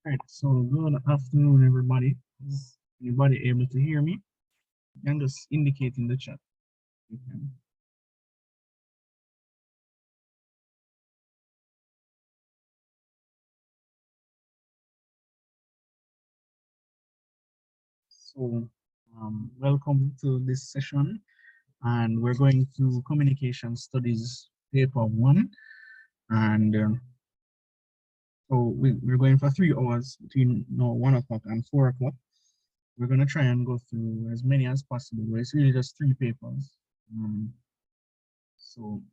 Right, so good afternoon, everybody. Is anybody able to hear me? You can just indicate in the chat. You can. So, welcome to this session, and we're going through Communication Studies Paper 1, and so we're going for 3 hours between 1 o'clock and 4 o'clock. We're going to try and go through as many as possible. It's really just 3 papers. So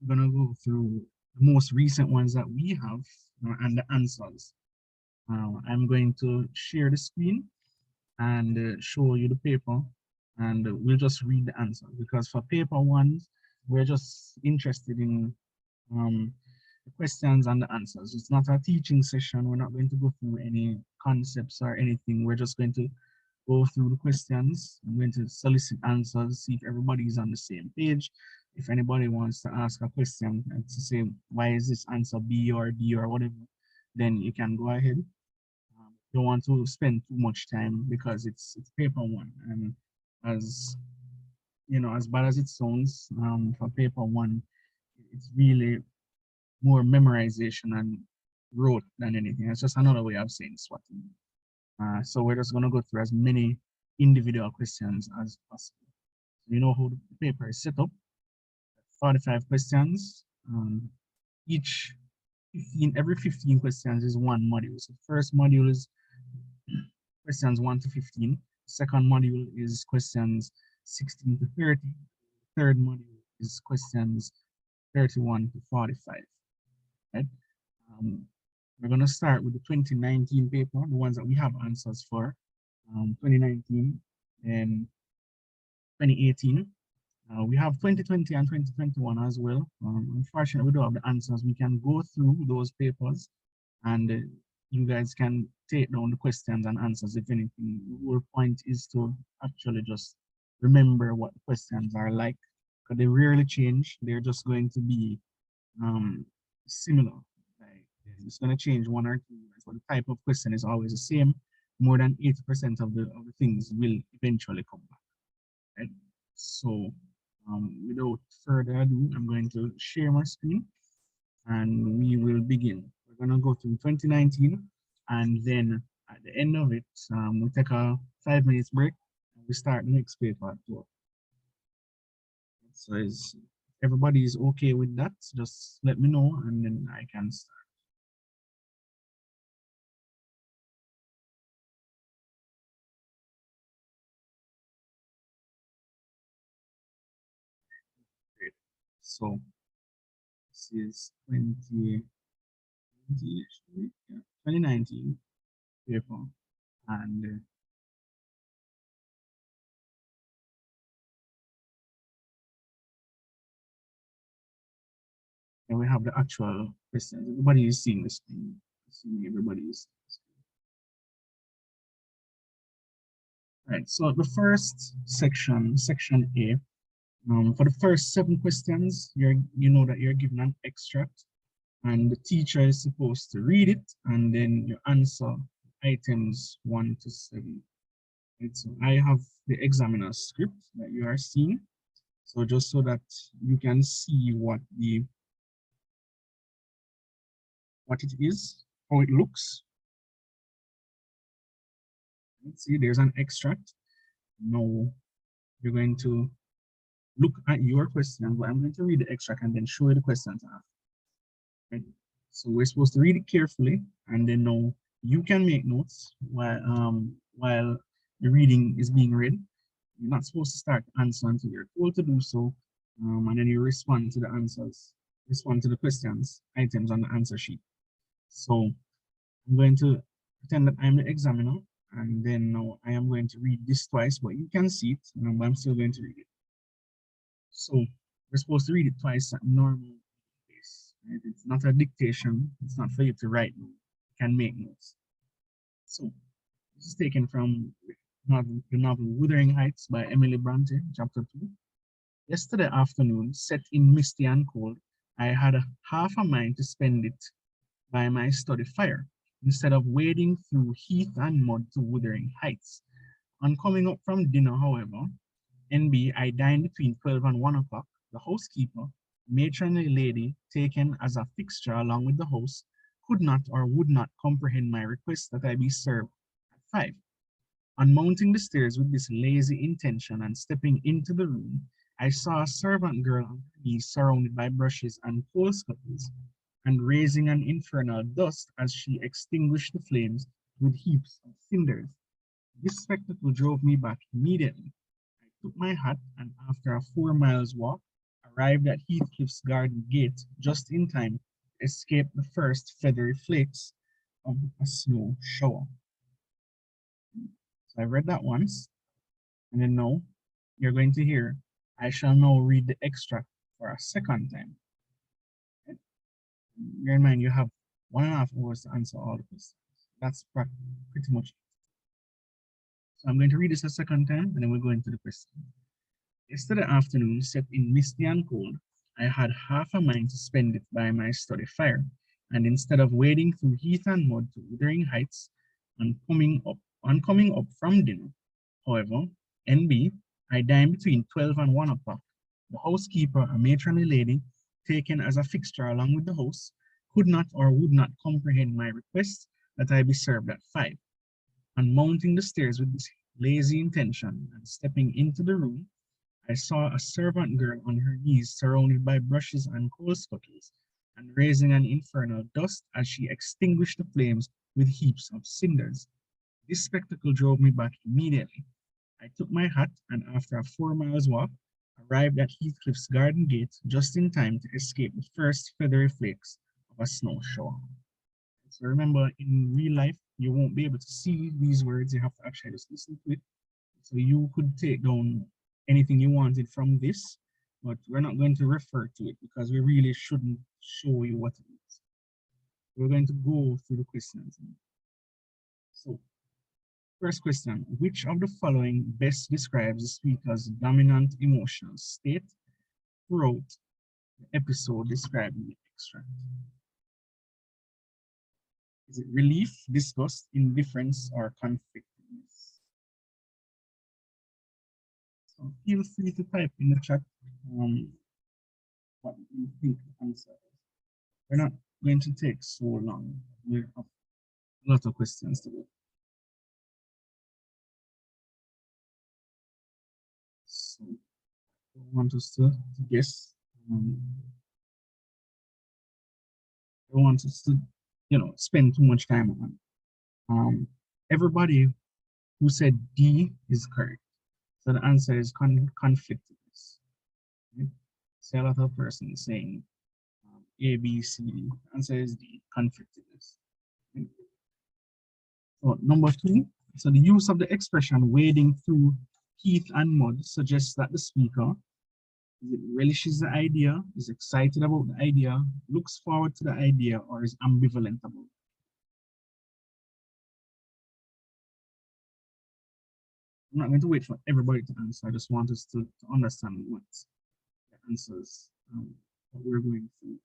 we're going to go through the most recent ones that we have and the answers. I'm going to share the screen and show you the paper, and we'll just read the answer, because for paper 1, we're just interested in the questions and the answers. It's not a teaching session. We're not going to go through any concepts or anything. We're just going to go through the questions. I'm going to solicit answers, see if everybody is on the same page. If anybody wants to ask a question and to say, why is this answer B or D or whatever, then you can go ahead. Don't want to spend too much time because it's paper 1, and as you know, as bad as it sounds, for paper 1, it's really more memorization and rote than anything. It's just another way of saying swatting. So we're just going to go through as many individual questions as possible. You know how the paper is set up. 45 questions. Every 15 questions is 1 module. So first module is questions 1 to 15. Second module is questions 16 to 30. Third module is questions 31 to 45. Right? We're going to start with the 2019 paper, the ones that we have answers for. 2019 and 2018. We have 2020 and 2021 as well. Unfortunately, we don't have the answers. We can go through those papers, and you guys can take down the questions and answers if anything. The whole point is to actually just remember what the questions are like, because they rarely change. They're just going to be similar. Like, it's going to change 1 or 2, but the type of question is always the same. More than 80% of the things will eventually come back. Right? So without further ado, I'm going to share my screen and we will begin. We're going to go through 2019, and then at the end of it, we take a 5 minutes break and we start the next paper at 12. So is everybody is okay with that? Just let me know and then I can start. Great. So this is 2019 paper, and and we have the actual questions. Everybody is seeing the screen. Assuming everybody is seeing the screen. Right. So the first section, section A, for the first 7 questions, you know that you're given an extract, and the teacher is supposed to read it, and then you answer items 1 to 7. Right, so I have the examiner script that you are seeing. So just so that you can see what it is, how it looks. Let's see, there's an extract. Now you're going to look at your question, but I'm going to read the extract and then show you the questions I have. Right? So we're supposed to read it carefully, and then now you can make notes while the reading is being read. You're not supposed to start answering until you're told to do so, and then you respond to the answers, respond to the questions, items on the answer sheet. So I'm going to pretend that I'm the examiner, and then now I am going to read this twice, but you can see it, but I'm still going to read it. So we're supposed to read it twice at normal pace. Right? It's not a dictation. It's not for you to write. You can make notes. So this is taken from the novel Wuthering Heights by Emily Bronte, chapter 2. Yesterday afternoon, set in misty and cold, I had half a mind to spend it by my study fire, instead of wading through heath and mud to wuthering heights. On coming up from dinner, however, NB, I dined between 12 and 1 o'clock. The housekeeper, matronly lady taken as a fixture along with the host, could not or would not comprehend my request that I be served at 5. On mounting the stairs with this lazy intention and stepping into the room, I saw a servant girl on her knees surrounded by brushes and coal scuttles, and raising an infernal dust as she extinguished the flames with heaps of cinders. This spectacle drove me back immediately. I took my hat and after a 4 miles walk, arrived at Heathcliff's garden gate just in time to escape the first feathery flakes of a snow shower. So I read that once, and then now you're going to hear, I shall now read the extract for a second time. Okay? Bear in mind, you have 1.5 hours to answer all the questions. That's pretty much it. So I'm going to read this a second time, and then we'll go into the question. Yesterday afternoon, set in misty and cold, I had half a mind to spend it by my study fire, and instead of wading through heath and mud to wuthering heights and coming up from dinner, however, NB, I dined between 12 and 1 o'clock. The housekeeper, a matronly lady, taken as a fixture along with the host, could not or would not comprehend my request that I be served at 5. On mounting the stairs with this lazy intention and stepping into the room, I saw a servant girl on her knees surrounded by brushes and coal scuttles, and raising an infernal dust as she extinguished the flames with heaps of cinders. This spectacle drove me back immediately. I took my hat and after a 4 miles walk, arrived at Heathcliff's garden gate just in time to escape the first feathery flakes of a snow shower. So remember, in real life, you won't be able to see these words. You have to actually just listen to it. So you could take down anything you wanted from this, but we're not going to refer to it because we really shouldn't show you what it is. We're going to go through the questions. So, first question, which of the following best describes the speaker's dominant emotional state throughout the episode described in the extract? Is it relief, disgust, indifference, or conflictedness? So feel free to type in the chat what you think the answer is. We're not going to take so long. We have a lot of questions to go. So I want us to guess. I want us to, spend too much time on. Everybody who said D is correct. So the answer is conflictedness. Okay? See a lot of persons saying A, B, C, D. The answer is D, conflictedness. Okay? So number 2, so the use of the expression wading through heath and mud suggests that the speaker relishes the idea, is excited about the idea, looks forward to the idea, or is ambivalent about it. I'm not going to wait for everybody to answer. I just want us to understand what the answers that we're going through.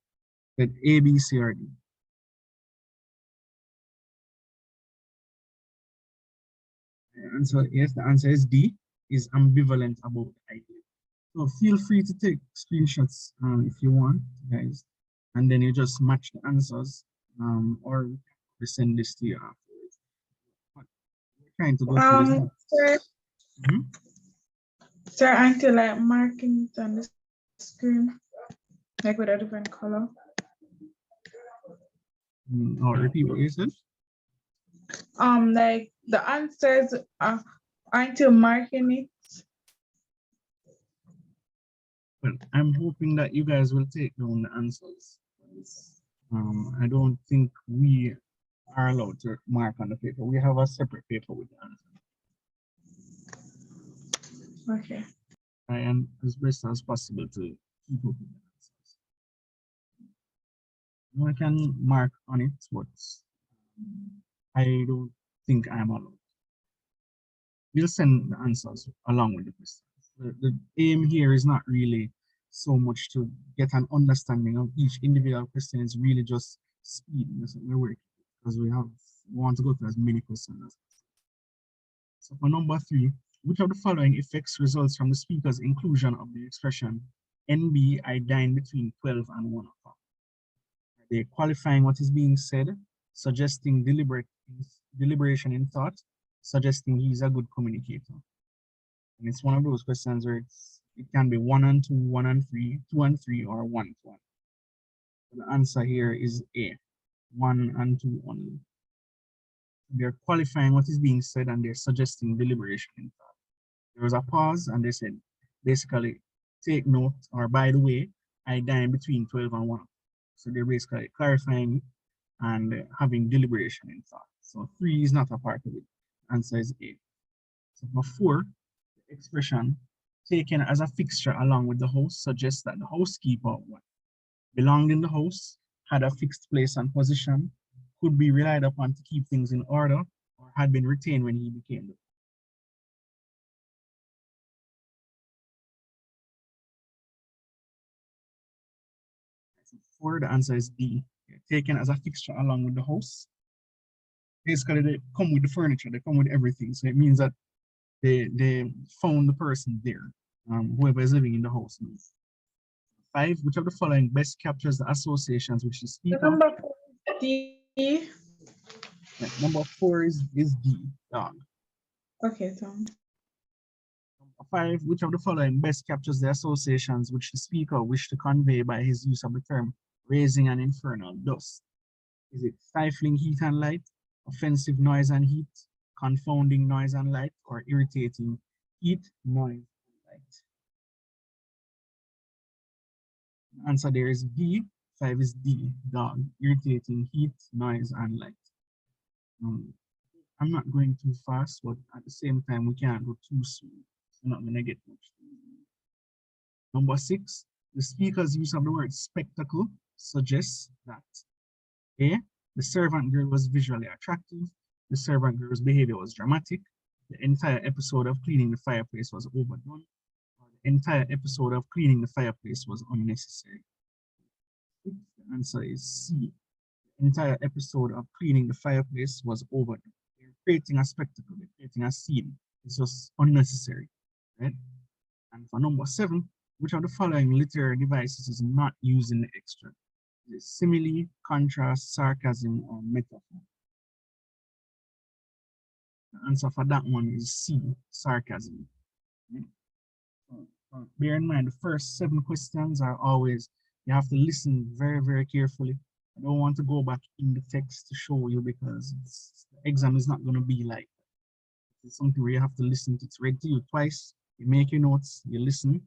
That A, B, C, or D. Yes, the answer is D, is ambivalent about the idea. So feel free to take screenshots if you want, guys, and then you just match the answers, or we send this to you afterwards. But we're trying to go through this. Sir, until like marking it on the screen, like with a different color. Or repeat what you said. Like the answers aren't you marking it? Well, I'm hoping that you guys will take down the answers. I don't think we are allowed to mark on the paper. We have a separate paper with the answer. Okay. And as best as possible to keep up with the answers. I can mark on it, but I don't think I'm allowed. We'll send the answers along with the questions. The aim here is not really so much to get an understanding of each individual question. It's really just speed. That's what we're working because we have We want to go through as many questions as possible. So for number 3, which of the following effects results from the speaker's inclusion of the expression NB, I dine between 12 and 1 o'clock? They're qualifying what is being said, suggesting deliberation in thought, suggesting he's a good communicator. And it's one of those questions where it can be 1 and 2, 1 and 3, 2 and 3, or 1 to 1. So the answer here is A, 1 and 2 only. They're qualifying what is being said and they're suggesting deliberation in thought. There was a pause and they said, basically, take note, or by the way, I dine between 12 and 1. So they're basically clarifying and having deliberation in thought. So 3 is not a part of it. Answer is A. So for 4, the expression taken as a fixture along with the host suggests that the housekeeper belonged in the house, had a fixed place and position, could be relied upon to keep things in order, or had been retained when he became the. For the answer is D. Taken as a fixture along with the house. Basically, they come with the furniture, they come with everything. So it means that they found the person there, whoever is living in the house. 5, which of the following best captures the associations which the speaker? Number 4 is D. Yeah, number 4 is D, dog. Okay, Tom. 5, which of the following best captures the associations which the speaker wished to convey by his use of the term raising an infernal dust? Is it stifling heat and light, offensive noise and heat, confounding noise and light, or irritating heat, noise, and light? The answer there is D. 5 is D, dog, irritating heat, noise, and light. I'm not going too fast, but at the same time, we can't go too soon. We're not going to get much. Number 6, the speaker's use of the word spectacle suggests that A, the servant girl was visually attractive, the servant girl's behavior was dramatic, the entire episode of cleaning the fireplace was overdone, or the entire episode of cleaning the fireplace was unnecessary. The answer is C. The entire episode of cleaning the fireplace was overdone. They're creating a spectacle, they're creating a scene. It's just unnecessary, right? And for number 7, which of the following literary devices is not used in the extract? Is it simile, contrast, sarcasm, or metaphor? The answer for that one is C, sarcasm. Okay. So bear in mind, the first 7 questions are always, you have to listen very, very carefully. I don't want to go back in the text to show you because the exam is not going to be like that. It's something where you have to listen to. It's read to you twice. You make your notes, you listen,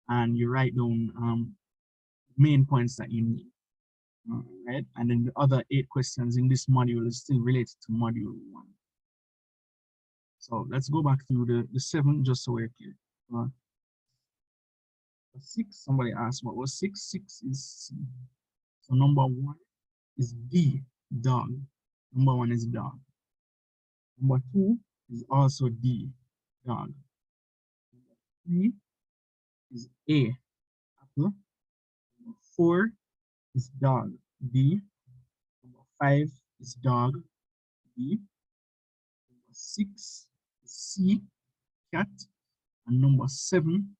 and you write down main points that you need. Right? And then the other 8 questions in this module is still related to module 1. So let's go back through the 7 just so we're clear. 6, somebody asked what was 6? 6 is C. So number 1 is D, dog. Number 1 is dog. Number 2 is also D, dog. Number 3 is A, apple. Number 4 is dog, D. Number 5 is dog, D. Number 6 is C, cat. And number 7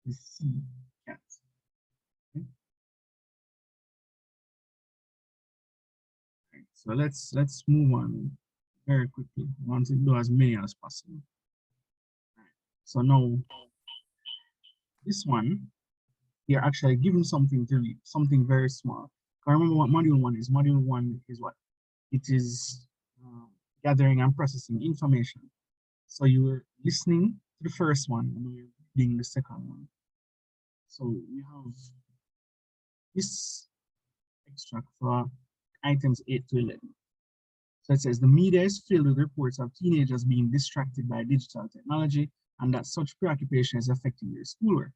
is C, cat. Okay. Right, so let's move on very quickly. I want to do as many as possible. Right. So now this one, you're actually given something to read, something very small. I remember what module 1 is. Module 1 is what? It is gathering and processing information. So you were listening to the first one and you're reading the second one. So we have this extract for items 8 to 11. So it says the media is filled with reports of teenagers being distracted by digital technology and that such preoccupation is affecting their schoolwork.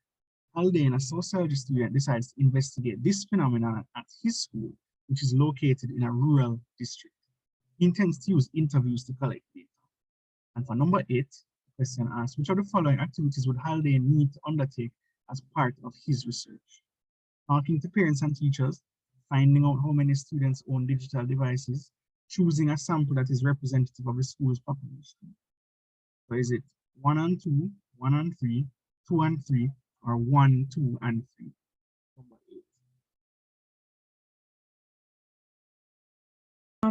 Haldane, a sociology student, decides to investigate this phenomenon at his school, which is located in a rural district. He intends to use interviews to collect data. And for number 8, the question asks, which of the following activities would Haldane need to undertake as part of his research? Talking to parents and teachers, finding out how many students own digital devices, choosing a sample that is representative of the school's population. So is it 1 and 2, 1 and 3, 2 and 3, or 1, 2, and 3? Number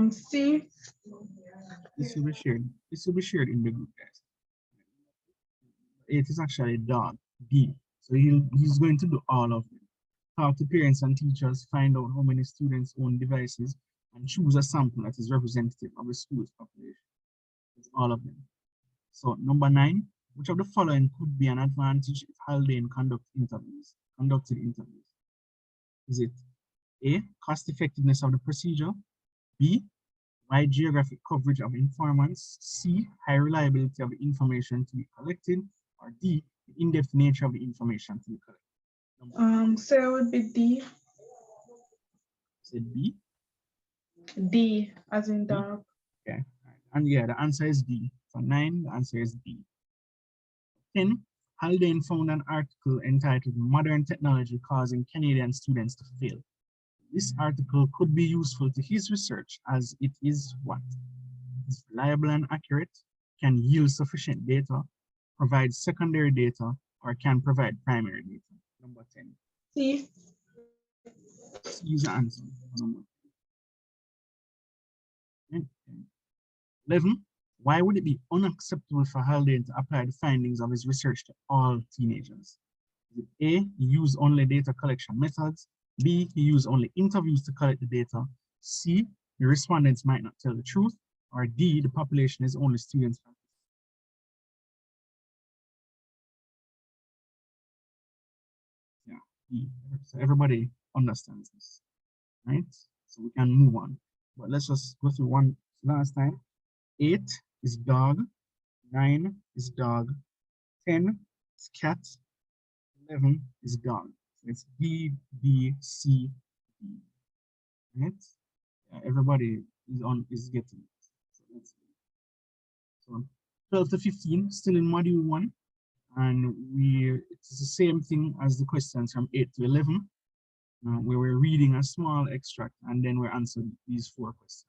8. C. This will be shared. This will be shared in the group, guys. 8 is actually dog, D. So he's going to do all of them. Talk to parents and teachers, find out how many students own devices, and choose a sample that is representative of the school's population. It's all of them. So number 9, which of the following could be an advantage if Haldane conducted interviews? Is it A, cost effectiveness of the procedure, B, wide geographic coverage of informants, C, high reliability of the information to be collected, or D, the in-depth nature of the information to be collected? So it would be D. Said B? D, as in D? dog. Okay, and yeah, the answer is D. For 9, the answer is D. 10, Haldane found an article entitled Modern Technology Causing Canadian Students to Fail. This article could be useful to his research as it is what? It's reliable and accurate, can yield sufficient data, provide secondary data, or can provide primary data. Number 10. C. C is the answer. Number 10. 11. Why would it be unacceptable for Haldane to apply the findings of his research to all teenagers? A, he used only data collection methods. B, he used only interviews to collect the data. C, the respondents might not tell the truth. Or D, the population is only students. Yeah, D. So everybody understands this, right? So we can move on. But let's just go through one last time. 8 is dog. 9 is dog. 10 is cat. 11 is dog. So it's D, B, C, D. Right? Everybody is getting it. So let's see. So 12 to 15, still in module 1. And it's the same thing as the questions from 8 to 11, where we're reading a small extract and then we're answering these 4 questions.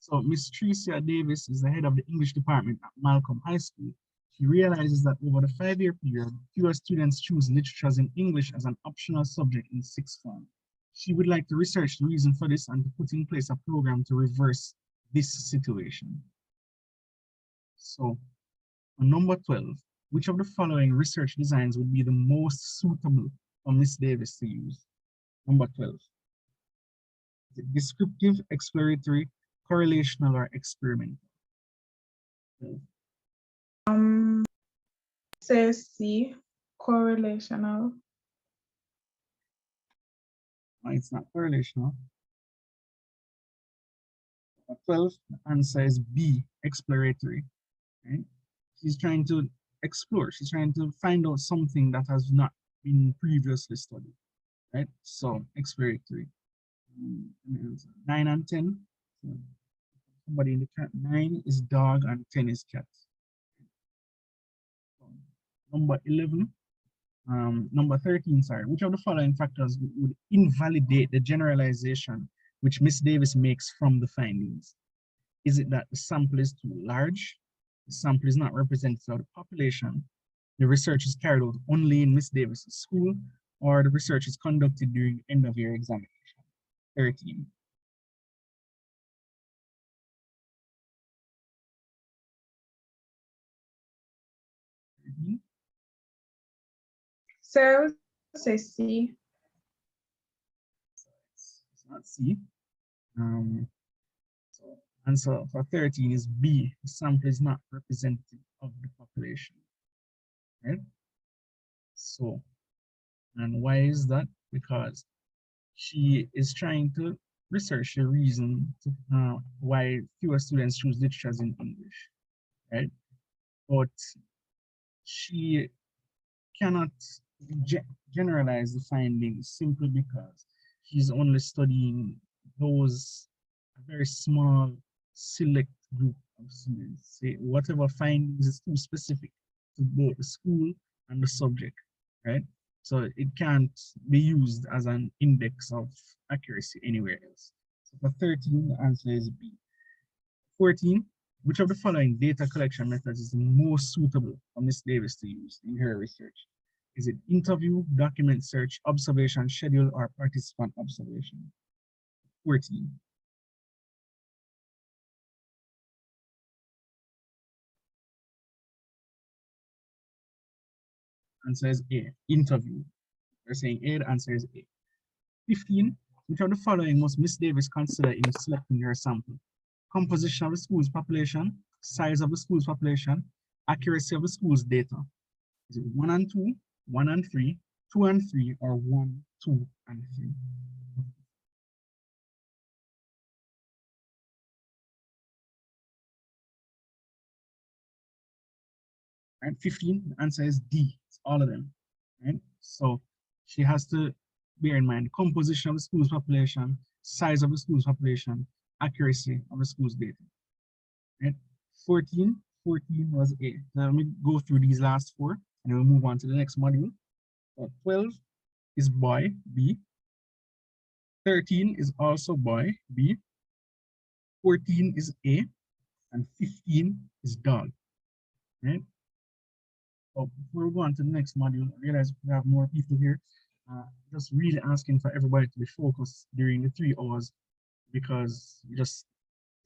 So Miss Tricia Davis is the head of the English department at Malcolm High School. She realizes that over the 5-year period, fewer students choose literatures in English as an optional subject in 6th form. She would like to research the reason for this and to put in place a program to reverse this situation. So on number 12, which of the following research designs would be the most suitable for Miss Davis to use? Number 12. Descriptive, exploratory, correlational, or experimental? Say C, correlational. No, it's not correlational. 12, the answer is B, exploratory. Right? She's trying to explore. She's trying to find out something that has not been previously studied. Right? So exploratory. 9 and 10. So somebody in the chat. 9 is dog and 10 is cat. Number 11. Number 13, sorry. Which of the following factors would invalidate the generalization which Miss Davis makes from the findings? Is it that the sample is too large? The sample is not representative of the population? The research is carried out only in Miss Davis's school? Or the research is conducted during end of year examination? 13. So say C. It's not C. So answer for 13 is B. The sample is not representative of the population. Right? So, and why is that? Because she is trying to research the reason to, why fewer students choose literatures in English, right? But she cannot generalize the findings simply because she's only studying those very small select group of students. Say whatever findings is too specific to both the school and the subject, right? So it can't be used as an index of accuracy anywhere else. So for 13, the answer is B. 14, which of the following data collection methods is the most suitable for Ms. Davis to use in her research? Is it interview, document search, observation, schedule, or participant observation? 14. Answer is A, interview. We're saying A, the answer is A. 15, which of the following must Miss Davis consider in selecting her sample? Composition of the school's population, size of the school's population, accuracy of the school's data. Is it 1 and 2, 1 and 3, 2 and 3, or 1, 2, and 3? And 15, the answer is D, it's all of them. Right? So she has to bear in mind composition of the school's population, size of the school's population, accuracy of the school's data. Right? 14 was A. Now let me go through these last four and then we'll move on to the next module. 12 is boy, B. 13 is also boy, B. 14 is A, and 15 is dog. Right? So before we go on to the next module, I realize we have more people here. Just really asking for everybody to be focused during the 3 hours because you just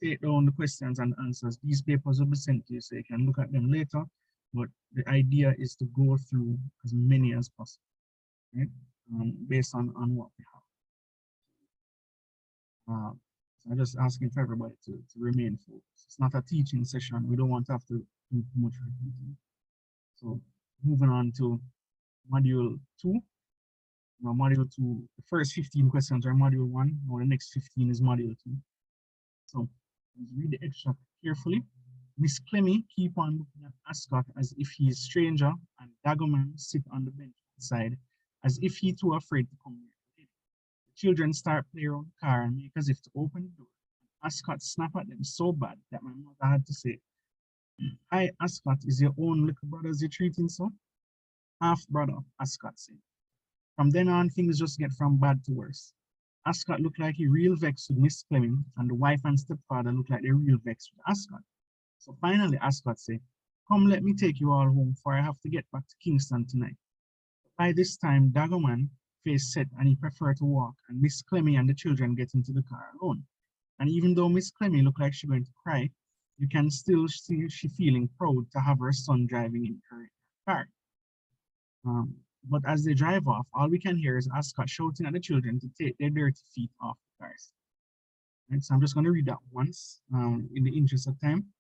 take down the questions and answers. These papers will be sent to you so you can look at them later. But the idea is to go through as many as possible, right? Based on what we have. So I'm just asking for everybody to remain focused. It's not a teaching session. We don't want to have to do too much repeating. So moving on to module 2. Now, module 2, the first 15 questions are module 1. Now the next 15 is module 2. So read the extract carefully. Miss Clemmy keep on looking at Ascot as if he is stranger, and Dagoman sit on the bench outside as if he too afraid to come near. The children start playing around the car and make as if to open the door. Ascot snap at them so bad that my mother had to say, "Hi, Ascot, is your own little brothers you're treating so?" "Half brother," Ascot said. From then on, things just get from bad to worse. Ascot looked like he real vexed with Miss Clemmy, and the wife and stepfather looked like they real vexed with Ascot. So finally, Ascot said, "Come, let me take you all home, for I have to get back to Kingston tonight." By this time, Dagoman face set and he preferred to walk, and Miss Clemmy and the children get into the car alone. And even though Miss Clemmy looked like she's going to cry, you can still see she feeling proud to have her son driving in her car. But as they drive off, all we can hear is Ascot shouting at the children to take their dirty feet off the cars. Right, so I'm just going to read that once in the interest of time,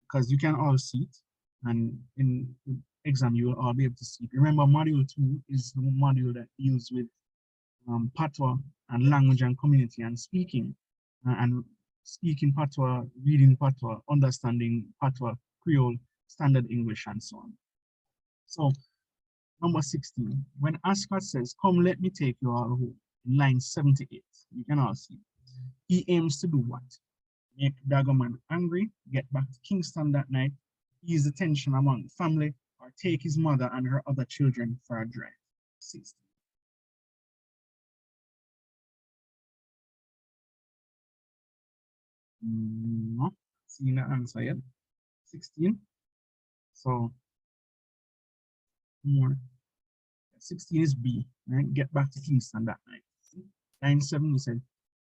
because you can all see it, and in the exam you will all be able to see it. Remember, module 2 is the module that deals with patois and language and community and speaking, and speaking patois, reading patois, understanding patois, Creole, standard English, and so on. So number 16, when Ascot says, "Come, let me take you all home," in line 78, you can all see. He aims to do what? Make Dagoman angry, get back to Kingston that night, ease the tension among the family, or take his mother and her other children for a drive. 16. No, seeing the answer yet. 16. So more. 16 is B, right? Get back to Kingston that night. Line 7, he said,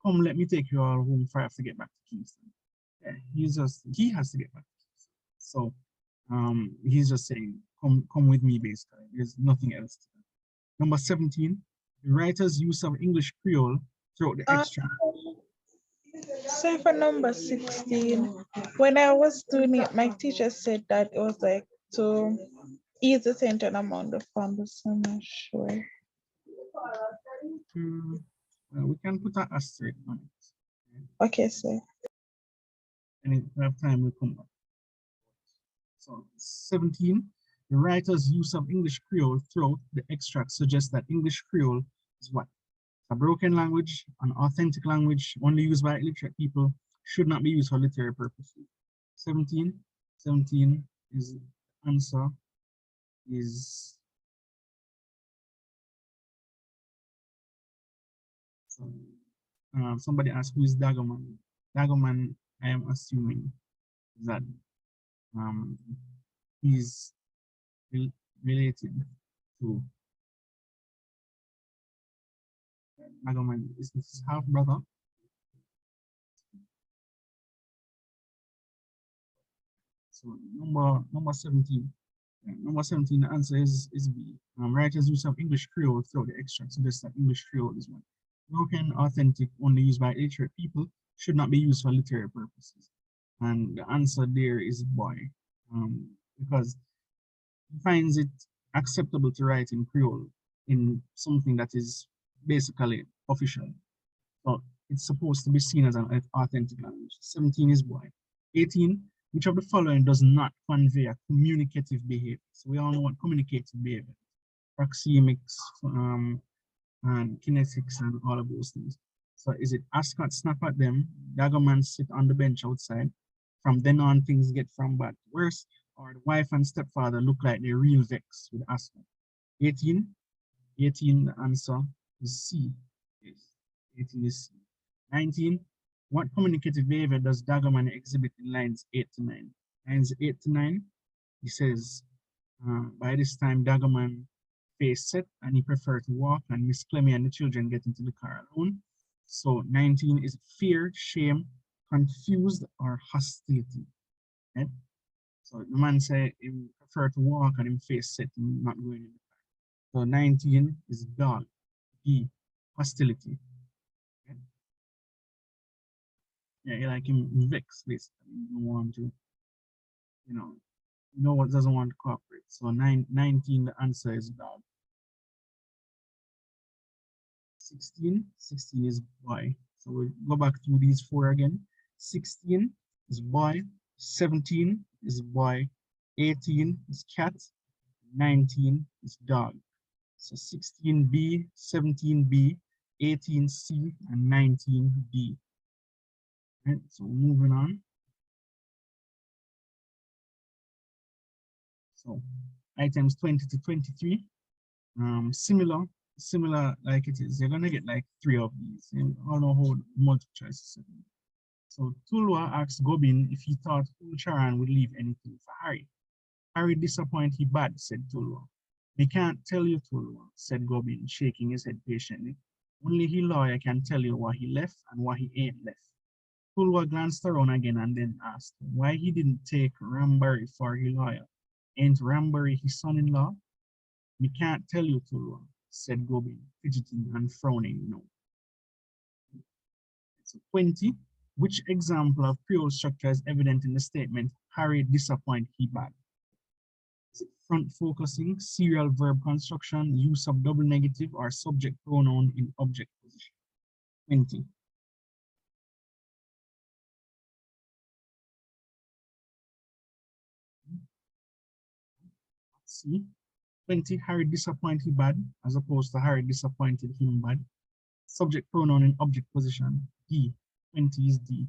"Come, let me take you all home for I have to get back to Kingston." Yeah, he has to get back to Kingston. So he's just saying, come with me, basically. There's nothing else to do. Number 17, the writer's use of English Creole throughout the extract. So for number 16, when I was doing it, my teacher said that it was like to ease the tension among the family, so I'm not sure. Well, we can put an asterisk on it. Okay, so. And if we have time, we'll come back. So 17, the writer's use of English Creole throughout the extract suggests that English Creole is what? A broken language, an authentic language only used by illiterate people, should not be used for literary purposes. 17 is the answer is somebody asked who is Dagoman. Dagoman, I am assuming is that he's related to Nagaman. Is his half brother. So number 17. Yeah, number 17, the answer is B. Writers use of English Creole throughout the extract suggests that English Creole is one. Broken, authentic, only used by illiterate people, should not be used for literary purposes. And the answer there is boy, because he finds it acceptable to write in Creole in something that is basically official. So it's supposed to be seen as an authentic language. 17 is boy. 18, which of the following does not convey a communicative behavior? So we all know what communicative behavior, proxemics, and kinetics and all of those things. So is it Ascot snap at them, Daggerman sit on the bench outside, from then on things get from bad to worse, or the wife and stepfather look like they're real vex with Ascot? 18, 18, the answer is C. Yes, 18 is C. 19, what communicative behavior does Daggerman exhibit in lines 8 to 9? Lines 8 to 9, he says, by this time, Daggerman face set and he preferred to walk, and Miss Clemmy and the children get into the car alone. So 19 is fear, shame, confused, or hostility. Right? So the man said he preferred to walk and him face set and not going in the car. So 19 is dog, B, hostility. Okay? Yeah, like him vex, basically. You don't want to, what doesn't want to cooperate. So 19, the answer is dog. 16 is boy. So we'll go back to these four again. 16 is boy, 17 is boy, 18 is cat, 19 is dog. So 16B, 17B, 18C, and 19D. Right, so moving on. So items 20 to 23, similar like it is. You're gonna get like 3 of these. And I don't know how multiple choices. So Tulwa asked Gobin if he thought Charan would leave anything for Harry. Harry disappointed bad, said Tulwa. "Me can't tell you, Tulwa," said Gobin, shaking his head patiently. "Only he lawyer can tell you what he left and what he ain't left." Tulwa glanced around again and then asked why he didn't take Rambury for his lawyer. "Ain't Rambury his son-in-law?" "Me can't tell you, Tulwa," said Gobin, fidgeting and frowning no. So 20. Which example of Creole structure is evident in the statement, Harry disappoint he bad? Is it front focusing, serial verb construction, use of double negative, or subject pronoun in object position? 20. C. 20, Harry disappointed bad, as opposed to Harry disappointed him bad. Subject pronoun in object position. D. 20 is D.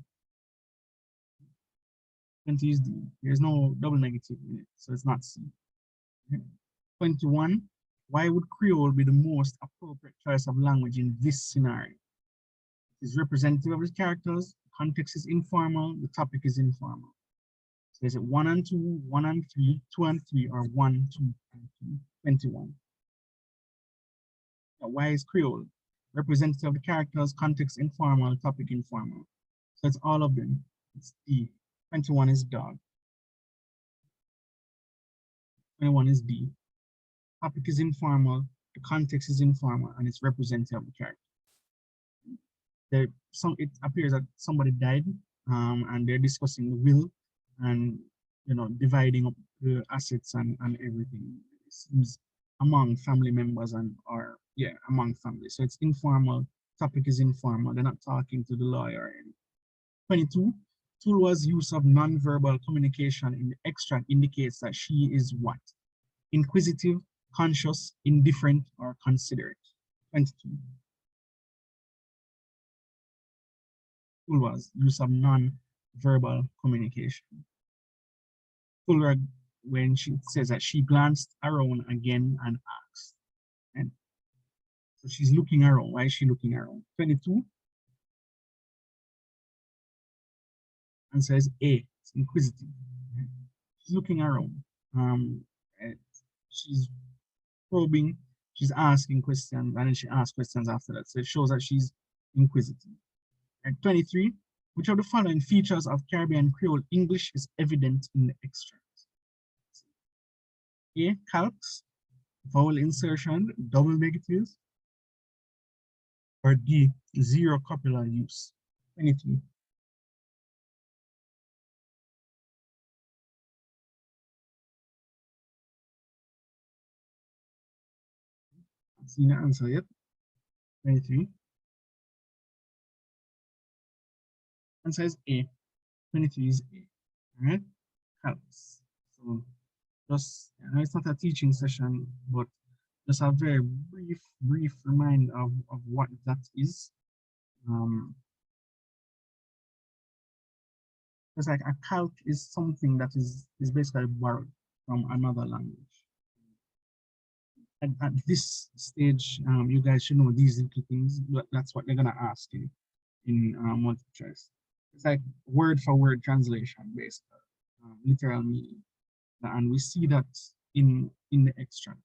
20 is D. There's no double negative in it, so it's not C. 21, why would Creole be the most appropriate choice of language in this scenario? It is representative of the characters, the context is informal, the topic is informal. So is it 1 and 2, 1 and 3, 2 and 3, or 1, 2, and 3? 21. Now, why is Creole? Representative of the characters, context informal, topic informal. So it's all of them. It's D. 21 is dog. 21 is D. Topic is informal, the context is informal, and it's representative of the character. It appears that somebody died, and they're discussing the will and dividing up the assets and everything. It seems among family members among family. So it's informal, topic is informal. They're not talking to the lawyer. 22, Tulwa's use of non-verbal communication in the extract indicates that she is what? Inquisitive, conscious, indifferent, or considerate. 22. Tulwa's use of non-verbal communication. Tulwa, when she says that she glanced around again and asked. And so she's looking around. Why is she looking around? 22. And says A. It's inquisitive. Right? She's looking around. Right? She's probing, she's asking questions, and then she asks questions after that. So it shows that she's inquisitive. At 23, which of the following features of Caribbean Creole English is evident in the extract? A, calques, vowel insertion, double negatives, or D, zero copular use. 23. I've seen the answer yet. 23. Answer is A. 23 is A. All right? Calques. So just, I know it's not a teaching session, but just a very brief reminder of what that is. It's like a calc is something that is basically borrowed from another language. At this stage, you guys should know these little things. That's what they're gonna ask you in multiple choice. It's like word for word translation, basically, literal meaning, and we see that in the extract.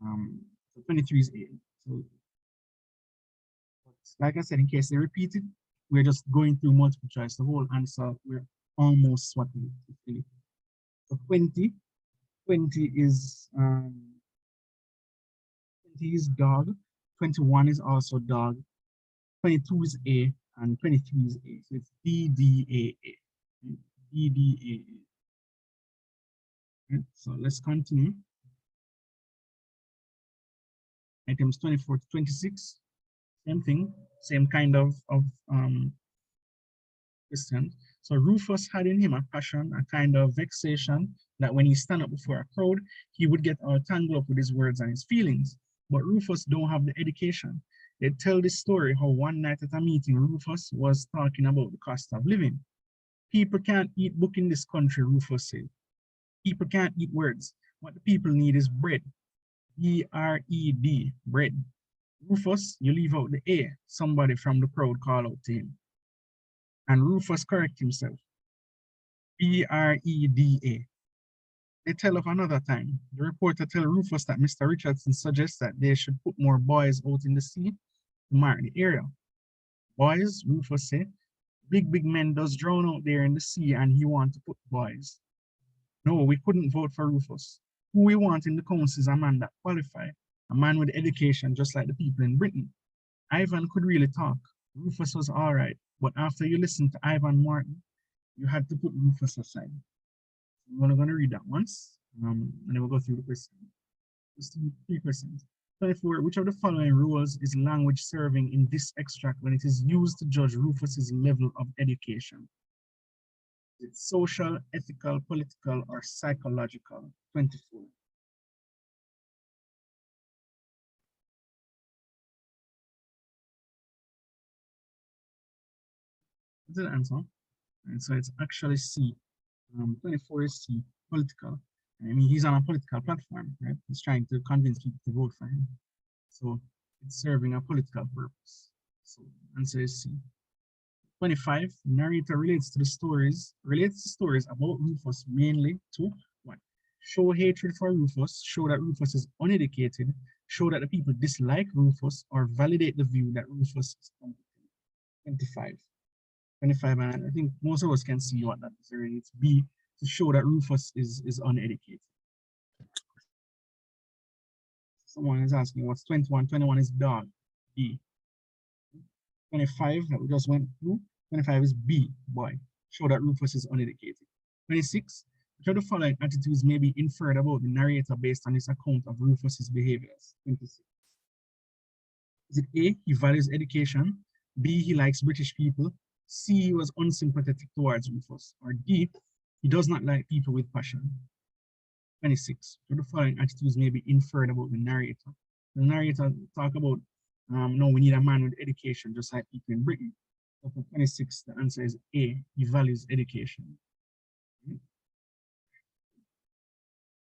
So 23 is A. So, like I said, in case they repeat it, we're just going through multiple choice. The whole answer we're almost swapping it. So 20 is 20 is dog, 21 is also dog, 22 is A, and 23 is A. So it's DDAA. DDAA. Right, so let's continue. Items 24 to 26. Same thing, same kind of question. So Rufus had in him a passion, a kind of vexation that when he stand up before a crowd, he would get all tangled up with his words and his feelings. But Rufus don't have the education. They tell this story how one night at a meeting, Rufus was talking about the cost of living. People can't eat book in this country, Rufus said. People can't eat words. What the people need is bread. B-R-E-D, bread. Rufus, you leave out the A. Somebody from the crowd called out to him. And Rufus correct himself. B-R-E-D-A. They tell of another time. The reporter tell Rufus that Mr. Richardson suggests that they should put more boys out in the sea to mark the area. Boys, Rufus said, big men does drown out there in the sea and he want to put boys. No, we couldn't vote for Rufus. Who we want in the council is a man that qualified, a man with education just like the people in Britain. Ivan could really talk. Rufus was all right, but after you listened to Ivan Martin, you had to put Rufus aside. We're going to read that once, and then we'll go through the questions. Just 3 questions. 24, which of the following rules is language serving in this extract when it is used to judge Rufus's level of education? Is it social, ethical, political, or psychological? 24. That's the answer. And so it's actually C. 24 is C, political. I mean, he's on a political platform, right? He's trying to convince people to vote for him. So it's serving a political purpose. So answer is C. 25, narrator relates to stories about Rufus mainly to what? Show hatred for Rufus, show that Rufus is uneducated, show that the people dislike Rufus, or validate the view that Rufus is competent. 25. 25, and I think most of us can see what that is already. It's B, to show that Rufus is uneducated. Someone is asking what's 21? 21 is dog, B. 25 that we just went through, 25 is B, boy. Show that Rufus is uneducated. 26, which of the following attitudes may be inferred about the narrator based on his account of Rufus's behaviors? 26. Is it A, he values education, B, he likes British people, C, he was unsympathetic towards Rufus, or D, he does not like people with passion? 26, which of the following attitudes may be inferred about the narrator? The narrator talk about no, we need a man with education, just like people in Britain. So for 26, the answer is A, he values education. Okay.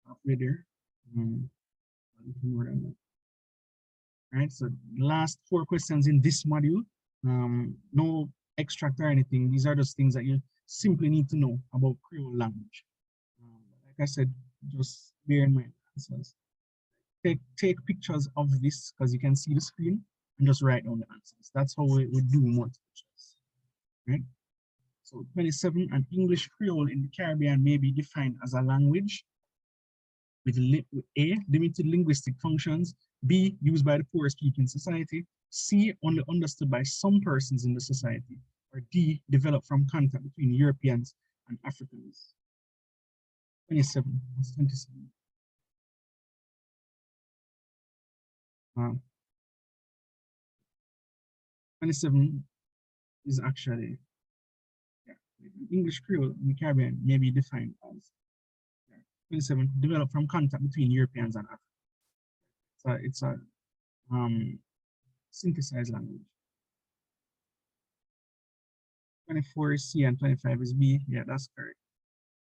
Halfway there. More than that. All right, so last 4 questions in this module. No extract or anything. These are just things that simply need to know about Creole language. Like I said, just bear in mind answers. Take pictures of this because you can see the screen and just write down the answers. That's how we do multiple choice, right? So 27, an English Creole in the Caribbean may be defined as a language with A, limited linguistic functions, B, used by the poorest people in society, C, only understood by some persons in the society, or D, developed from contact between Europeans and Africans. 27, that's 27. 27 is actually, yeah, English Creole in the Caribbean may be defined as 27, developed from contact between Europeans and Africans. So it's a synthesized language. 24 is C and 25 is B. Yeah, that's correct.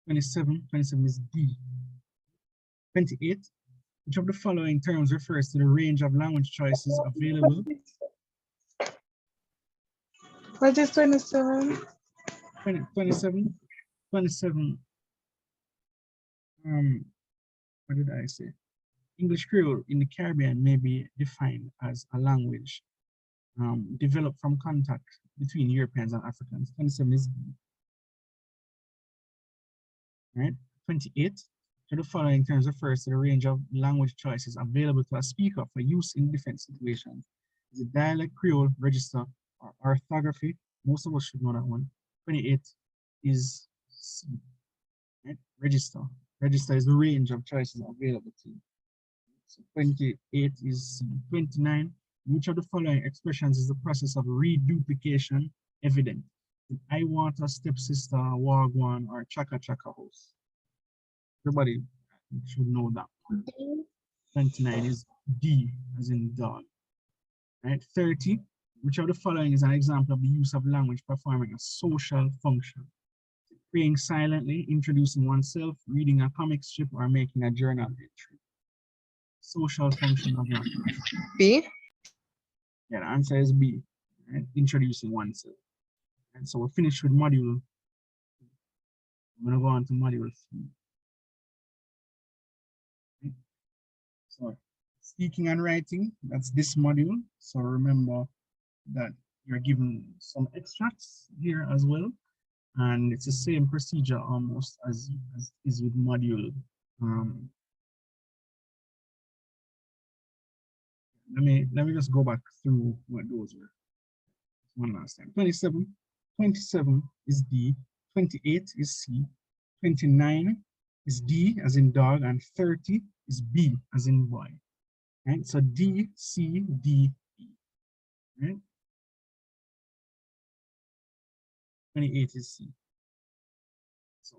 27 is D. 28, which of the following terms refers to the range of language choices available? What is 27? 27, what did I say? English Creole in the Caribbean may be defined as a language developed from contact between Europeans and Africans. 27 is B. Right? 28, to the following terms refers to the range of language choices available to a speaker for use in different situations. Is it dialect, Creole, register, or orthography? Most of us should know that one. 28 is C. Right? Register. Register is the range of choices available to you. So 28 is C. 29, which of the following expressions is the process of reduplication evident? I want a stepsister, wagwan, or chaka chaka house. Everybody should know that one. 29 is D, as in dog. Right? 30, which of the following is an example of the use of language performing a social function? Praying silently, introducing oneself, reading a comic strip, or making a journal entry. Social function of language. B. Yeah, the answer is B, right? Introducing oneself. And so we're finished with module. We're gonna go on to module 3. Okay. So speaking and writing, that's this module. So remember that you're given some extracts here as well. And it's the same procedure almost as is with module. Let me just go back through what those were one last time. 27 is D, 28 is C, 29 is D as in dog, and 30 is B as in boy. Right? So D, C, D, B. Right? 28 is C. So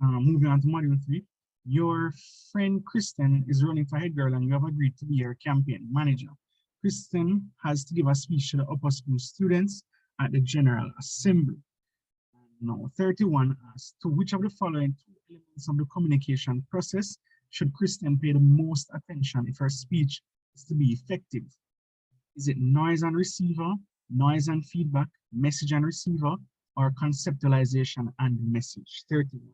moving on to module 3. Your friend Kristen is running for head girl and you have agreed to be her campaign manager. Kristen has to give a speech to the upper school students at the General Assembly. Now, 31 asks, to which of the following two elements of the communication process should Kristen pay the most attention if her speech is to be effective? Is it noise and receiver, noise and feedback, message and receiver, or conceptualization and message? 31.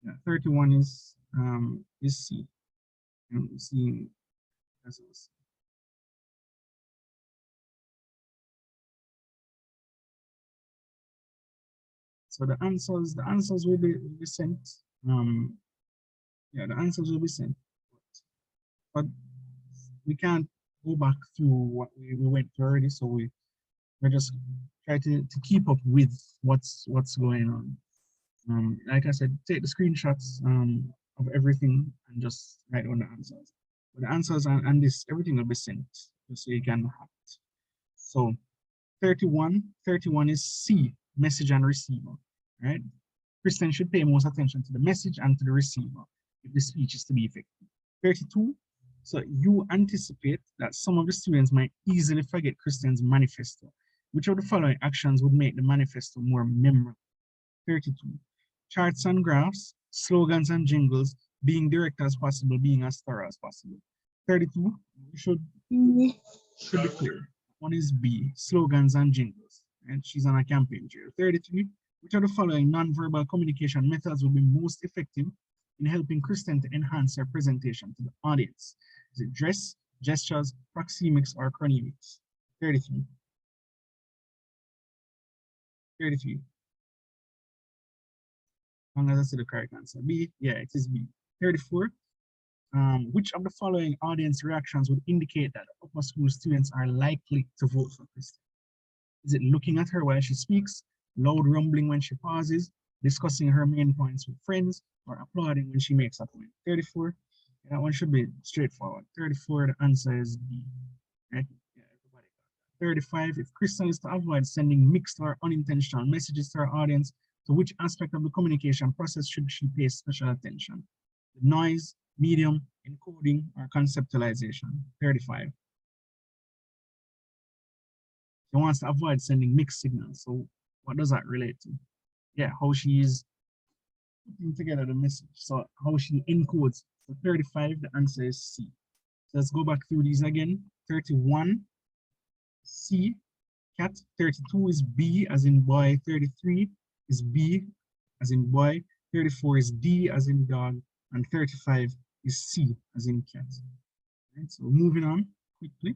Yeah, 31 is C. I'm seeing as well. So the answers will be sent. Yeah, the answers will be sent. But we can't go back through what we went through already, so we're just try to keep up with what's going on. Like I said, take the screenshots of everything and just write down the answers. But the answers and this, everything will be sent just so you can have it. So 31 is C, message and receiver, right? Kristen should pay most attention to the message and to the receiver if the speech is to be effective. 32, so you anticipate that some of the students might easily forget Kristen's manifesto. Which of the following actions would make the manifesto more memorable? 32, charts and graphs, slogans and jingles, being direct as possible, being as thorough as possible. 32, should be clear. One is B, slogans and jingles, and she's on a campaign trail. 33, which of the following non-verbal communication methods will be most effective in helping Kristen to enhance her presentation to the audience? Is it dress, gestures, proxemics, or chronemics? 33. 33. As long as I see the correct answer. B, yeah, it is B. 34. Which of the following audience reactions would indicate that upper school students are likely to vote for Kristen? Is it looking at her while she speaks, loud rumbling when she pauses, discussing her main points with friends, or applauding when she makes a point? 34, that one should be straightforward. 34, the answer is B. Right? Yeah, everybody got that. 35, if Kristen is to avoid sending mixed or unintentional messages to her audience, to which aspect of the communication process should she pay special attention? The noise, medium, encoding, or conceptualization? 35. She wants to avoid sending mixed signals. So what does that relate to? Yeah, how she is putting together the message. So how she encodes. So 35, the answer is C. So let's go back through these again. 31, C, cat. 32 is B as in boy. 33 is B as in boy. 34 is D as in dog. And 35 is C as in cat. Right, so moving on quickly.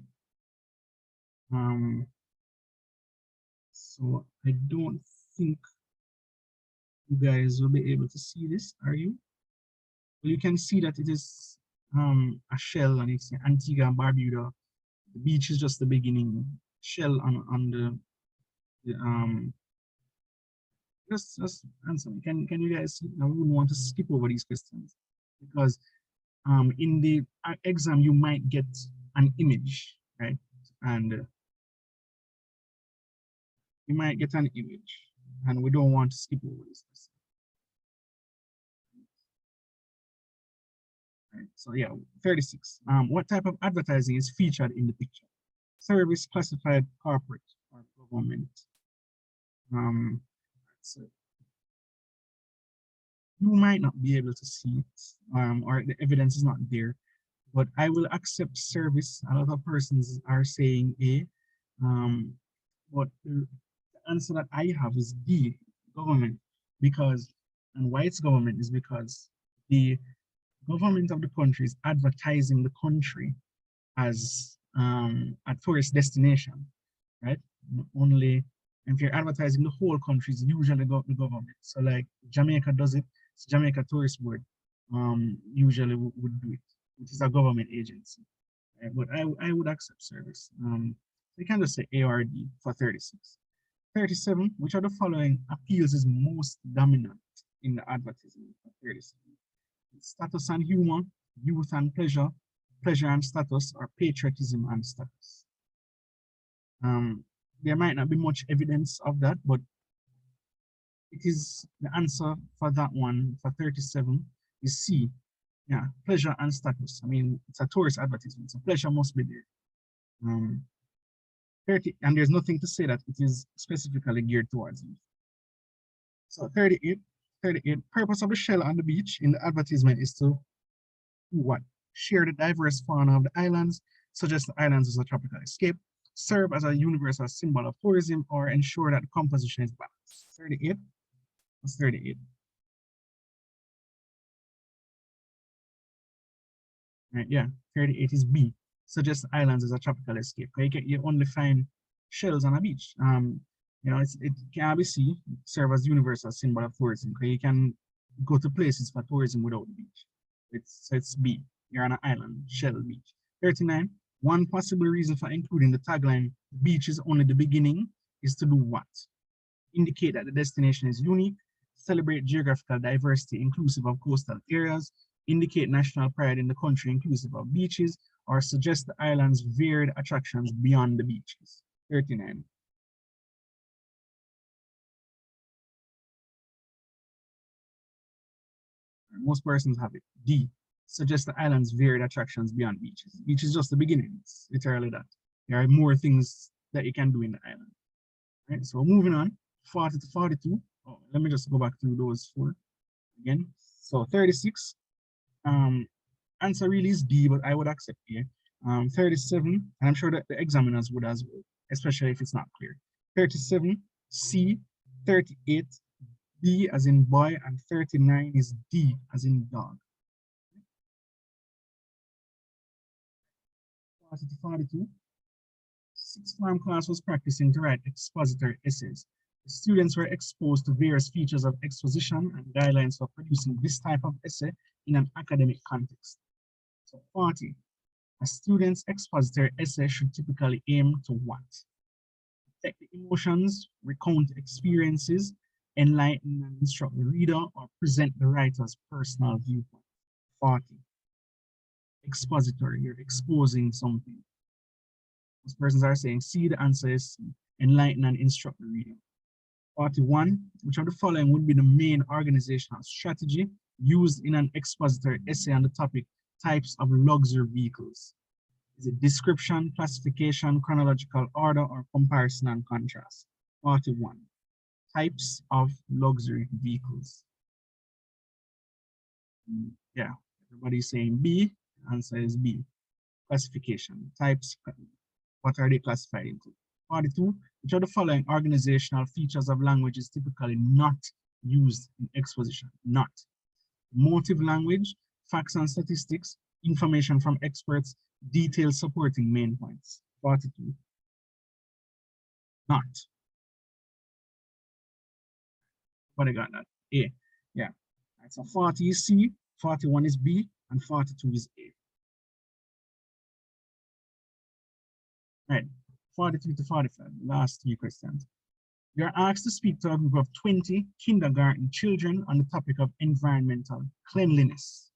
So I don't think you guys will be able to see this, are you? Well, you can see that it is a shell and it's Antigua and Barbuda. The beach is just the beginning. Shell on the just answer me. Can you guys see? I wouldn't want to skip over these questions because in the exam you might get an image, right? And you might get an image, and we don't want to skip over this. Right, so yeah, 36. What type of advertising is featured in the picture? Service, classified, corporate, or government? So you might not be able to see it, or the evidence is not there, but I will accept service. A lot of persons are saying A, but the answer that I have is D, government, because, and why it's government is because the government of the country is advertising the country as a tourist destination, right? Only if you're advertising the whole country, it's usually the government. So like Jamaica does it, it's Jamaica Tourist Board usually would do it, which is a government agency. Right? But I would accept service. You can just say A or D for 36. 37, which of the following appeals is most dominant in the advertisement for 37? Status and humor, youth and pleasure, pleasure and status, or patriotism and status. There might not be much evidence of that, but it is the answer for that one for 37 is C. Yeah, pleasure and status. I mean, it's a tourist advertisement, so pleasure must be there. 30, and there's nothing to say that it is specifically geared towards you. So 38, purpose of the shell on the beach in the advertisement is to what? Share the diverse fauna of the islands, suggest the islands as a tropical escape, serve as a universal symbol of tourism, or ensure that the composition is balanced. 38, that's 38. Right, yeah, 38 is B, suggest the islands as a tropical escape. You only find shells on a beach. You know, it can be C, serve as universal symbol of tourism. You can go to places for tourism without the beach. It's B. You're on an island, shell beach. 39. One possible reason for including the tagline, beach is only the beginning, is to do what? Indicate that the destination is unique, celebrate geographical diversity inclusive of coastal areas, indicate national pride in the country inclusive of beaches, or suggest the island's varied attractions beyond the beaches. 39. Most persons have it. D, suggest the island's varied attractions beyond beaches. Beach is just the beginning. It's literally that. There are more things that you can do in the island. Right, so moving on, 40 to 42. Oh, let me just go back through those four again. So 36, Answer really is B, but I would accept A. 37, and I'm sure that the examiners would as well, especially if it's not clear. 37, C, 38, B as in boy, and 39 is D as in dog. 40 to 42. Sixth form class was practicing to write expository essays. The students were exposed to various features of exposition and guidelines for producing this type of essay in an academic context. So 40, a student's expository essay should typically aim to what? Detect the emotions, recount experiences, enlighten and instruct the reader, or present the writer's personal viewpoint. 40, expository, you're exposing something. Most persons are saying C, the answer is C, enlighten and instruct the reader. 41, which of the following would be the main organizational strategy used in an expository essay on the topic types of luxury vehicles? Is it description, classification, chronological order, or comparison and contrast? 41, types of luxury vehicles. Yeah, everybody's saying B, answer is B. Classification, types, what are they classified into? 42, which of the following organizational features of language is typically not used in exposition? Not. Motive language, facts and statistics, information from experts, details supporting main points. 42. Not. But I got that. A. Yeah. Right, so 40 is C, 41 is B, and 42 is A. Right. 43 to 45, last three questions. You're asked to speak to a group of 20 kindergarten children on the topic of environmental cleanliness.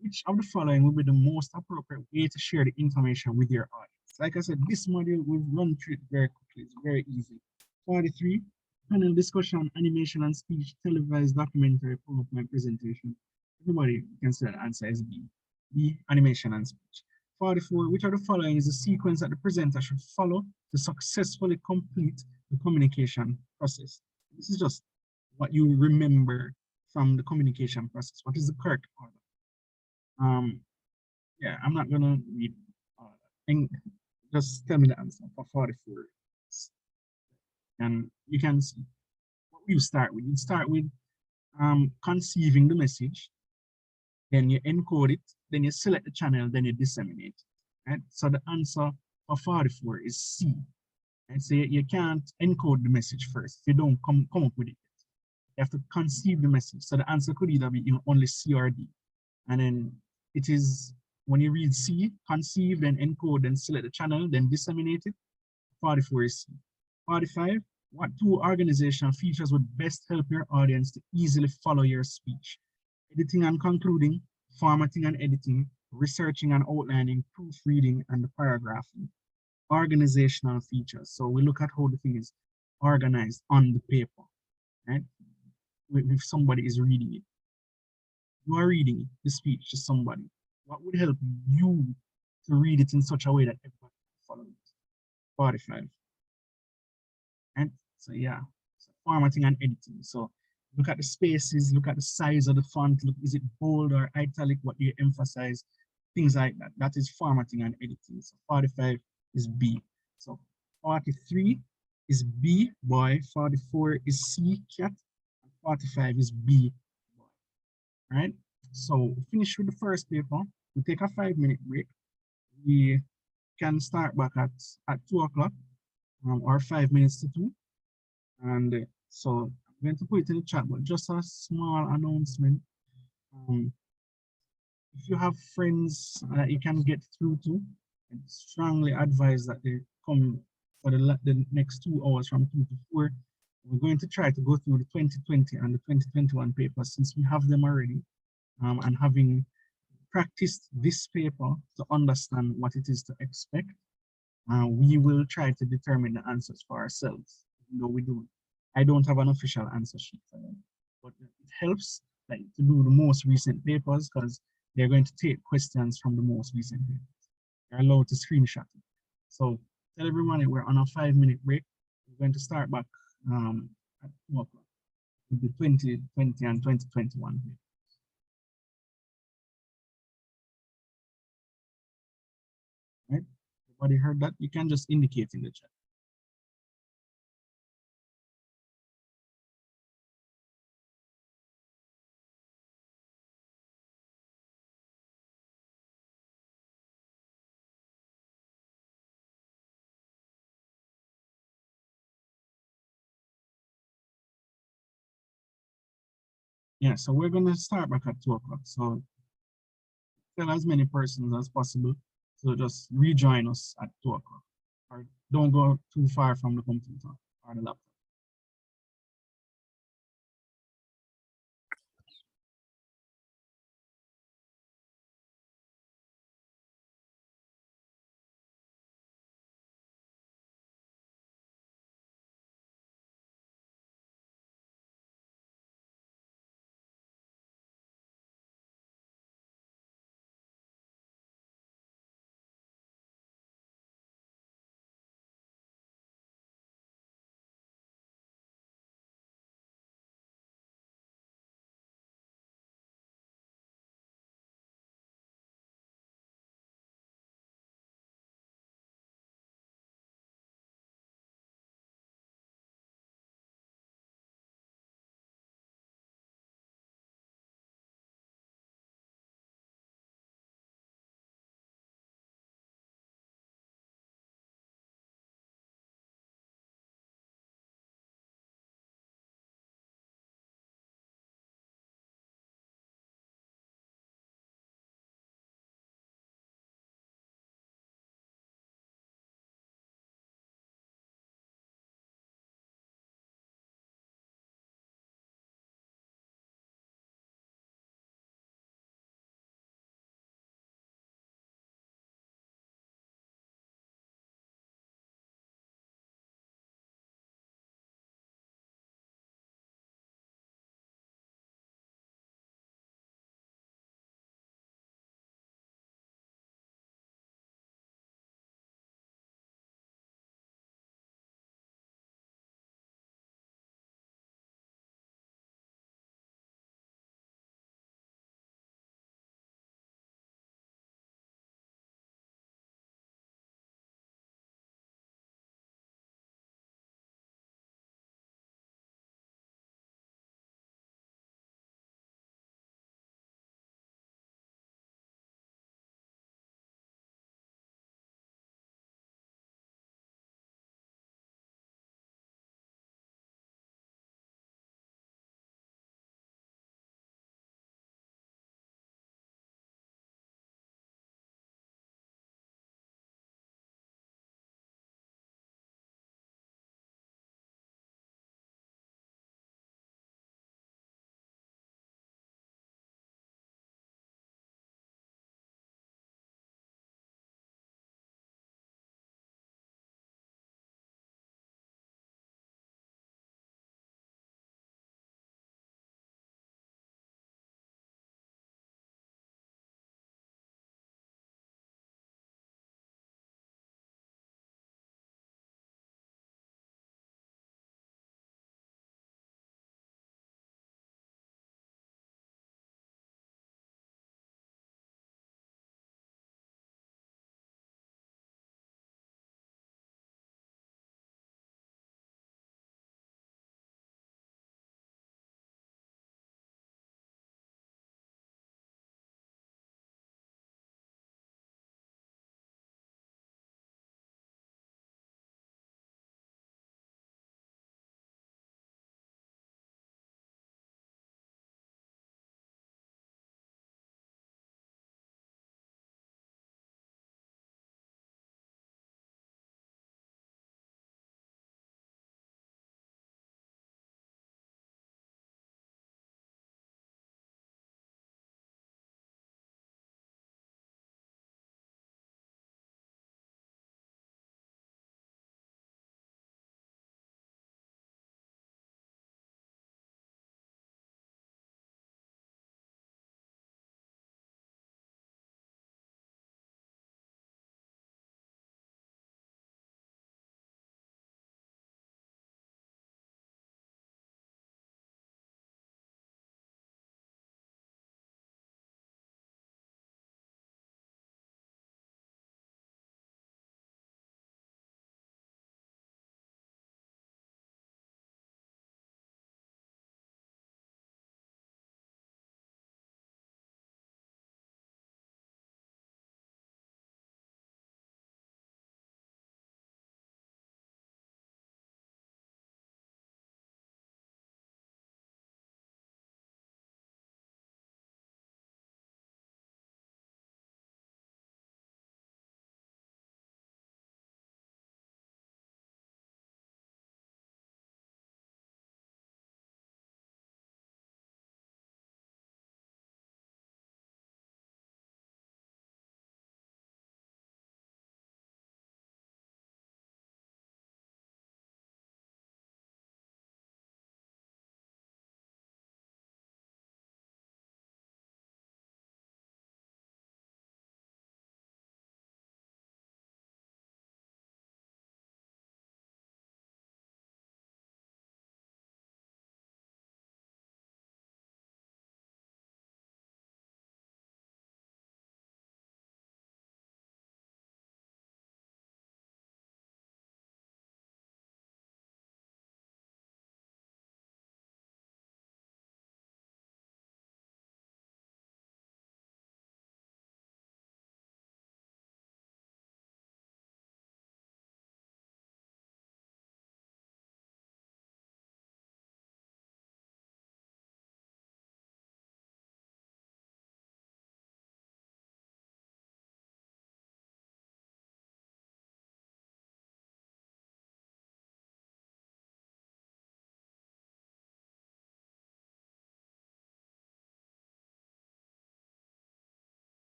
Which of the following will be the most appropriate way to share the information with your audience? Like I said, this module will run through it very quickly. It's very easy. 43, panel discussion, animation and speech, televised documentary, PowerPoint presentation. Everybody can say the answer is B. B, animation and speech. 44, which of the following is the sequence that the presenter should follow to successfully complete the communication process? This is just what you remember from the communication process. What is the correct order? Yeah, I'm not gonna read all that. And just tell me the answer for 44. And you can see what you start with. You start with conceiving the message, then you encode it, then you select the channel, then you disseminate. Right? So the answer for 44 is C. And so you can't encode the message first. You don't come up with it. You have to conceive the message. So the answer could either be only C or D. And then it is when you read C, conceive, then encode, then select the channel, then disseminate it. 44 is C. 45, what two organizational features would best help your audience to easily follow your speech? Editing and concluding, formatting and editing, researching and outlining, proofreading, and the paragraphing. Organizational features. So we look at how the thing is organized on the paper, right? If somebody is reading it. You are reading the speech to somebody. What would help you to read it in such a way that everybody can follow it? 45. And so yeah, so formatting and editing. So look at the spaces, look at the size of the font, look, is it bold or italic, what do you emphasize? Things like that. That is formatting and editing. So 45 is B. So 43 is B, boy. 44 is C, cat. And 45 is B, boy. Right? So finish with the first paper. We take a 5-minute break. We can start back at 2 o'clock or 5 minutes to 2. And so I'm going to put it in the chat, but just a small announcement. If you have friends that you can get through to, I strongly advise that they come for the next 2 hours from 2 to 4. We're going to try to go through the 2020 and the 2021 papers since we have them already. And having practiced this paper to understand what it is to expect, we will try to determine the answers for ourselves. No, we don't. I don't have an official answer sheet for them, but it helps like to do the most recent papers because they're going to take questions from the most recent papers. They're allowed to screenshot it. So tell everyone we're on a 5-minute break. We're going to start back at 2 o'clock with the 2020 and 2021 papers. Everybody heard that? You can just indicate in the chat. Yeah, so we're gonna start back at 2 o'clock. So tell as many persons as possible to just rejoin us at 2 o'clock. Or don't go too far from the computer or the laptop.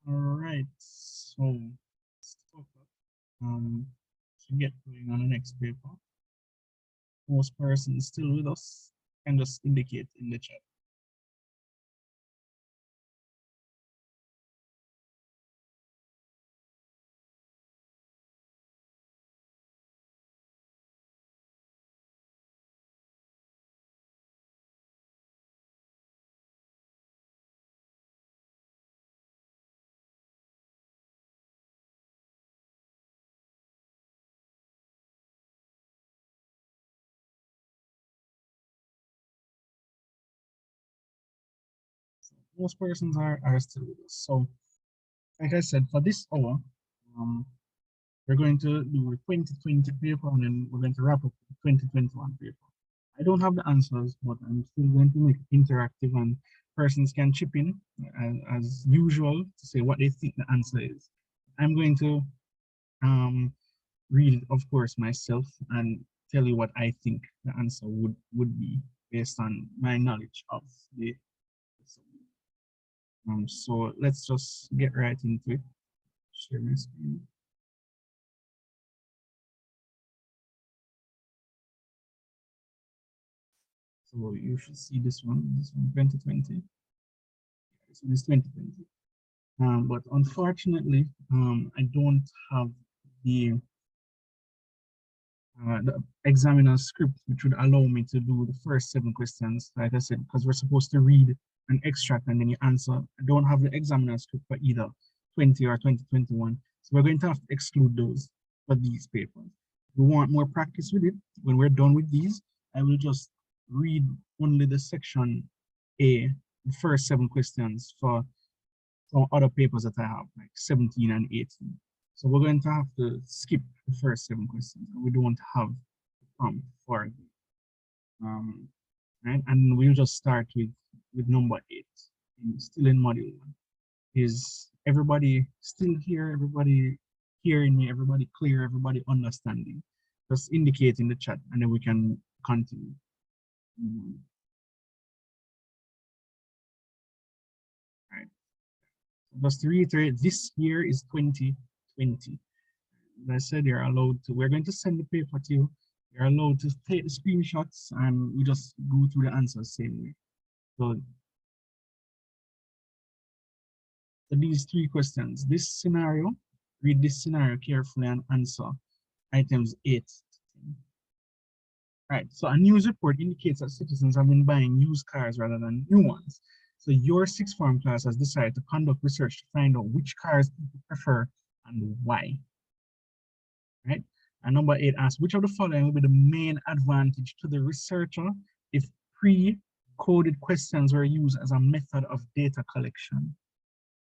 All right, so let's talk to get going on the next paper. Most persons still with us can just indicate in the chat. So most persons are still with us. So like I said, for this hour, um, we're going to do a 2020 paper and then we're going to wrap up the 2021 paper. I don't have the answers, but I'm still going to make it interactive and persons can chip in as usual to say what they think the answer is. I'm going to read it, of course, myself and tell you what I think the answer would be based on my knowledge of the subject. So let's just get right into it. Share my screen. So you should see this one 2020. This one is 2020. But unfortunately, I don't have the, the examiner script, which would allow me to do the first 7 questions, like I said, because we're supposed to read an extract and then you answer. I don't have the examiner script for either 20 or 2021. So we're going to have to exclude those for these papers. If we want more practice with it, when we're done with these, I will just read only the section A, the first 7 questions for some other papers that I have, like 17 and 18. So we're going to have to skip the first 7 questions. We don't have the prompt for it. Right? And we'll just start with number 8, still in module 1. Is everybody still here? Everybody hearing me? Everybody clear? Everybody understanding? Just indicate in the chat and then we can continue. All right. Just to reiterate, this year is 2020. As I said, you're allowed to, we're going to send the paper to you. You're allowed to take the screenshots and we just go through the answers same way. So, these 3 questions, this scenario, read this scenario carefully and answer items 8 to 10. Right, so a news report indicates that citizens have been buying used cars rather than new ones. So your sixth form class has decided to conduct research to find out which cars people prefer and why. Right? And number 8 asks, which of the following will be the main advantage to the researcher if pre-coded questions were used as a method of data collection?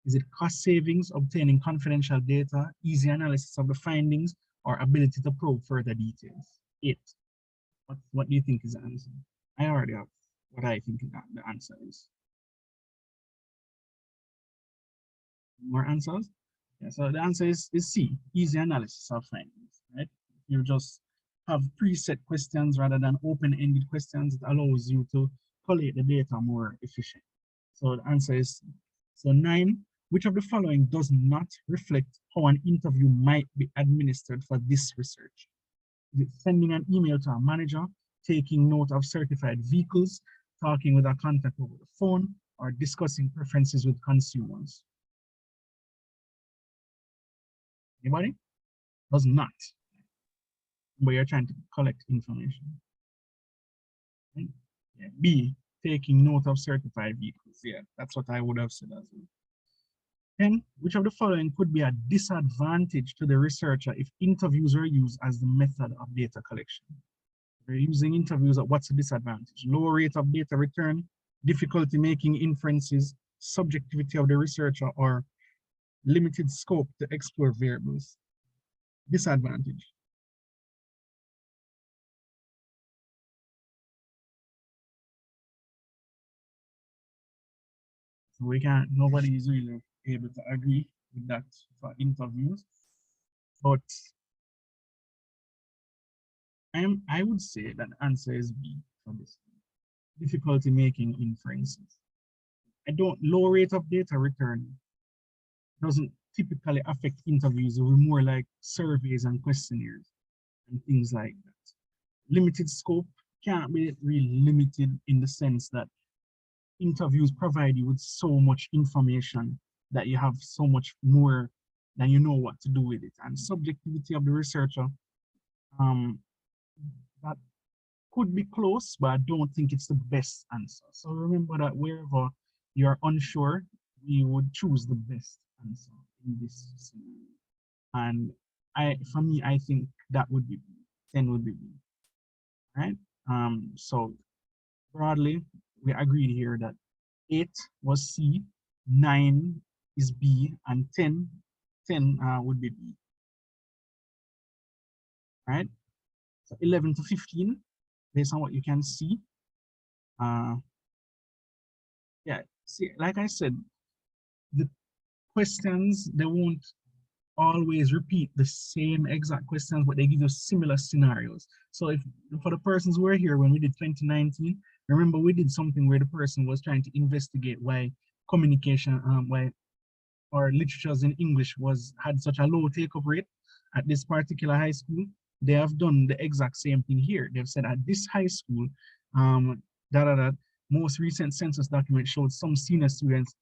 Is it cost savings, obtaining confidential data, easy analysis of the findings, or ability to probe further details? 8. What do you think is the answer? I already have what I think the answer is. More answers? Yeah, so the answer is C, easy analysis of findings, right? You just have preset questions rather than open-ended questions. It allows you to collate the data more efficient. So the answer is C. So 9, which of the following does not reflect how an interview might be administered for this research? Is it sending an email to a manager, taking note of certified vehicles, talking with a contact over the phone, or discussing preferences with consumers? Anybody? Does not. But you're trying to collect information. Right? Yeah. B, taking note of certified vehicles. Yeah, that's what I would have said as well. 10, which of the following could be a disadvantage to the researcher if interviews are used as the method of data collection? We're using interviews, what's the disadvantage? Lower rate of data return, difficulty making inferences, subjectivity of the researcher, or limited scope to explore variables. Disadvantage. So we can't, nobody is really able to agree with that for interviews. But I would say that the answer is B for this. Difficulty making inferences. I don't, low rate of data return. doesn't typically affect interviews. It will be more like surveys and questionnaires and things like that. Limited scope can't be really limited in the sense that interviews provide you with so much information that you have so much more than you know what to do with it. And subjectivity of the researcher, um, that could be close, but I don't think it's the best answer. So remember that wherever you're unsure, we would choose the best answer in this scenario. And for me, I think that would be B. 10 would be B. Right? So broadly, we agreed here that 8 was C, 9 is B, and 10 would be B. Right? So 11 to 15, based on what you can see. Yeah, see, like I said, the questions, they won't always repeat the same exact questions, but they give you similar scenarios. So if for the persons who were here when we did 2019, remember we did something where the person was trying to investigate why communication, why our literatures in English had such a low take-up rate at this particular high school. They have done the exact same thing here. They've said at this high school, most recent census document showed some senior students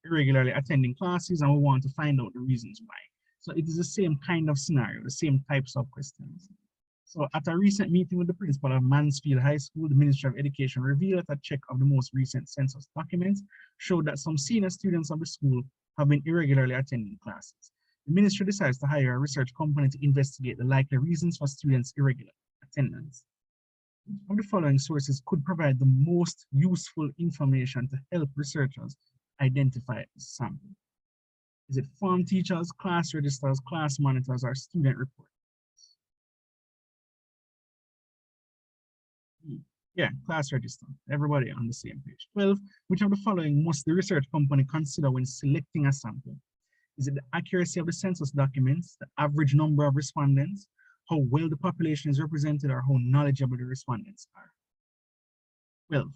irregularly attending classes, and we want to find out the reasons why. So it is the same kind of scenario, the same types of questions. So at a recent meeting with the principal of Mansfield High School, the Ministry of Education revealed that a check of the most recent census documents showed that some senior students of the school have been irregularly attending classes. The ministry decides to hire a research company to investigate the likely reasons for students' irregular attendance. Which of the following sources could provide the most useful information to help researchers identify the sample? Is it form teachers, class registers, class monitors, or student reports? Yeah, class register. Everybody on the same page. 12, which of the following must the research company consider when selecting a sample? Is it the accuracy of the census documents, the average number of respondents, how well the population is represented, or how knowledgeable the respondents are? 12.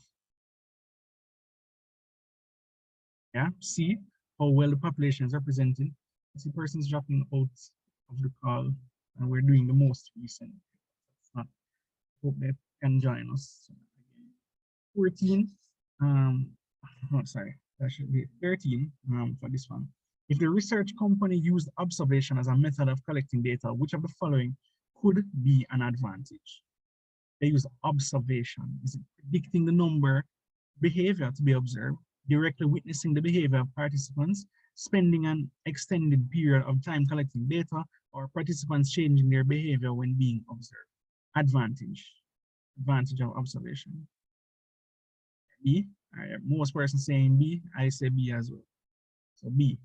Yeah, C, how well the population is represented. I see persons dropping out of the call, and we're doing the most recent. That's not, hope they can join us. 14, oh, sorry, that should be 13 for this one. If the research company used observation as a method of collecting data, which of the following could be an advantage? They use observation. Is it predicting the number behavior to be observed, directly witnessing the behavior of participants, spending an extended period of time collecting data, or participants changing their behavior when being observed? Advantage of observation. B. All right, most persons saying B, I say B as well. So B.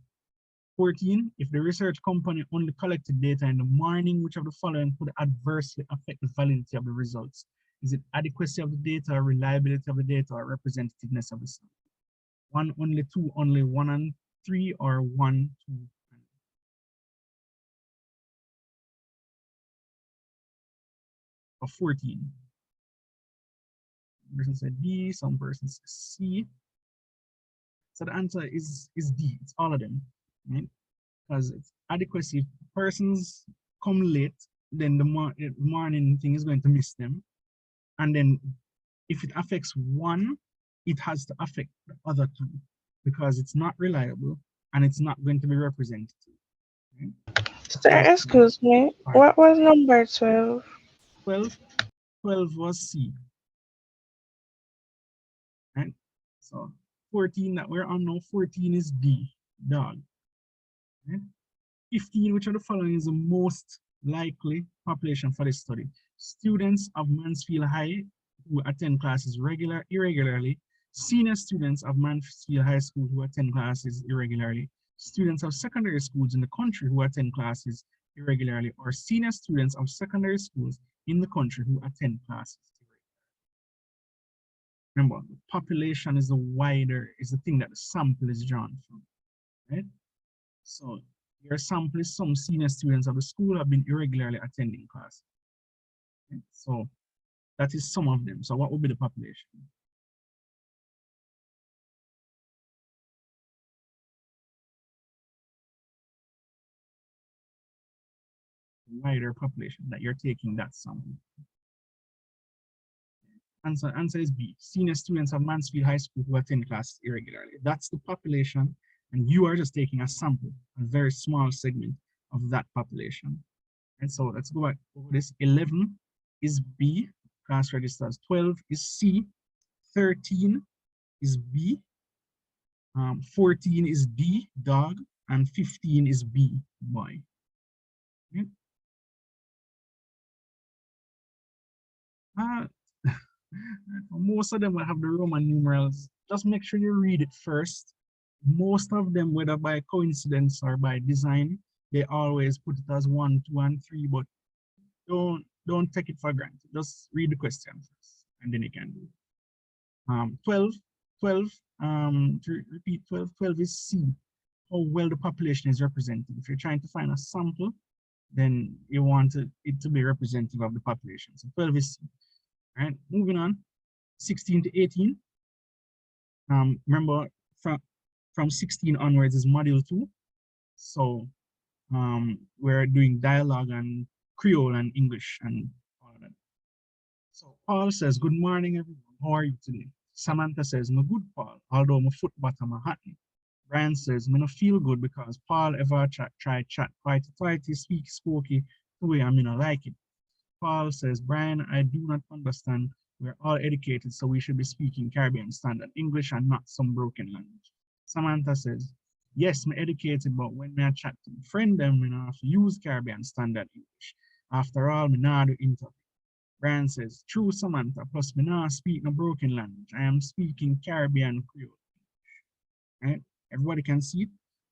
14, if the research company only collected data in the morning, which of the following could adversely affect the validity of the results? Is it adequacy of the data, reliability of the data, or representativeness of the sample? 1, only 2, only 1 and 3, or 1, 2, or 14? Some person said B, some person said C. So the answer is D, it's all of them, right? Because it's adequacy. If persons come late, then the morning thing is going to miss them. And then if it affects one, it has to affect the other two because it's not reliable and it's not going to be representative. Okay? Sir, excuse me. What was number 12? 12, 12 was C. Right? So 14 that we're on now, 14 is D, dog. Right? 15, which of the following is the most likely population for this study? Students of Mansfield High who attend classes irregularly, senior students of Mansfield High School who attend classes irregularly, students of secondary schools in the country who attend classes irregularly, or senior students of secondary schools in the country who attend classes irregularly. Remember, the population is the thing that the sample is drawn from, right? So your sample is some senior students of the school have been irregularly attending class. Okay? So that is some of them. So what would be the population? wider population that you're taking that sample. Answer is B. Senior students of Mansfield High School who attend classes irregularly. That's the population, and you are just taking a sample, a very small segment of that population. And so let's go back over this. 11 is B, class registers. 12 is C. 13 is B. 14 is D, dog, and 15 is B, boy. Okay. Most of them will have the Roman numerals. Just make sure you read it first. Most of them, whether by coincidence or by design, they always put it as 1, 2, and 3, but don't take it for granted. Just read the question first, and then you can do it. 12, to repeat 12 is C, how well the population is represented. If you're trying to find a sample, then you want it to be representative of the population. So 12 is C. All right, moving on, 16 to 18. Remember, from 16 onwards is module 2. So we're doing dialogue and Creole and English and all of that. So Paul says, good morning, everyone. How are you today? Samantha says, "Me good, Paul, although my foot bottom a hotty." Brian says, "Me no feel good because Paul ever try chat quite speak spooky the way I mean I like it." Paul says, "Brian, I do not understand. We're all educated, so we should be speaking Caribbean standard English and not some broken language." Samantha says, "Yes, me educated, but when me a chat to my friend them, me not have to use Caribbean standard English. After all, me not do interview." Brian says, "True, Samantha, plus me not speak no broken language. I am speaking Caribbean Creole." Right? Everybody can see it.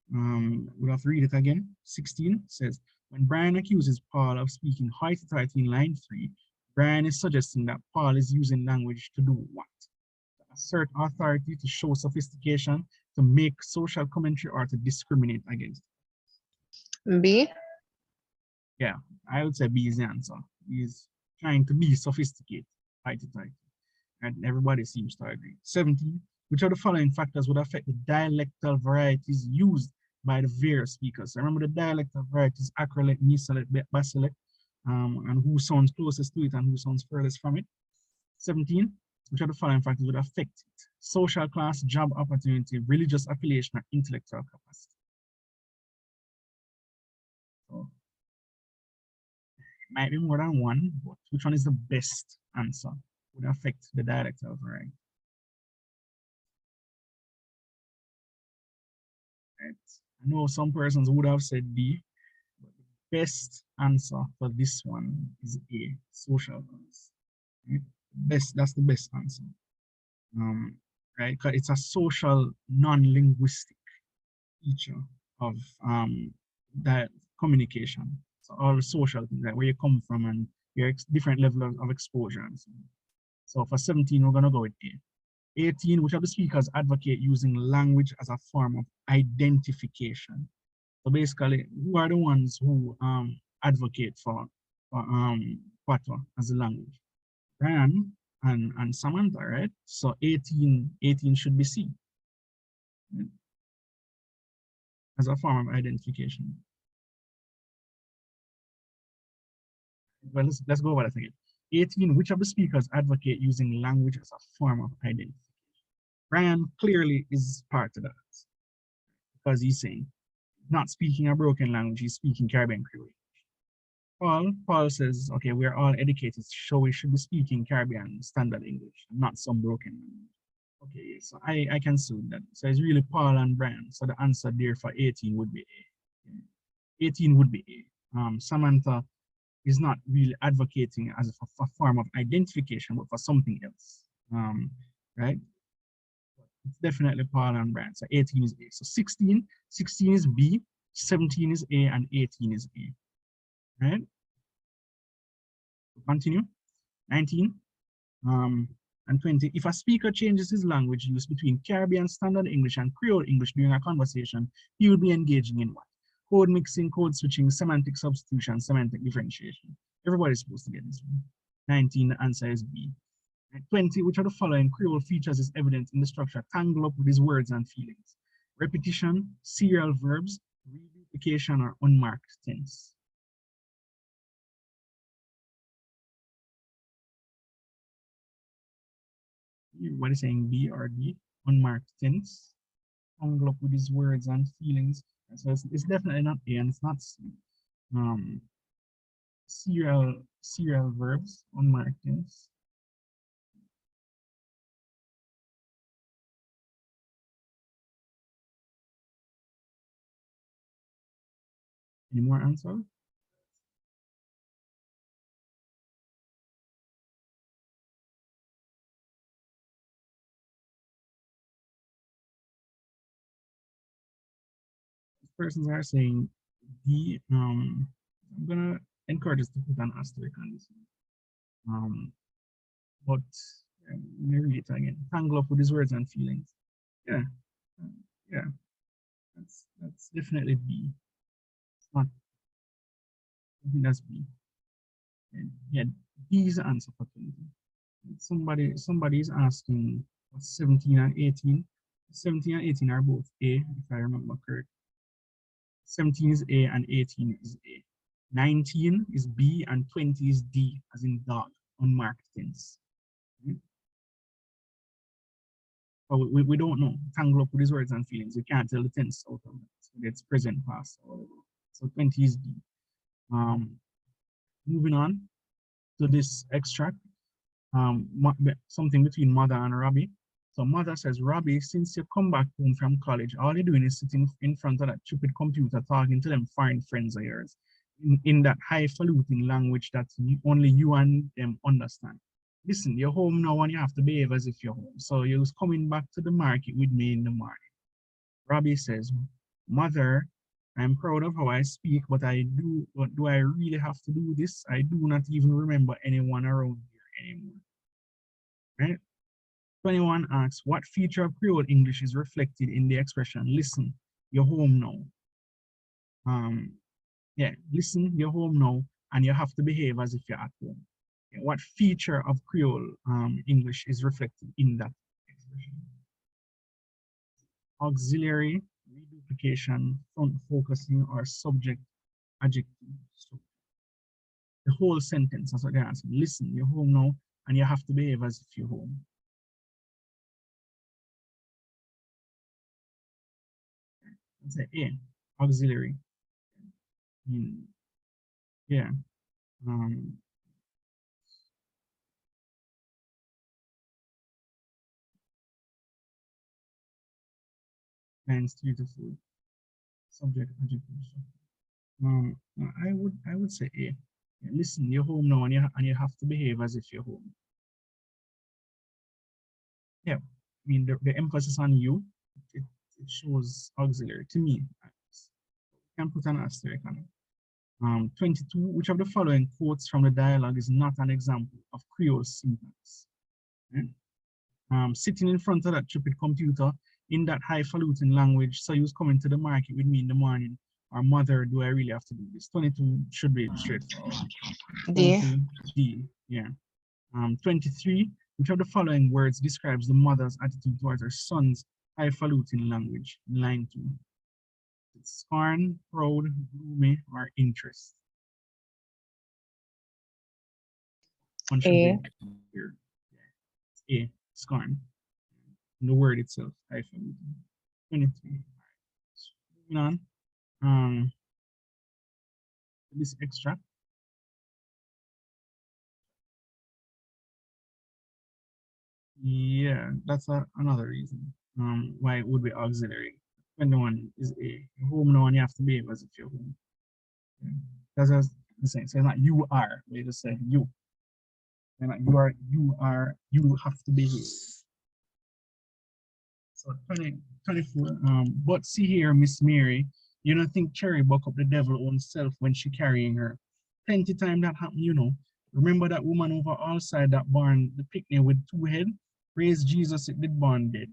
We'll have to read it again. 16 says, when Brian accuses Paul of speaking hoity-toity in line 3, Brian is suggesting that Paul is using language to do what? To assert authority, to show sophistication, to make social commentary, or to discriminate against. B? Yeah, I would say B is the answer. He's trying to be sophisticated, hoity-toity. And everybody seems to agree. 17, which of the following factors would affect the dialectal varieties used by the various speakers? Remember the dialectal varieties, acrolect, mesolect, basilect, and who sounds closest to it and who sounds furthest from it. 17, which of the following factors would affect it? Social class, job opportunity, religious affiliation, or intellectual capacity. So, it might be more than one, but which one is the best answer? Would affect the dialectal variety. Right. I know some persons would have said B, but the best answer for this one is A, social class. Right? That's the best answer. Right? Because it's a social, non-linguistic feature of that communication. So all the social things, like where you come from and your different level of exposure and so on. So for 17, we're gonna go with A. 18, which of the speakers advocate using language as a form of identification? So basically, who are the ones who advocate for Patois as a language? Brian and Samantha, right? So 18 should be C, right? As a form of identification. Well, let's go over that again. 18, which of the speakers advocate using language as a form of identification? Brian clearly is part of that because he's saying not speaking a broken language, he's speaking Caribbean Creole. Paul says, okay, we're all educated, so we should be speaking Caribbean standard English, not some broken language. Okay, so I can see that. So it's really Paul and Brian. So the answer there for 18 would be A. 18 would be A. Samantha is not really advocating as a form of identification, but for something else, right? It's definitely Paul and Brian. So 18 is A. So 16 is B, 17 is A, and 18 is A. Right? Continue. 19 and 20. If a speaker changes his language use between Caribbean Standard English and Creole English during a conversation, he will be engaging in what? Code mixing, code switching, semantic substitution, semantic differentiation. Everybody's supposed to get this one. 19, the answer is B. 20, which of the following Creole features is evident in the structure tangled up with his words and feelings? Repetition, serial verbs, reduplication, or unmarked tense. What is saying B or D? Unmarked tense. Tangle up with his words and feelings. So it's definitely not A and it's not C. Serial verbs, unmarked tense. Any more answers? Persons are saying D. I'm gonna encourage us to put an asterisk on this. But let me read it again. Tangle up with his words and feelings. Yeah, yeah. That's definitely B. It's not. I think that's B. And yeah, D is the answer for 20. Somebody is asking what 17 and 18. 17 and 18 are both A, if I remember correct. 17 is A and 18 is A. 19 is B and 20 is D, as in dog, unmarked tense. But we don't know. Tangle up with his words and feelings. We can't tell the tense out of it. So it's present, past, or whatever. So 20 is D. Moving on to this extract, something between mother and Robbie. So mother says, Robbie, since you come back home from college, all you're doing is sitting in front of that stupid computer talking to them foreign friends of yours in that highfalutin language that only you and them understand. Listen, you're home now and you have to behave as if you're home. So you're coming back to the market with me in the morning. Robbie says, Mother, I'm proud of how I speak, but do I really have to do this? I do not even remember anyone around here anymore. Right? 21 asks, what feature of Creole English is reflected in the expression, listen, you're home now? Yeah, listen, you're home now, and you have to behave as if you're at home. What feature of Creole English is reflected in that expression? Auxiliary, reduplication, front focusing, or subject, adjective. So the whole sentence, that's what they're asking. Listen, you're home now, and you have to behave as if you're home. Let's say A, auxiliary. Yeah. Lines 3 to 4. Subject, adjective. I would say A. Yeah, listen, you're home now, and you have to behave as if you're home. Yeah, I mean the emphasis on you, it shows auxiliary to me. Can put an asterisk on it. 22, which of the following quotes from the dialogue is not an example of Creole syntax? Right? Sitting in front of that stupid computer in that highfalutin language, so you was coming to the market with me in the morning, or mother, do I really have to do this? 22 should be straightforward. D. D, yeah. 23, which of the following words describes the mother's attitude towards her son's highfalutin language? Line 2. It's scorn, proud, gloomy, or interest. One should be here. Yeah. A, scorn. And the word itself, highfalutin. 23. Moving on. This extract. Yeah, that's another reason why it would be auxiliary. 21 is A. You're home now and you have to behave as if you're home. Yeah. That's what I'm saying. So it's not you are, they just say you. And like you have to behave. So 24, but see here, Miss Mary, you don't think Cherry buck up the devil own self when she carrying her. Plenty time that happened, you know. Remember that woman over all side that barn, the picnic with 2 head? Praise Jesus, it did born dead.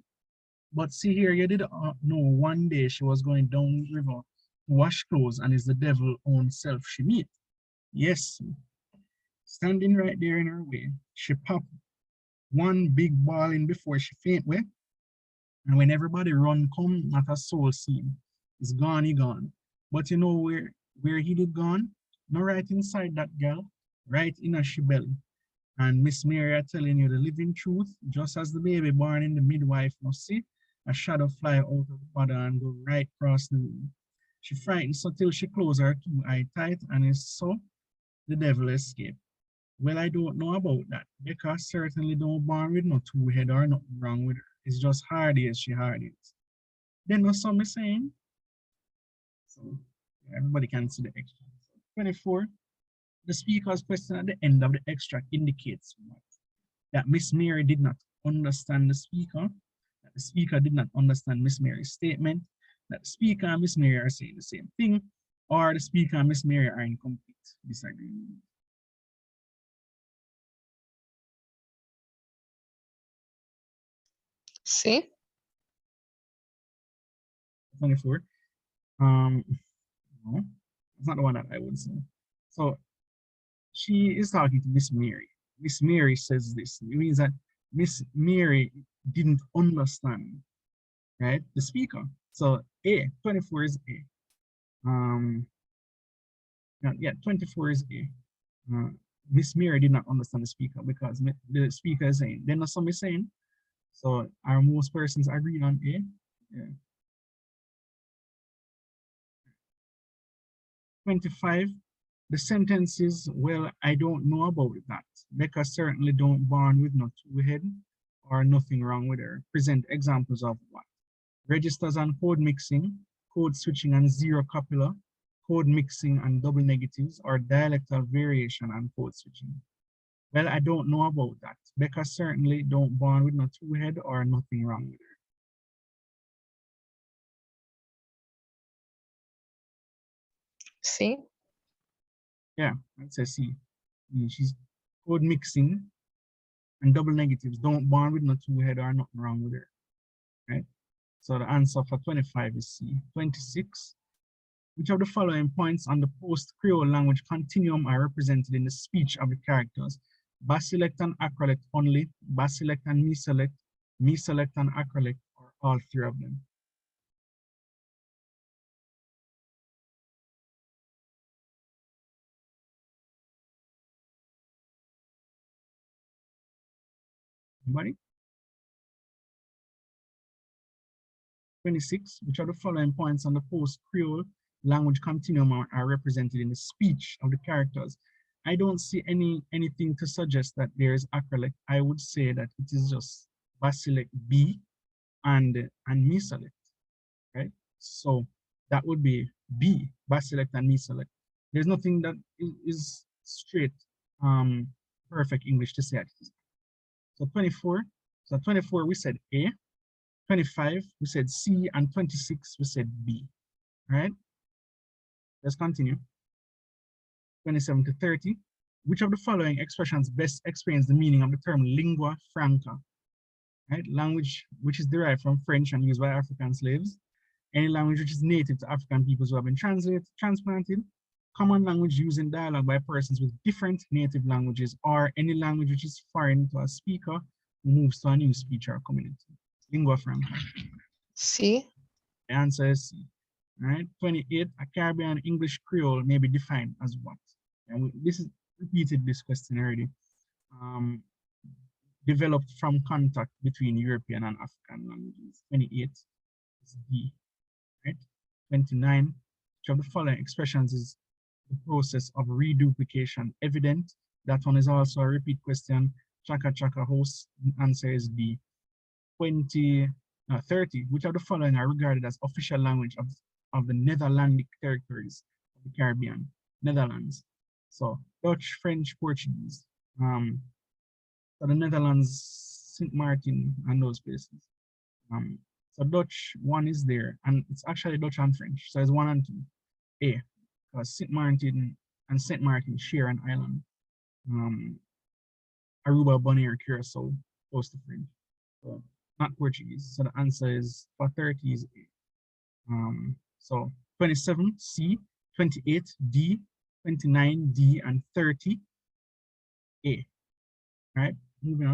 But see here, you did know one day she was going down the river to wash clothes, and it's the devil own self she meet. Yes, standing right there in her way, she popped one big ball in before she faint way. And when everybody run come, not a soul seen. It's gone, he gone. But you know where he did gone? No right inside that girl, right in her she belly. And Miss Mary are telling you the living truth, just as the baby born in the midwife must see a shadow fly out of the father and go right across the room. She frightens so till she closes her two eye tight, and is so the devil escaped. Well, I don't know about that, because certainly don't born with no two head or nothing wrong with her. It's just hard as she hard is. Then know some is saying, so everybody can see the extra. 24, the speaker's question at the end of the extract indicates what? That Miss Mary did not understand the speaker, that the speaker did not understand Miss Mary's statement, that the speaker and Miss Mary are saying the same thing, or the speaker and Miss Mary are in complete disagreement. C. 24. No, it's not the one that I would say. So she is talking to Miss Mary. Miss Mary says this. It means that Miss Mary didn't understand, right? The speaker. So A, 24 is A. Yeah, 24 is A. Miss Mary did not understand the speaker because the speaker is saying, then some is saying, so are most persons agreed on A? Yeah. 25, the sentence is, well, I don't know about that. Becca certainly don't born with no two head or nothing wrong with her. Present examples of what? Registers and code mixing, code switching and zero copula, code mixing and double negatives, or dialectal variation and code switching. Well, I don't know about that. Becca certainly don't born with no two head or nothing wrong with her. C. Yeah, I'd say C. She's code mixing and double negatives. Don't born with no two head or nothing wrong with her, right? So the answer for 25 is C. 26, which of the following points on the post-Creole language continuum are represented in the speech of the characters? Baselect and acrolect only, baselect and meselect and acrolect, or all three of them? Anybody? 26, which of the following points on the post-Creole language continuum are represented in the speech of the characters? I don't see anything to suggest that there is acrolect. I would say that it is just baselect B and meselect, right? So that would be B, baselect and meselect. There's nothing that is straight perfect English to say it. So 24, so 24 we said A, 25 we said C, and 26 we said B, right? Let's continue. 27 to 30. Which of the following expressions best explains the meaning of the term lingua franca? Right? Language which is derived from French and used by African slaves. Any language which is native to African peoples who have been transplanted. Common language used in dialogue by persons with different native languages, or any language which is foreign to a speaker who moves to a new speech or community. Lingua franca. C. The answer is C. Right? 28, a Caribbean English Creole may be defined as what? And this is repeated this question already. Developed from contact between European and African languages. 28 is D. Right? 29, which of the following expressions is the process of reduplication evident? That one is also a repeat question. Chaka chaka host, answer is D. 30, which of the following are regarded as official language of the Netherlandic territories of the Caribbean, Netherlands? So Dutch, French, Portuguese. So the Netherlands, St. Martin, and those places. So Dutch, one is there, and it's actually Dutch and French. So it's 1 and 2. A, because St. Martin and St. Martin share an island. Aruba, Bonaire, Curacao, close to French. So not Portuguese. So the answer is for 30 is A. So 27, C, 28, D, 29, D, and 30, A. All right, moving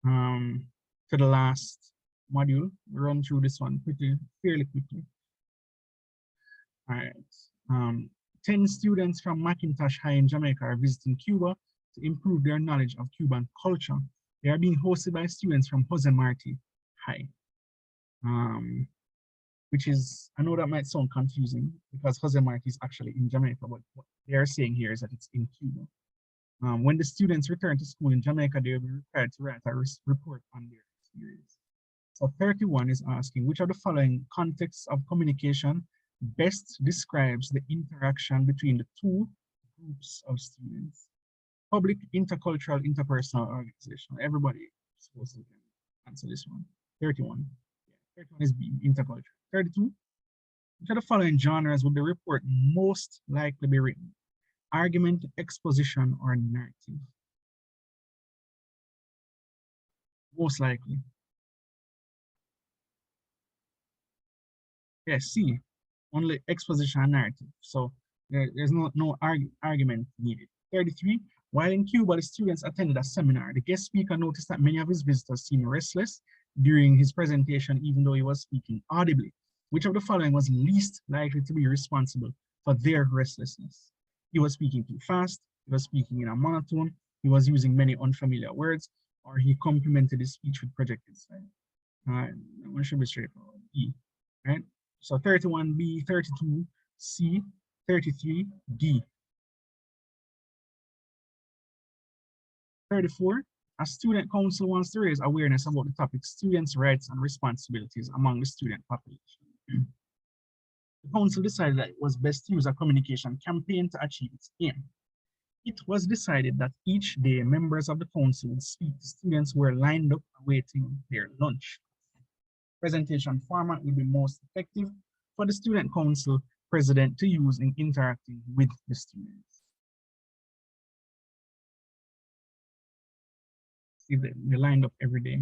on to the last module. Run through this one fairly quickly. All right. 10 students from McIntosh High in Jamaica are visiting Cuba to improve their knowledge of Cuban culture. They are being hosted by students from Jose Marti High, which is, I know that might sound confusing because Jose Marti is actually in Jamaica, but what they are saying here is that it's in Cuba. When the students return to school in Jamaica, they will be required to write a report on their experience. So 31 is asking, which of the following contexts of communication best describes the interaction between the two groups of students? Public, intercultural, interpersonal, organizational. Everybody is supposed to answer this one. 31. Yeah, 31 is B, intercultural. 32, which of the following genres would the report most likely be written? Argument, exposition, or narrative? Most likely. Yes, C, only exposition and narrative. So there's no argument needed. 33, while in Cuba, the students attended a seminar. The guest speaker noticed that many of his visitors seemed restless during his presentation, even though he was speaking audibly. Which of the following was least likely to be responsible for their restlessness? He was speaking too fast, he was speaking in a monotone, he was using many unfamiliar words, or he complemented his speech with projected style. That one should be straightforward. E, right? So 31B, 32, C, 33, D. 34, a student council wants to raise awareness about the topic students' rights and responsibilities among the student population. The council decided that it was best to use a communication campaign to achieve its aim. It was decided that each day members of the council would speak to students who were lined up awaiting their lunch. Presentation format will be most effective for the student council president to use in interacting with the students. See, they lined up every day.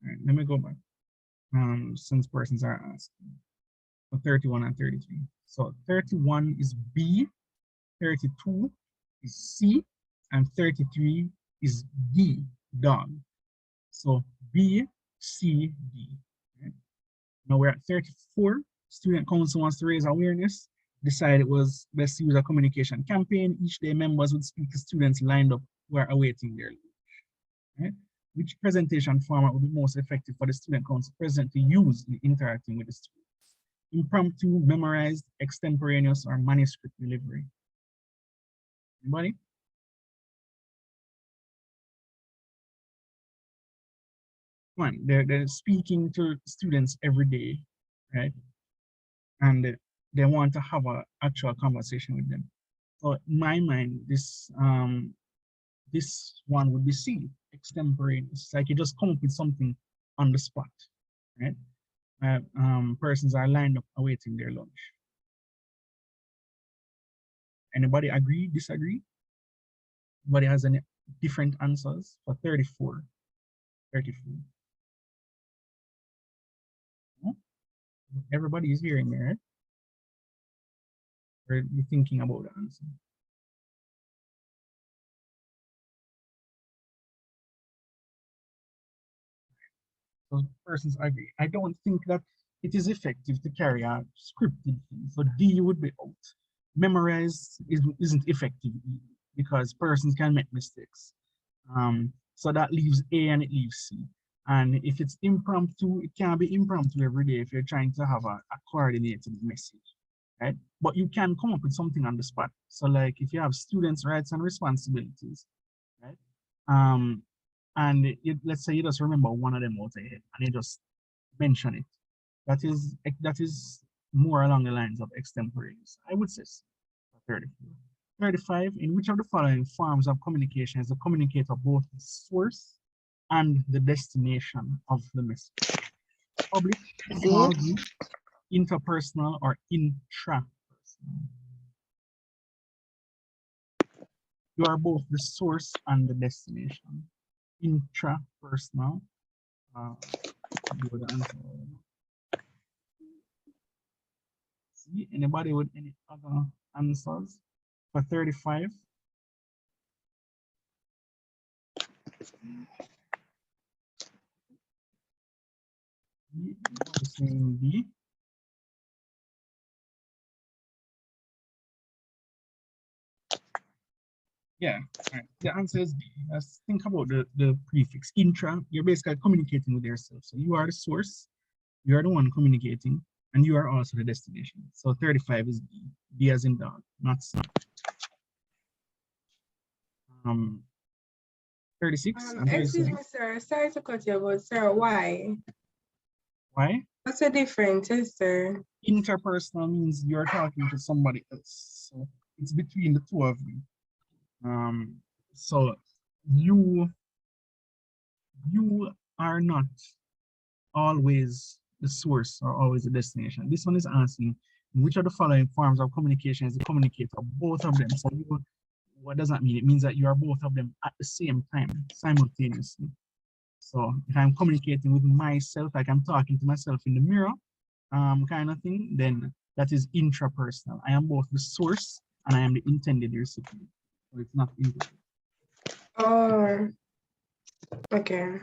All right, let me go back. Since persons are asking. So 31 and 33. So 31 is B, 32 is C, and 33 is D, dog. So B, C, D. Okay. Now we're at 34. Student council wants to raise awareness. Decided it was best to use a communication campaign. Each day members would speak to students lined up who are awaiting their lunch. Okay. Which presentation format would be most effective for the student council president to use in interacting with the students? Impromptu, memorized, extemporaneous, or manuscript delivery? Anybody? One, they're speaking to students every day, right? And they want to have an actual conversation with them. So in my mind, this one would be C, extemporaneous. Like you just come up with something on the spot, right? Persons are lined up awaiting their lunch. Anybody agree, disagree? Anybody has any different answers for 34? 34. Everybody is hearing me, right? Or you thinking about the answer? Those persons agree. I don't think that it is effective to carry out scripted things. So D would be out. Memorize isn't effective because persons can make mistakes. So that leaves A and it leaves C. And if it's impromptu, it can be impromptu every day if you're trying to have a coordinated message, right? But you can come up with something on the spot. So like if you have students' rights and responsibilities, right? And let's say you just remember one of them out of your head and you just mention it. That is more along the lines of extemporaneous. I would say 34. 35, in which of the following forms of communication is the communicator both the source and the destination of the message? Public, small group, interpersonal, or intrapersonal? You are both the source and the destination. Intrapersonal. The answer. See, anybody with any other answers for 35? Saying B. Yeah, right. The answer is B. Let's think about the prefix intra. You're basically communicating with yourself. So you are the source, you are the one communicating, and you are also the destination. So 35 is B. B as in dog, not son. 36 and Excuse 37. me, sir. Sorry to cut you, but sir, why? Why? What's the difference, yes, sir? Interpersonal means you're talking to somebody else. So it's between the two of you. So you you are not always the source or always the destination. This one is asking which of the following forms of communication is the communicator, both of them. So you, what does that mean? It means that you are both of them at the same time, simultaneously. So if I'm communicating with myself, like I'm talking to myself in the mirror, kind of thing, then that is intrapersonal. I am both the source and I am the intended recipient. So it's not interpersonal. Oh, okay.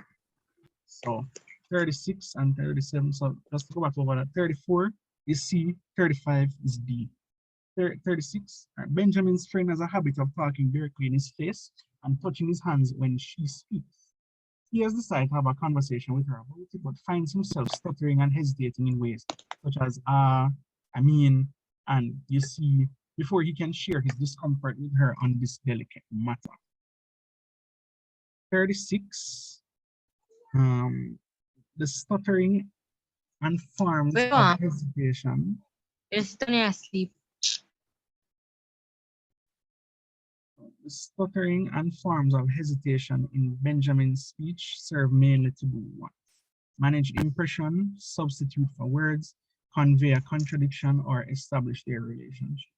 So 36 and 37. So just to go back over that, 34 is C, 35 is D. 36, Benjamin's friend has a habit of talking directly in his face and touching his hands when she speaks. He has decided to have a conversation with her about it, but finds himself stuttering and hesitating in ways such as, I mean, and you see, before he can share his discomfort with her on this delicate matter. 36, the stuttering and forms Wait, of hesitation. you're still asleep. The stuttering and forms of hesitation in Benjamin's speech serve mainly to do what? Manage impression, substitute for words, convey a contradiction, or establish their relationship.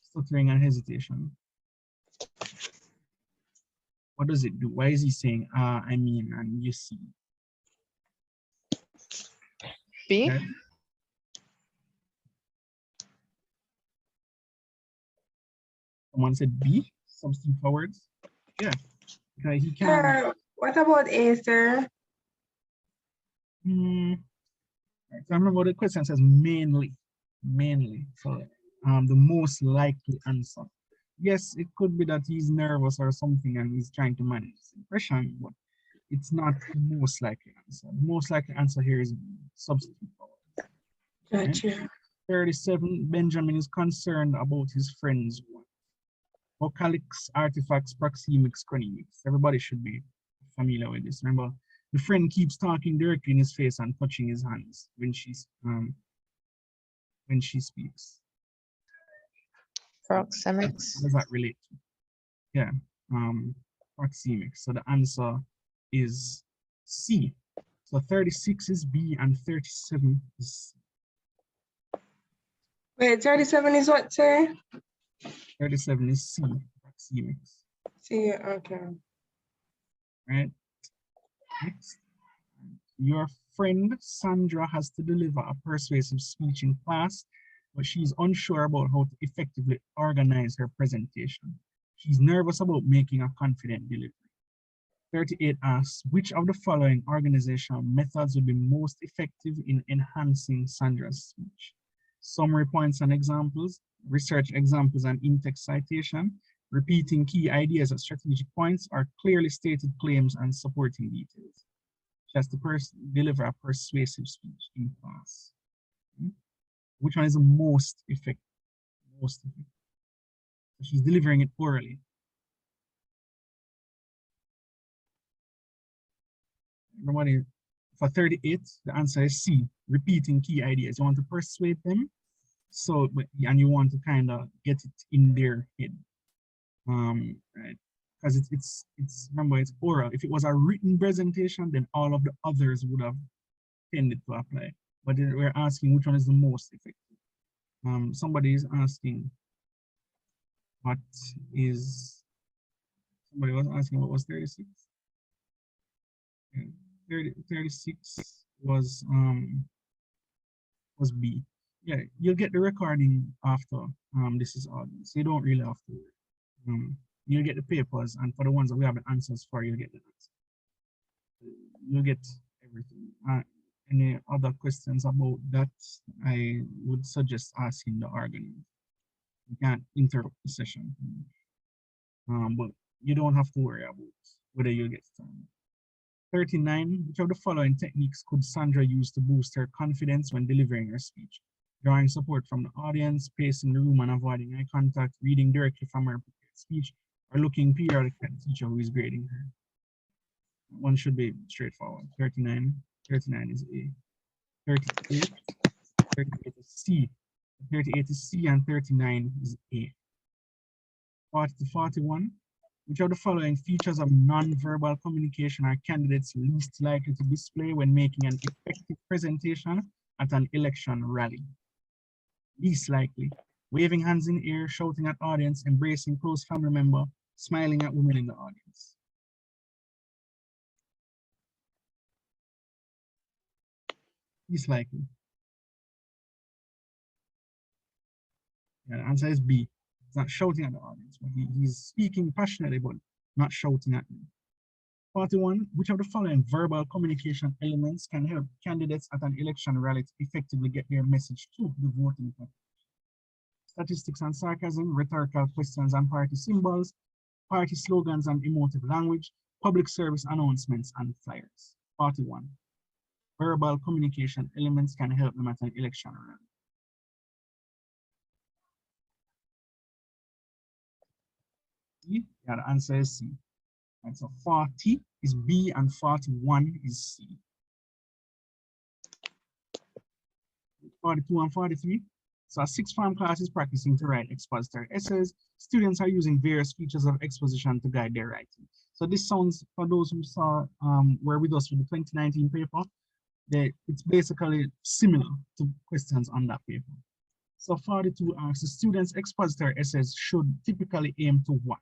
Stuttering and hesitation. What does it do? Why is he saying, I mean, and you see? B. Okay. Someone said B, substitute for words. Yeah, okay, he can. Sir, what about A, sir? So I remember the question says mainly. So the most likely answer. Yes, it could be that he's nervous or something and he's trying to manage his impression, but it's not the most likely answer. The most likely answer here is substitute for words. Gotcha. 37, Benjamin is concerned about his friends' vocalics, artifacts, proxemics, chronemics. Everybody should be familiar with this. Remember, the friend keeps talking directly in his face and touching his hands when she speaks. Proxemics. What does that relate to? Yeah, proxemics. So the answer is C. So 36 is B and 37 is C. Wait, 37 is what, sir? 37 is C, proxemics. C, okay. Right? Next. Your friend Sandra has to deliver a persuasive speech in class, but she's unsure about how to effectively organize her presentation. She's nervous about making a confident delivery. 38 asks, which of the following organizational methods would be most effective in enhancing Sandra's speech? Summary points and examples, research examples and in-text citation, repeating key ideas at strategic points, or clearly stated claims and supporting details. She has to deliver a persuasive speech in class. Which one is the most effective? Most effective. So she's delivering it orally. Everybody, for 38, the answer is C, repeating key ideas. You want to persuade them, so and you want to kind of get it in their head. Right? Because it's remember, it's oral. If it was a written presentation, then all of the others would have tended to apply. But we're asking which one is the most effective. Somebody is asking what is, somebody was asking what was 36? Yeah, 36 was B. Yeah, you'll get the recording after this is audience. So you don't really have to you'll get the papers, and for the ones that we have the answers for, you'll get the answer. You'll get everything. Any other questions about that, I would suggest asking the organizer. You can't interrupt the session. but you don't have to worry about whether you'll get time. 39, which of the following techniques could Sandra use to boost her confidence when delivering her speech? Drawing support from the audience, pacing the room and avoiding eye contact, reading directly from her prepared speech, or looking periodically at the teacher who is grading her. One should be straightforward. 39 is A. 38 is C. 38 is C and 39 is A. 40 to 41, which of the following features of non-verbal communication are candidates least likely to display when making an effective presentation at an election rally? Least likely: waving hands in air, shouting at audience, embracing close family member, smiling at women in the audience. Least likely. Yeah, the answer is B. He's not shouting at the audience, but he's speaking passionately, but not shouting at them. 41, which of the following verbal communication elements can help candidates at an election rally to effectively get their message to the voting public? Statistics and sarcasm, rhetorical questions and party symbols, party slogans and emotive language, public service announcements and flyers. 41. Verbal communication elements can help them at an election rally. C? Yeah, the answer is C. And so 40 is B and 41 is C. 42 and 43. So a sixth form class is practicing to write expository essays. Students are using various features of exposition to guide their writing. So this sounds, for those who saw, were with us for the 2019 paper, it's basically similar to questions on that paper. So 42 asks, the students' expository essays should typically aim to what?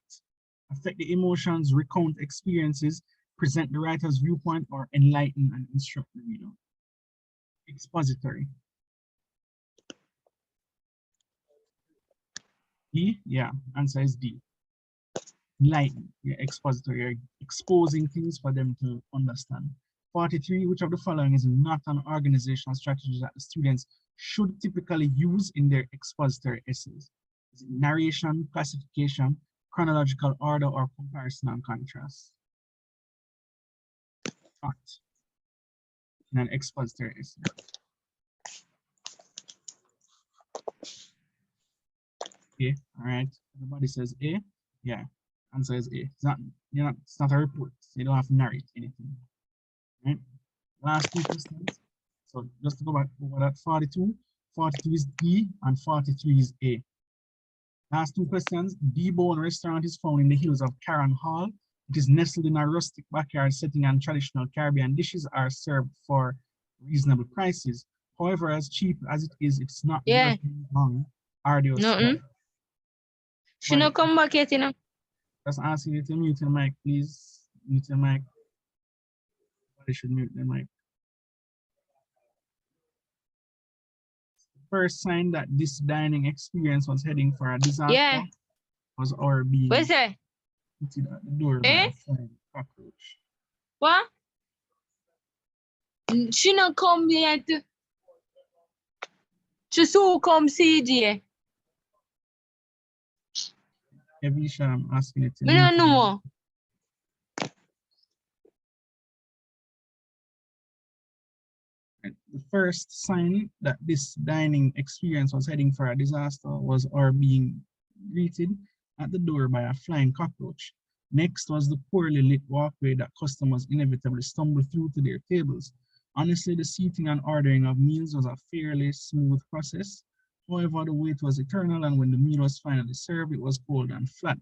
Affect the emotions, recount experiences, present the writer's viewpoint, or enlighten and instruct the reader. Expository. D? Yeah, answer is D. Enlighten, yeah, expository, you're exposing things for them to understand. 43, which of the following is not an organizational strategy that the students should typically use in their expository essays? Is it narration, classification, chronological order, or comparison and contrast? Not in an expository essay. A, all right. Everybody says A. Yeah, answer is A. It's not, it's not a report. You don't have to narrate anything. Right? Last two questions. So just to go back over that, 42. 42 is D and 43 is A. Last two questions. D-Bone restaurant is found in the hills of Carron Hall. It is nestled in a rustic backyard setting, and traditional Caribbean dishes are served for reasonable prices. However, as cheap as it is, it's not long, arduous. Nothing. She no come back yet, you know. Just asking you to mute your mic, please. Mute your mic. I should mute the mic. First sign that this dining experience was heading for a disaster was our being What's that? put it at the door by a flying cockroach. What? She no come yet. She so come CJ. Evisha, I'm asking it to Me don't know. The first sign that this dining experience was heading for a disaster was our being greeted at the door by a flying cockroach. Next was the poorly lit walkway that customers inevitably stumbled through to their tables. Honestly, the seating and ordering of meals was a fairly smooth process. However, the wait was eternal, and when the meal was finally served, it was cold and flat.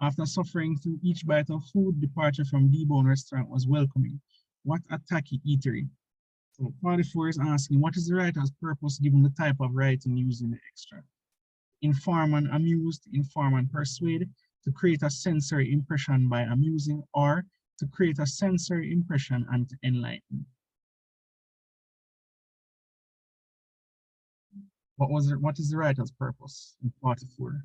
After suffering through each bite of food, departure from D-Bone restaurant was welcoming. What a tacky eatery. So 44 is asking, what is the writer's purpose given the type of writing used in the extract? Inform and amuse, inform and persuade, to create a sensory impression by amusing, or to create a sensory impression and to enlighten. What is the writer's purpose in 44?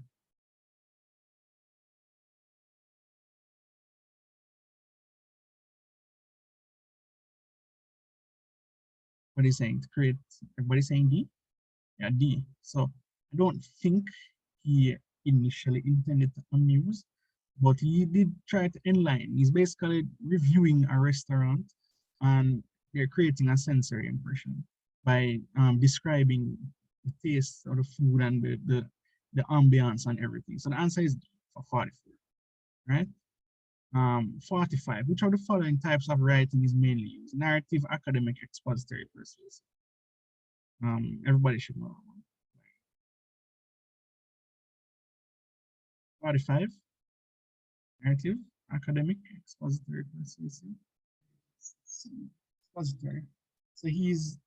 What is saying? To create, everybody saying D? Yeah, D. So I don't think he initially intended to amuse. but he did try to inline. He's basically reviewing a restaurant and they're creating a sensory impression by describing the taste of the food and the ambience and everything. So the answer is D for 44, right? 45, which of the following types of writing is mainly used? Narrative, academic, expository, persuasive. Everybody should know. 45, narrative, academic, expository, persuasive. Expository. So he's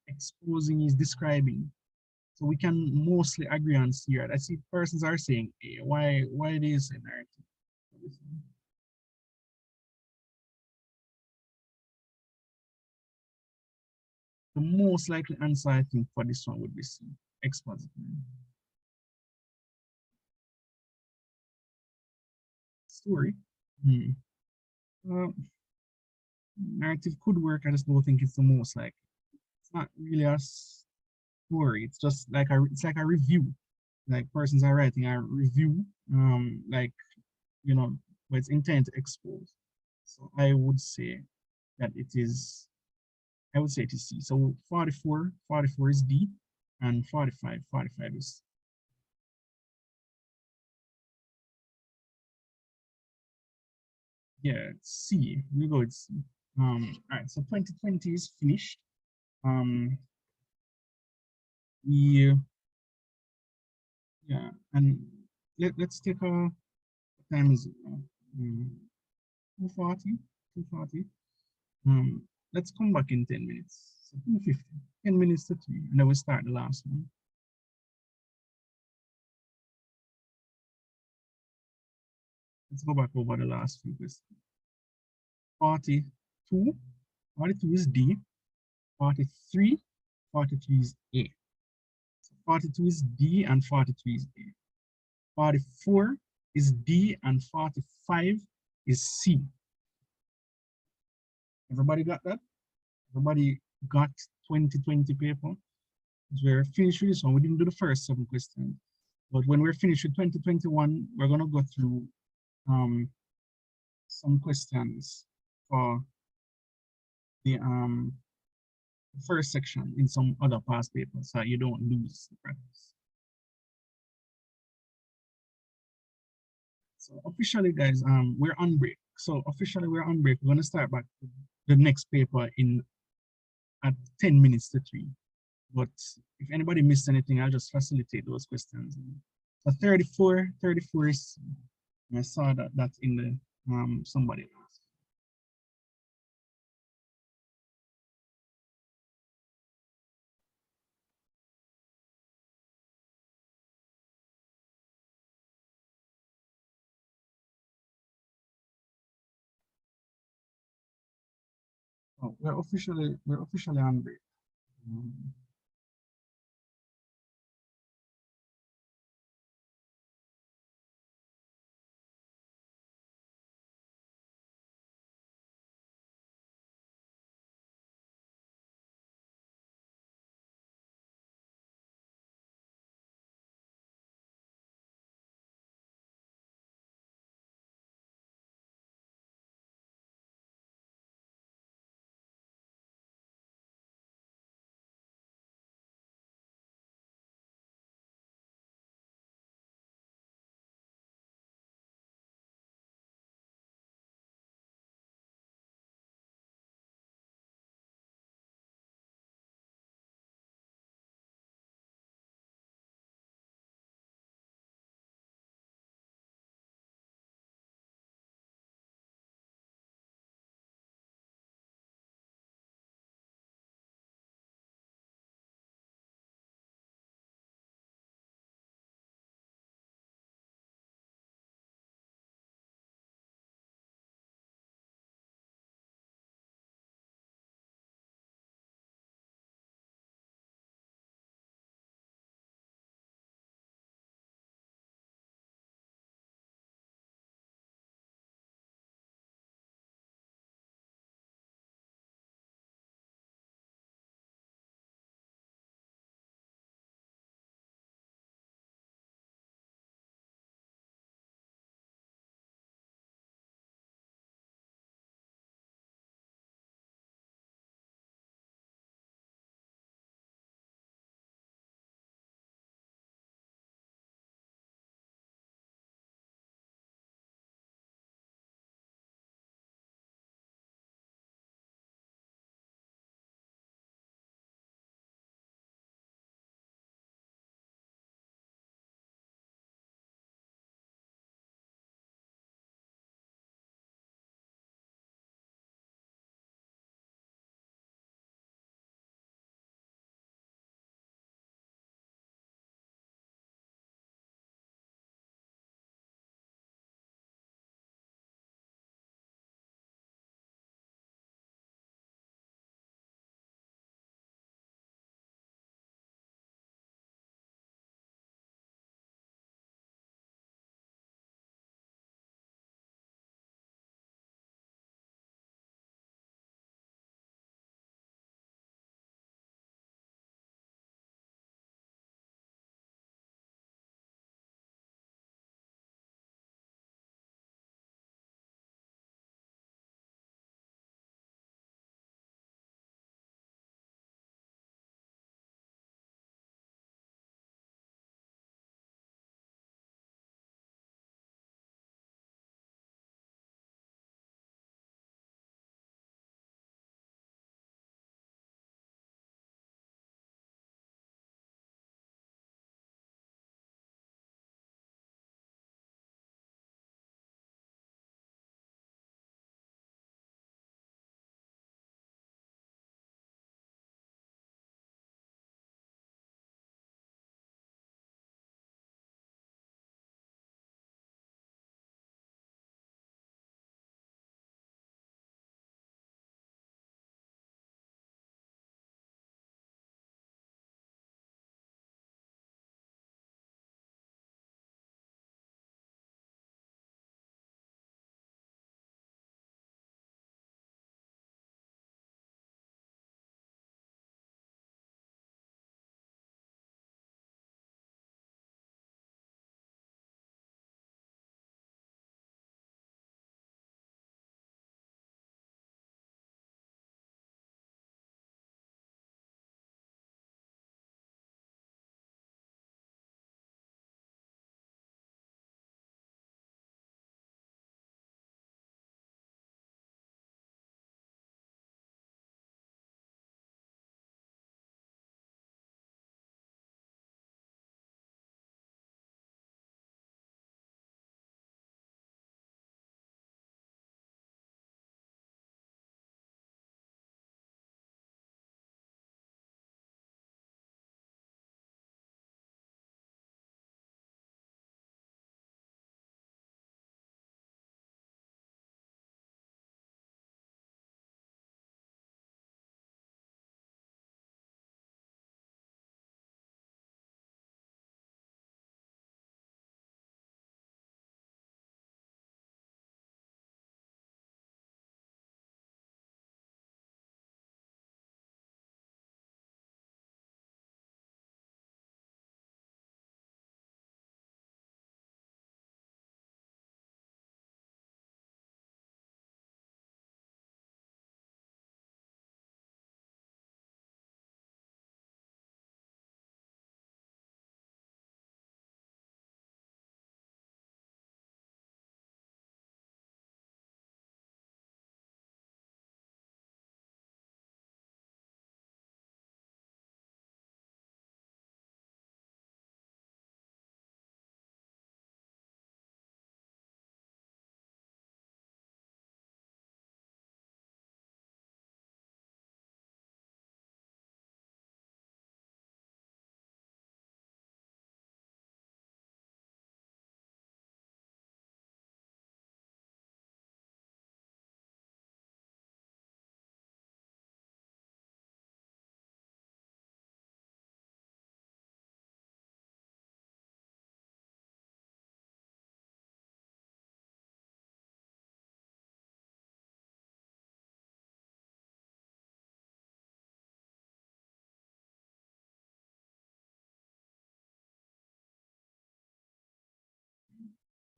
exposing, he's describing. So we can mostly agree on C, right? I see persons are saying A. Why do you say narrative? The most likely answer, I think, for this one would be C, expository. Story. Narrative could work. I just don't think it's the most likely. It's not really a story. It's just like a review. Like persons are writing a review, like but it's intended to expose. So I would say that it is. I would say it is C. So 44 is D, and 45 is. Yeah, C. We go with C. All right, so 2020 is finished. We yeah, and let's take a time is 2:40. 2:40. Let's come back in 10 minutes. So 2:50. 10 minutes to 3, and then we start the last one. Let's go back over the last few questions. 42. 42 is D. 43 is A. So 42 is D and 43 is A. 44 is D and 45 is C. Everybody got that? Everybody got 2020 paper? We're finished with this one. We didn't do the first 7 questions. But when we're finished with 2021, we're gonna go through some questions for the first section in some other past papers so you don't lose the practice. So officially, guys, we're on break. So officially we're on break. We're gonna start back the next paper at 10 minutes to 3. But if anybody missed anything, I'll just facilitate those questions. So 34 is, I saw that in the somebody asked. Oh, we're officially on break.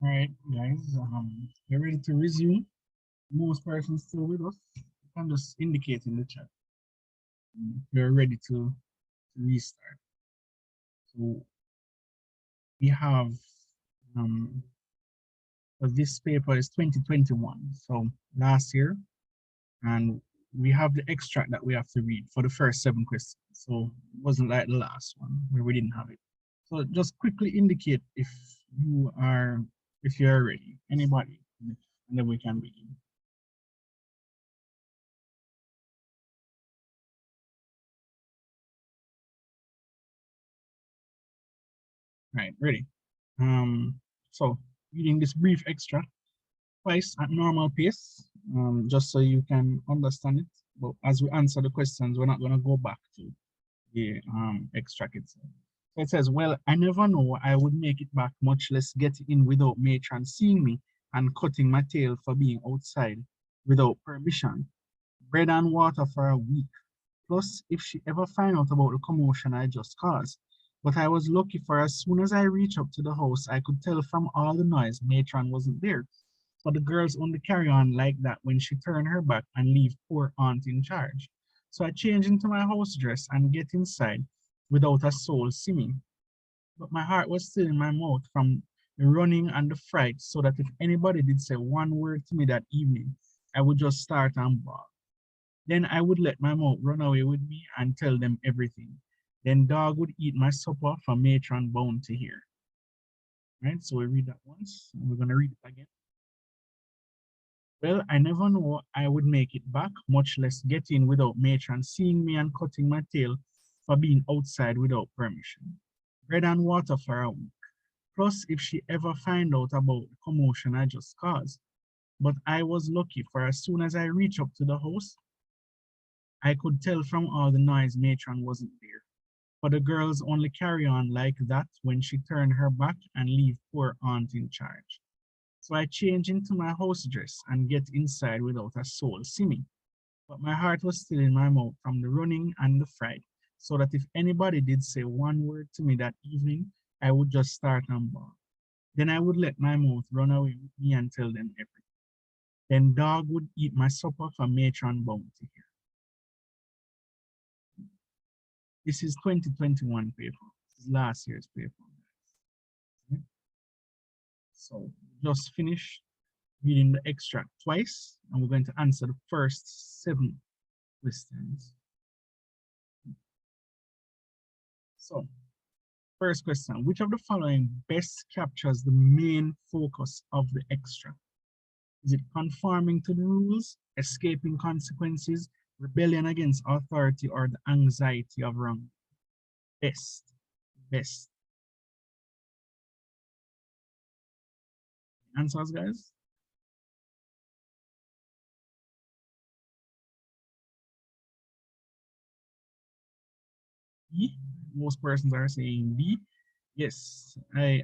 All right, guys, we're ready to resume. Most persons still with us. You can just indicate in the chat. We're ready to restart. So we have, so this paper is 2021, so last year, and we have the extract that we have to read for the first 7 questions. So it wasn't like the last one where we didn't have it. So just quickly indicate if you are ready, anybody, and then we can begin. Right, ready. So reading this brief extract twice at normal pace, just so you can understand it. But as we answer the questions, we're not going to go back to the extract itself. So it says, well, I never know I would make it back, much less get in without matron seeing me and cutting my tail for being outside without permission. Bread and water for a week. Plus, if she ever find out about the commotion I just caused. But I was lucky, for as soon as I reached up to the house, I could tell from all the noise matron wasn't there. But the girls only carry on like that when she turned her back and leave poor aunt in charge. So I changed into my house dress and get inside without a soul see me. But my heart was still in my mouth from the running and the fright, so that if anybody did say one word to me that evening, I would just start and bawl. Then I would let my mouth run away with me and tell them everything. Then dog would eat my supper for matron bound to hear. Right, so we read that once, and we're gonna read it again. Well, I never know I would make it back, much less get in without matron seeing me and cutting my tail for being outside without permission. Bread and water for a week. Plus, if she ever find out about the commotion I just caused. But I was lucky, for as soon as I reached up to the house, I could tell from all the noise matron wasn't there. For the girls only carry on like that when she turned her back and leave poor aunt in charge. So I change into my house dress and get inside without a soul see me. But my heart was still in my mouth from the running and the fright, so that if anybody did say one word to me that evening, I would just start and bawl. Then I would let my mouth run away with me and tell them everything. Then dog would eat my supper for matron bound to hear. This is 2021 paper. This is last year's paper. Okay. So just finish reading the extract twice, and we're going to answer the first 7 questions. So, first question, which of the following best captures the main focus of the extract? Is it conforming to the rules, escaping consequences, rebellion against authority, or the anxiety of wrong? Best. Answers, guys? B. Most persons are saying B. Yes, I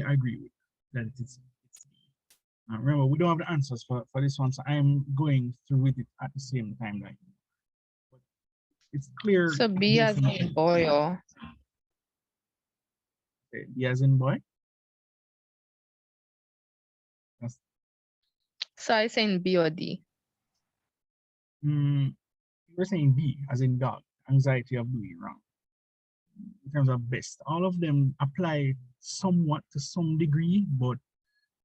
agree with that. It's B. Remember, we don't have the answers for this one, so I'm going through with it at the same time. Like, but it's clear. So B as in boy or? Okay, B as in boy. That's, So I saying B or D? you're saying B as in dog, anxiety of doing wrong. In terms of best, all of them apply somewhat to some degree, but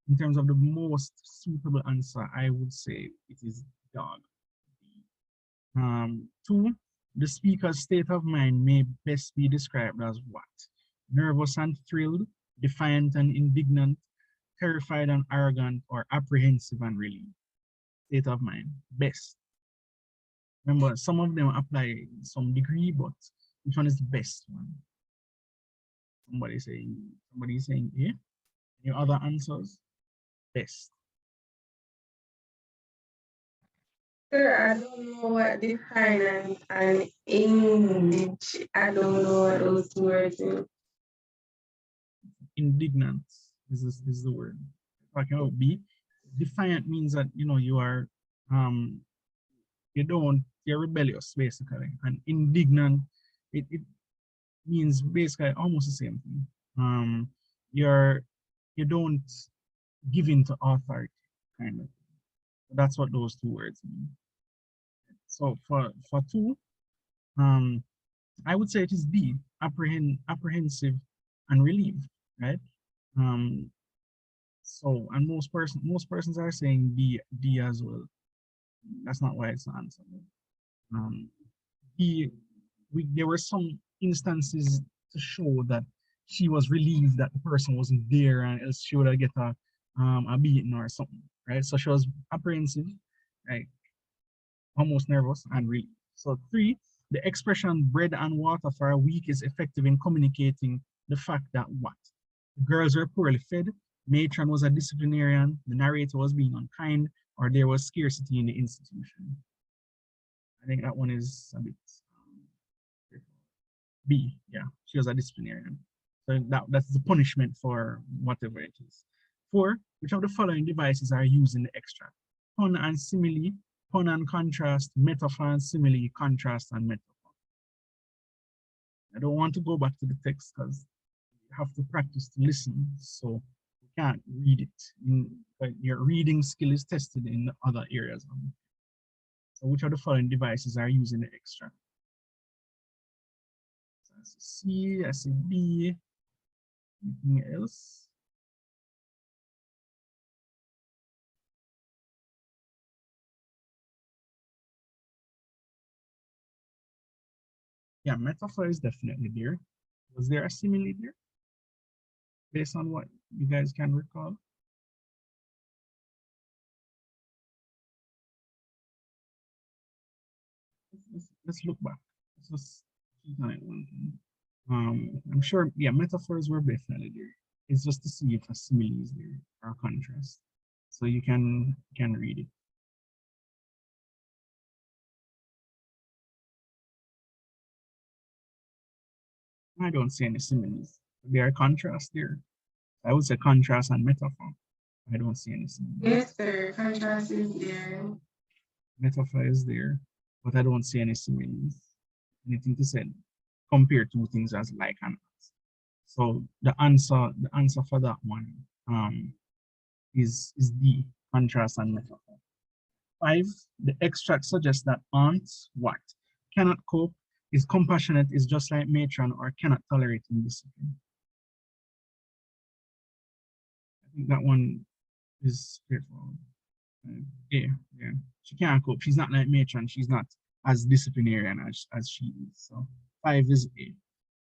in terms of the most suitable answer, I would say it is dog. 2, the speaker's state of mind may best be described as what? Nervous and thrilled, defiant and indignant, terrified and arrogant, or apprehensive and relieved. State of mind, best. Remember, some of them apply some degree, but which one is the best one? Somebody saying A. Any other answers? Best. Sir, I don't know what the finance and English, I don't know what those words mean. Indignant is the word. Talking about B. Defiant means that you are you're rebellious basically, and indignant it means basically almost the same thing. You don't given to authority, kind of. That's what those two words mean. So for two, I would say it is D, apprehensive and relieved, right? So and most persons are saying D as well. That's not why it's the answer. D, there were some instances to show that she was relieved that the person wasn't there, and else she would have get a beating or something, right? So she was apprehensive, right? Almost nervous and relieved. So three, the expression bread and water for a week is effective in communicating the fact that what? The girls were poorly fed, matron was a disciplinarian, the narrator was being unkind, or there was scarcity in the institution. I think that one is a bit B, yeah, she was a disciplinarian. So that's the punishment for whatever it is. Four, which of the following devices are used in the extract? Pun and simile, pun and contrast, metaphor and simile, contrast and metaphor. I don't want to go back to the text because you have to practice to listen, so you can't read it. Your reading skill is tested in other areas. So which of the following devices are used in the extract? So I see C, I see B, anything else? Yeah, metaphor is definitely there. Was there a simile there? Based on what you guys can recall? Let's look back. Let's just keep on it one thing. I'm sure, yeah, metaphors were definitely there. It's just to see if a simile is there or a contrast. So you can read it. I don't see any similes. There are contrasts there. I would say contrast and metaphor. I don't see any similes. Yes, sir. Contrast is there. Metaphor is there, but I don't see any similes. Anything to say? Compare two things as like and as. So the answer for that one is D, contrast and metaphor. Five, the extract suggests that aunts what? Cannot cope, is compassionate, is just like matron, or cannot tolerate indiscipline. I think that one is straightforward. Yeah. She can't cope. She's not like matron. She's not as disciplinarian as she is. So five is A.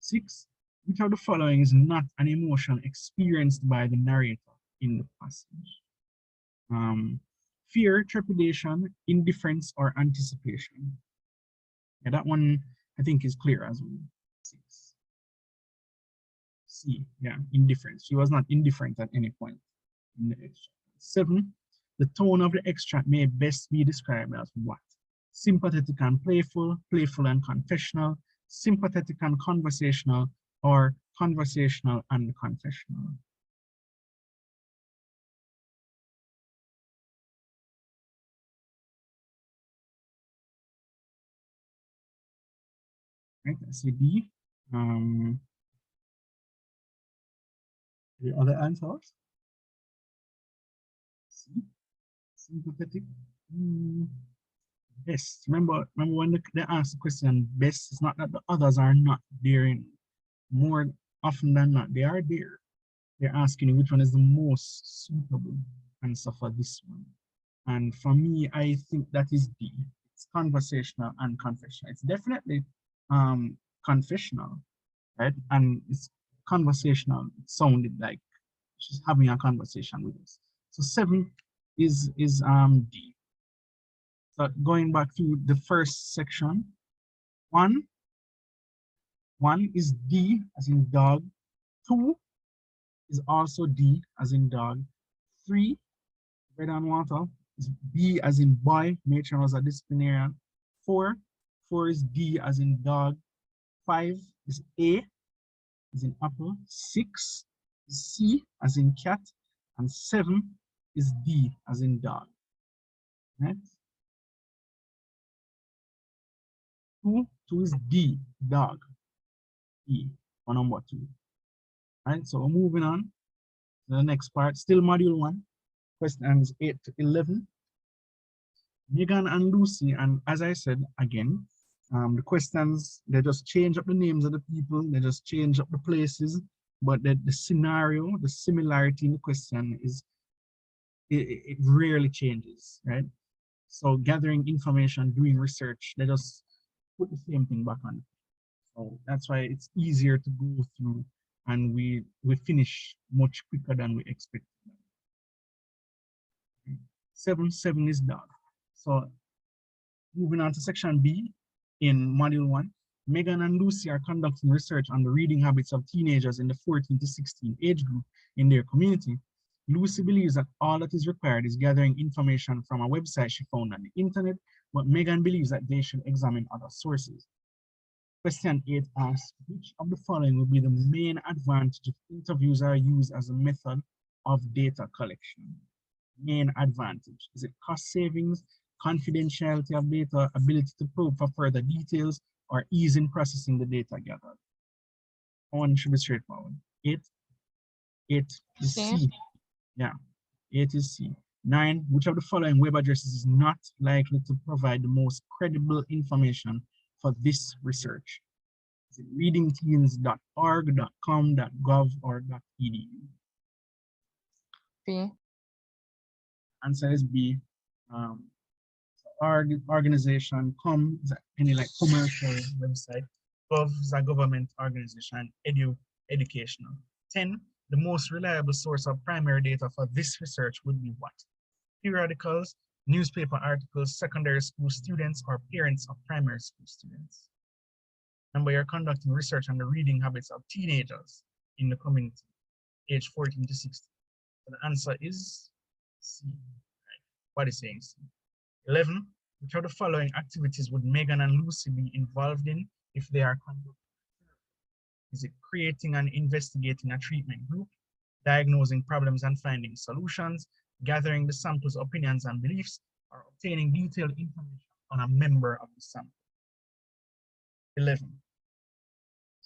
Six, which of the following is not an emotion experienced by the narrator in the passage? Fear, trepidation, indifference, or anticipation. Yeah, that one I think is clear as well. Six. C, yeah, indifference. She was not indifferent at any point in the extract. Seven, the tone of the extract may best be described as what? Sympathetic and playful, playful and confessional, sympathetic and conversational, or conversational and confessional. Right, I see D. The other answers? C, sympathetic. Best. Remember when they ask the question best, it's not that the others are not there. In more often than not, they are there. They're asking you which one is the most suitable answer for this one. And for me, I think that is D. It's conversational and confessional. It's definitely confessional, right? And it's conversational. It sounded like she's having a conversation with us. So seven is D. So going back to the first section, one is D as in dog. Two is also D as in dog. Three, bread and water, is B as in boy. Matron was a disciplinarian. Four is D as in dog. Five is A as in apple. Six is C as in cat. And seven is D as in dog. Right? Two is D, dog. E for number two. Right, so we're moving on to The next part, still module 1, questions 8 to 11. Megan and Lucy, and as I said again, the questions, they just change up the names of the people, they just change up the places, but the scenario, the similarity in the question is, it rarely changes, right? So gathering information, doing research, they just put the same thing back on. So that's why it's easier to go through, and we finish much quicker than we expected. 7.7 is done. So moving on to section B in module 1, Megan and Lucy are conducting research on the reading habits of teenagers in the 14 to 16 age group in their community. Lucy believes that all that is required is gathering information from a website she found on the internet, but Megan believes that they should examine other sources. Question 8 asks, which of the following will be the main advantage if interviews are used as a method of data collection? Main advantage, is it cost savings, confidentiality of data, ability to probe for further details, or ease in processing the data gathered? One should be straightforward. 8 is C. Yeah, 8 is C. 9, which of the following web addresses is not likely to provide the most credible information for this research? Is it readingteens.org, .com, .gov, or .edu? B. Answer is B. Organization, com is any like commercial website, gov is a government organization, educational. 10, the most reliable source of primary data for this research would be what? Periodicals, newspaper articles, secondary school students, or parents of primary school students. Remember, you're conducting research on the reading habits of teenagers in the community, age 14 to 16. So the answer is C. Right. What is saying C? 11, which of the following activities would Megan and Lucy be involved in if they are conducting? Is it creating and investigating a treatment group, diagnosing problems and finding solutions, gathering the sample's opinions and beliefs, or obtaining detailed information on a member of the sample? 11.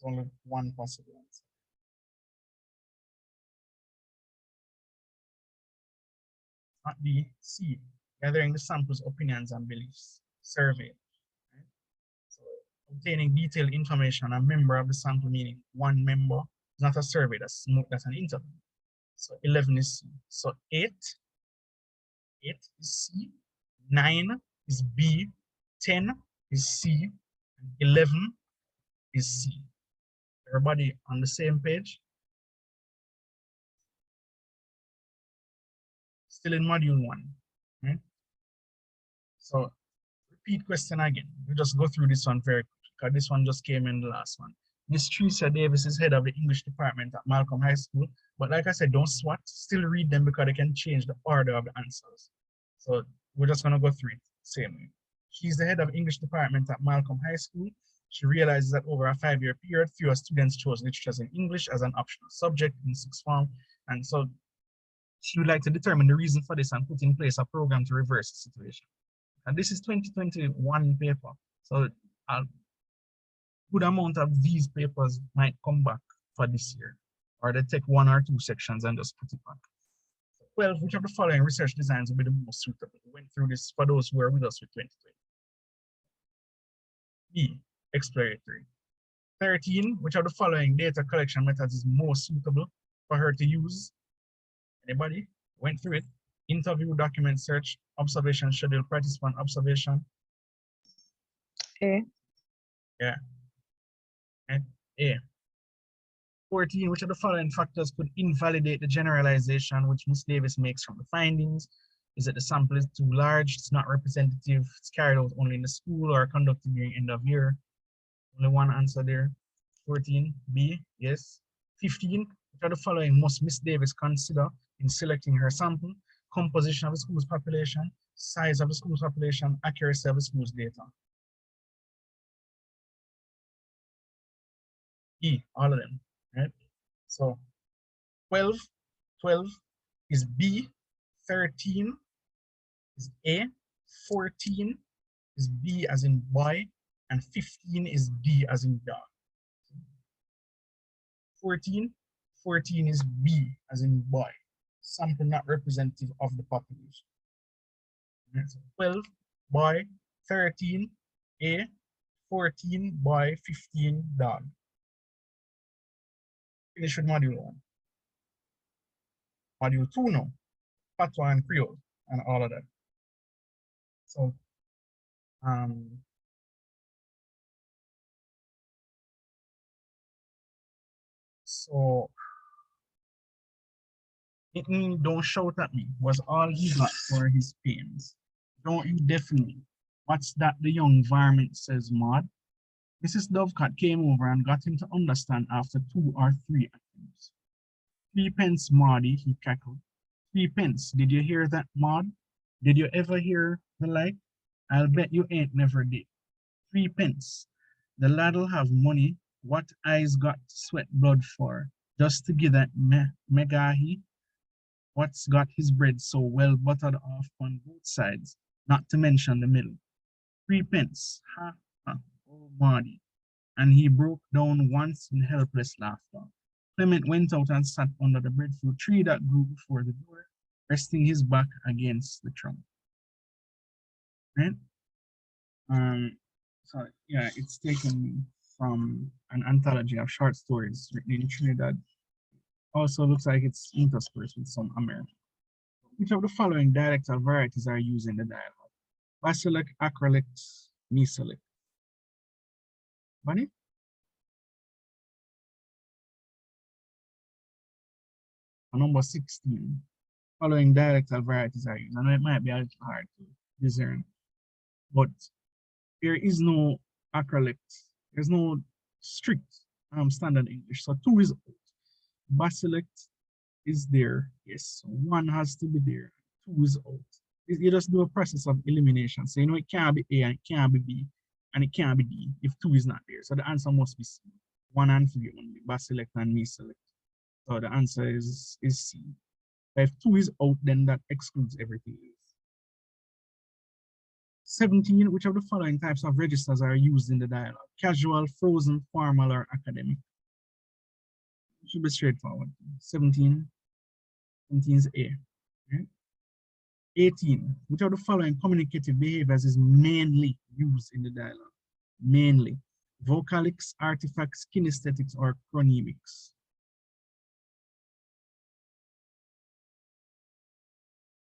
There's only one possible answer. Not B, C, gathering the sample's opinions and beliefs, survey. Right? So obtaining detailed information on a member of the sample, meaning one member, is not a survey, that's an interview. So 11 is C. So 8 is C, 9 is B, 10 is C, and 11 is C. Everybody on the same page? Still in module 1, right? So repeat question again. We just go through this one very quick, because this one just came in the last one. Miss Tricia Davis is head of the English department at Malcolm High School. But like I said, don't SWAT, still read them because they can change the order of the answers. So we're just gonna go through it same way. She's the head of English department at Malcolm High School. She realizes that over a 5-year period, fewer students chose literature in English as an optional subject in sixth form. And so she would like to determine the reason for this and put in place a program to reverse the situation. And this is 2021 paper. So a good amount of these papers might come back for this year, or they take 1 or 2 sections and just put it back. 12, which of the following research designs will be the most suitable? We went through this for those who are with us with 2020. B, exploratory. 13, which of the following data collection methods is most suitable for her to use? Anybody? Went through it. Interview, document search, observation, schedule, participant observation. A. Yeah. And A. 14, which of the following factors could invalidate the generalization which Ms. Davis makes from the findings? Is it the sample is too large, it's not representative, it's carried out only in the school, or conducted during end of year? Only one answer there. 14, B, yes. 15, which of the following must Ms. Davis consider in selecting her sample? Composition of the school's population, size of the school's population, accuracy of the school's data. E, all of them, right? So 12 is B, 13 is A, 14 is B as in boy, and 15 is D as in dog. 14 14 is B, as in boy. Sample not representative of the population. Right, so 12, boy. 13, A. 14, boy. 15, dog. Finish with module 1. Module 2 now. Patois and Creole and all of that. So, so it means don't shout at me was all he got for his pains. Don't you definitely. What's that the young varmint says, Maud? Mrs. Dovecot came over and got him to understand after 2 or 3 attempts. 3 pence, Maudie, he cackled. 3 pence. Did you hear that, Maud? Did you ever hear the like? I'll bet you ain't never did. 3 pence. The lad'll have money. What eyes got sweat blood for? Just to give that megahi what's got his bread so well buttered off on both sides, not to mention the middle. 3 pence. Ha ha. Oh, Maudie. And he broke down once in helpless laughter. Clement went out and sat under the breadfruit tree that grew before the door, resting his back against the trunk. Right? So yeah, it's taken from an anthology of short stories written in Trinidad. Also looks like it's interspersed with some American. Which of the following dialectal varieties are used in the dialogue? Basilic, acrolect, mesolic. Bunny? Number 16. Following dialectal varieties are used. I know it might be a little hard to discern, but there is no acrolect. There's no strict standard English. So 2 is out. Basilic is there. Yes, so 1 has to be there. 2 is out. You just do a process of elimination. So you know it can't be A and it can't be B and it can't be D if 2 is not there. So the answer must be C. 1 and 3 only, basilic and meselect. So the answer is C. But if 2 is out, then that excludes everything else. 17, which of the following types of registers are used in the dialogue? Casual, frozen, formal, or academic? It should be straightforward. 17 is A. Right? 18, which of the following communicative behaviors is mainly used in the dialogue? Mainly. Vocalics, artifacts, kinesthetics, or chronemics?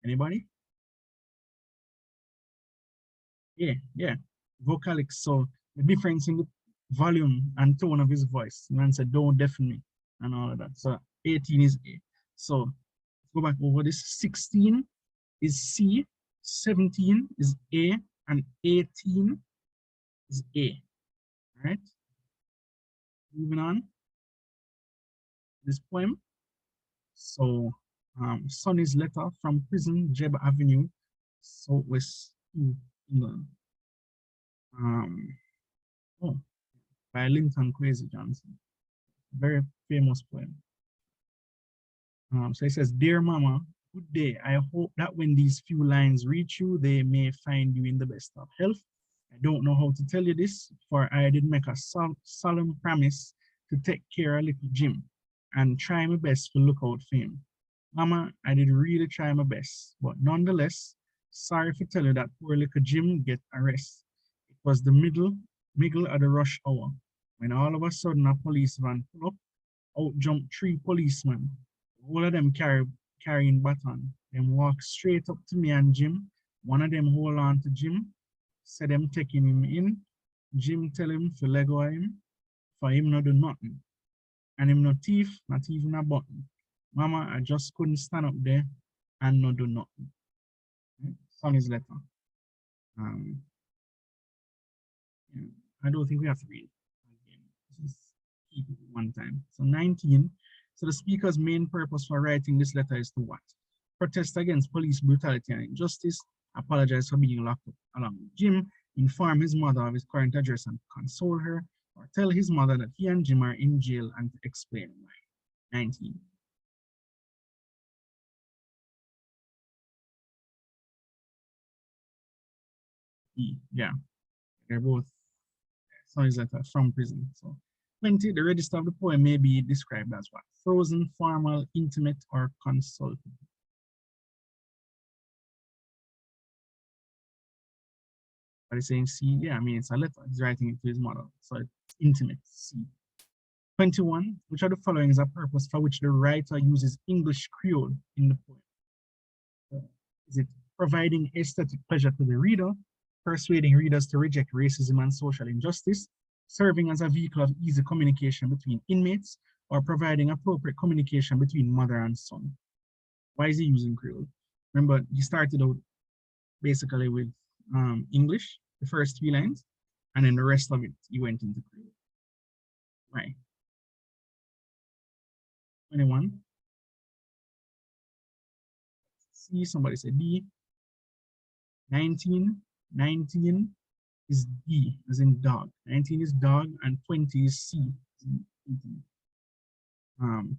Anybody? Yeah. Vocalics. So the difference in the volume and tone of his voice. Man said, don't deafen me and all of that. So 18 is A. So go back over this. 16 is C, 17 is A, and 18 is A. All right. Moving on. This poem. So Sonny's letter from prison, Jeb Avenue, Southwest England. By Linton Kwesi Johnson. Very famous poem. So it says, Dear Mama, good day. I hope that when these few lines reach you, they may find you in the best of health. I don't know how to tell you this, for I did make a solemn promise to take care of little Jim and try my best to look out for him. Mama, I did really try my best, but nonetheless, sorry to tell you that poor little Jim get arrested. It was the middle of the rush hour, when all of a sudden a police van pull up, out jumped 3 policemen. All of them carrying baton. Them walk straight up to me and Jim. One of them hold on to Jim, said them taking him in. Jim tell him to let go of him, for him not do nothing. And him no thief, not even a button. Mama, I just couldn't stand up there and not do nothing. Right? Sonny's letter. Yeah, I don't think we have to read it again. Just keep it one time. So 19. So the speaker's main purpose for writing this letter is to what? Protest against police brutality and injustice, apologize for being locked up along with Jim, inform his mother of his current address and console her, or tell his mother that he and Jim are in jail and to explain why. 19. Yeah, they're both Sonny's letter from prison. So 20, the register of the poem may be described as what? Frozen, formal, intimate, or consultative. But it's saying C, yeah, I mean, it's a letter. He's writing it to his mother. So it's intimate, C. 21, which of the following is a purpose for which the writer uses English Creole in the poem? Is it providing aesthetic pleasure to the reader, persuading readers to reject racism and social injustice, serving as a vehicle of easy communication between inmates, or providing appropriate communication between mother and son? Why is he using Creole? Remember, he started out basically with English, the first 3 lines, and then the rest of it, he went into Creole. Why? 21. C, somebody said D. 19 is D, as in dog. 19 is dog, and 20 is C.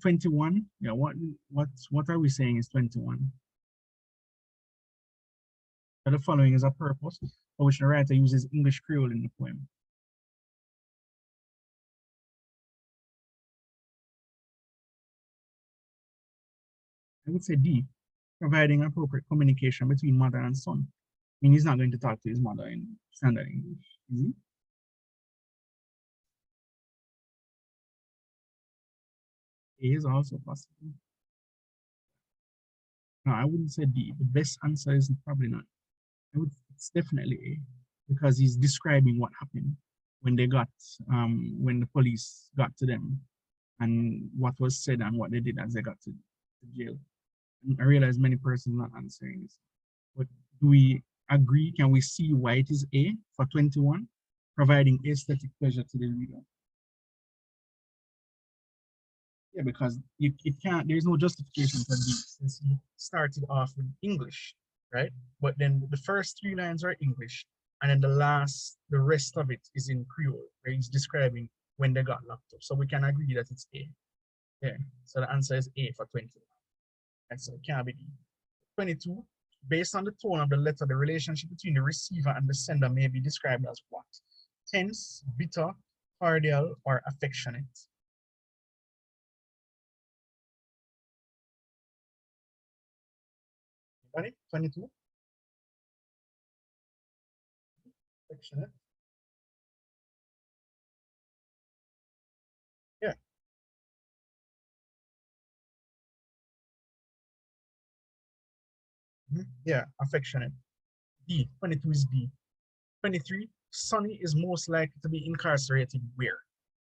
21, yeah, what are we saying is 21? So the following is a purpose for which the writer uses English Creole in the poem. I would say D, providing appropriate communication between mother and son. I mean, he's not going to talk to his mother in standard English, is he? A is also possible. No, I wouldn't say D. The best answer is probably not. It's definitely A, because he's describing what happened when they got, when the police got to them, and what was said and what they did as they got to jail. And I realize many persons not answering this. But do we agree? Can we see why it is A for 21? Providing aesthetic pleasure to the reader. Yeah, because it can't, there's no justification for D since he started off with English, right? But then the first 3 lines are English, and then the rest of it is in Creole, where he's describing when they got locked up. So we can agree that it's A. Yeah, so the answer is A for 21. And so it can't be D. 22, based on the tone of the letter, the relationship between the receiver and the sender may be described as what? Tense, bitter, cordial, or affectionate. Anybody? 22? Affectionate. Yeah. Yeah, affectionate. D. 22 is D. 23, Sonny is most likely to be incarcerated where?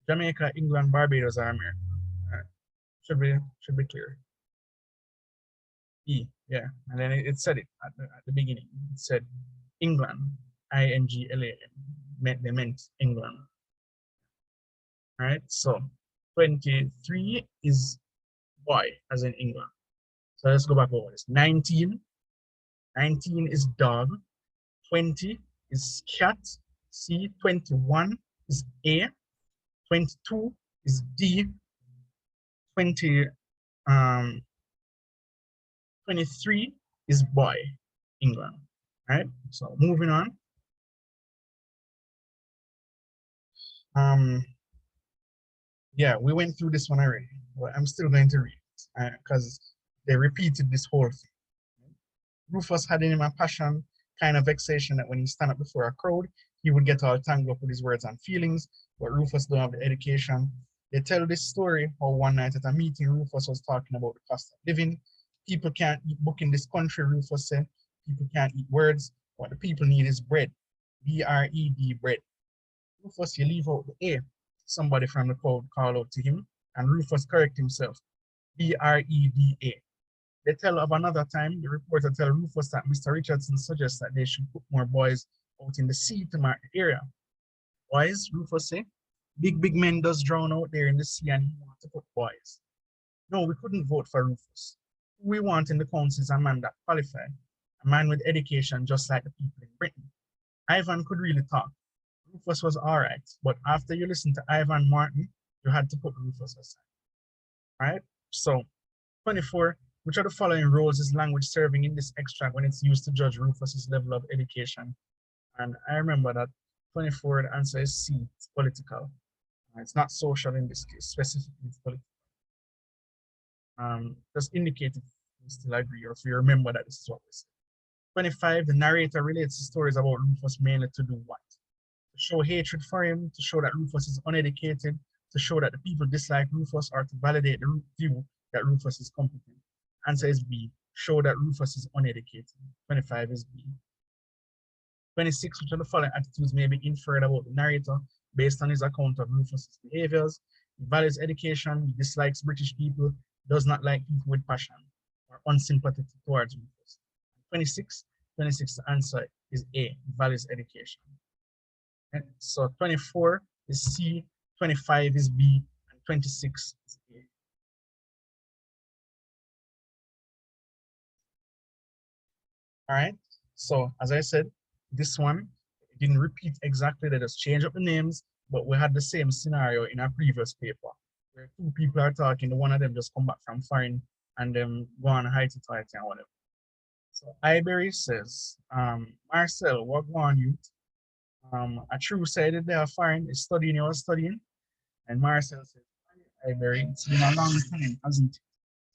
Jamaica, England, Barbados, or America? Should be clear. E, yeah, and then it said it at the beginning. It said England, INGLAN, they meant England. All right, so 23 is boy, as in England. So let's go back over this. 19 is dog. 20 is cat. C. 21 is A. 22 is D. 23 is boy, England. All right, so moving on. Yeah, we went through this one already, but I'm still going to read it because they repeated this whole thing. Rufus had in him a passion, kind of vexation that when he stand up before a crowd, he would get all tangled up with his words and feelings, but Rufus don't have the education. They tell this story how one night at a meeting, Rufus was talking about the cost of living. People can't eat book in this country, Rufus said. People can't eat words. What the people need is bread. B-R-E-D, bread. Rufus, you leave out the A. Somebody from the crowd called out to him, and Rufus correct himself. B-R-E-D-A. They tell of another time, the reporter tell Rufus that Mr. Richardson suggests that they should put more boys out in the sea to mark the area. Boys, Rufus say, big men does drown out there in the sea and he wants to put boys. No, we couldn't vote for Rufus. Who we want in the council is a man that qualified, a man with education just like the people in Britain. Ivan could really talk. Rufus was all right, but after you listen to Ivan Martin, you had to put Rufus aside. All right, so 24, which of the following roles is language serving in this extract when it's used to judge Rufus's level of education? And I remember that 24, the answer is C, it's political. It's not social in this case, specifically it's political. Just indicate if you still agree or if you remember that this is what we said. 25, the narrator relates the stories about Rufus mainly to do what? To show hatred for him, to show that Rufus is uneducated, to show that the people dislike Rufus, or to validate the view that Rufus is competent. Answer is B, show that Rufus is uneducated. 25 is B. 26, which of the following attitudes may be inferred about the narrator based on his account of Rufus's behaviors? He values education, he dislikes British people, does not like people with passion, or unsympathetic towards Rufus. 26, the answer is A, values education. And so 24 is C, 25 is B, and 26 is A. All right, so as I said, this one didn't repeat exactly, they just changed up the names, but we had the same scenario in our previous paper, where two people are talking, the one of them just come back from foreign and them go on heighty-tighty and whatever. So Ibery says, Marcel, what go on you? A true side they are foreign is studying, you are studying. And Marcel says, Ibery, it's been a long time, hasn't it?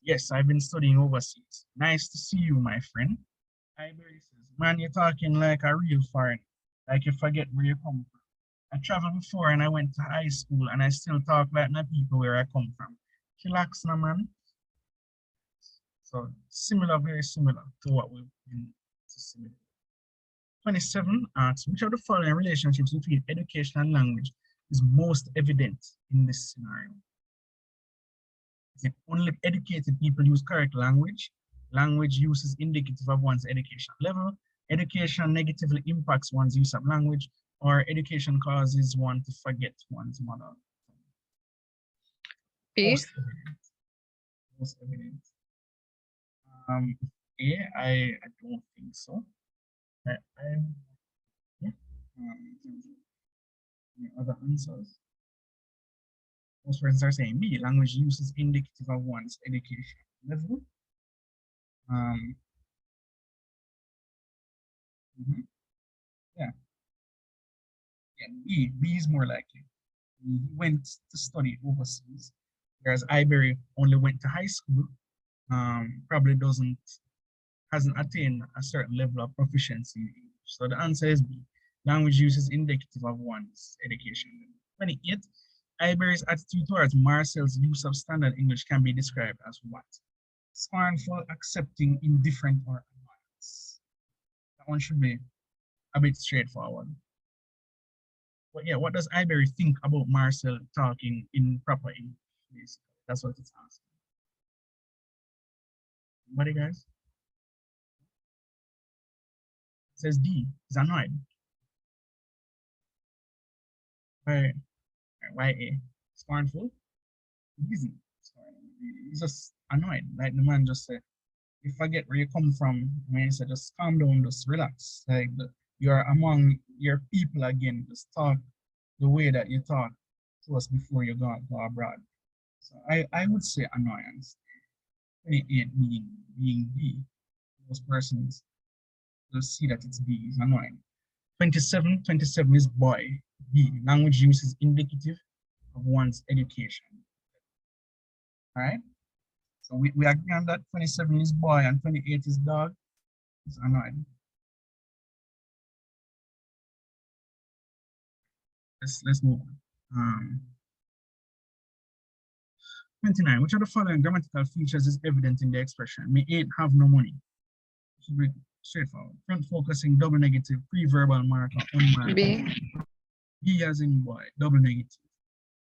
Yes, I've been studying overseas. Nice to see you, my friend. Ibery says, man, you're talking like a real foreign, like you forget where you come from. I traveled before and I went to high school and I still talk like the people where I come from. Chillax, no man. So similar, very similar to what we've been similar. 27 asks, which of the following relationships between education and language is most evident in this scenario? Is it only educated people use correct language? Language use is indicative of one's education level. Education negatively impacts one's use of language, or education causes one to forget one's mother tongue. B. Most evident. Most evident. I don't think so. Yeah. Any other answers? Most persons are saying B. Language use is indicative of one's education level. Yeah. B is more likely. He went to study overseas, whereas Ibery only went to high school. Probably hasn't attained a certain level of proficiency in English. So the answer is B. Language use is indicative of one's education level. 28. Ibery's attitude towards Marcel's use of standard English can be described as what? Scornful, accepting, indifferent, or annoyance. That one should be a bit straightforward. But yeah, what does Ibery think about Marcel talking in proper English? Basically, that's what it's asking. What, guys? It says D, he's annoyed. Why A? Scornful? Easy. He's just annoyed. Like the man just said, you forget where you come from. I mean, he said, just calm down, just relax. Like you're among your people again. Just talk the way that you talk to us before you go abroad. So I would say annoyance. 28 being B. Most persons will see that it's B is annoying. 27 is boy. B. Language use is indicative of one's education. All right. So we agree on that. 27 is boy and 28 is dog. It's annoying. Let's move on. 29. Which of the following grammatical features is evident in the expression? May 8 have no money? Should be straightforward. Front focusing, double negative, pre-verbal marker, unmarked. B. B as in boy, double negative.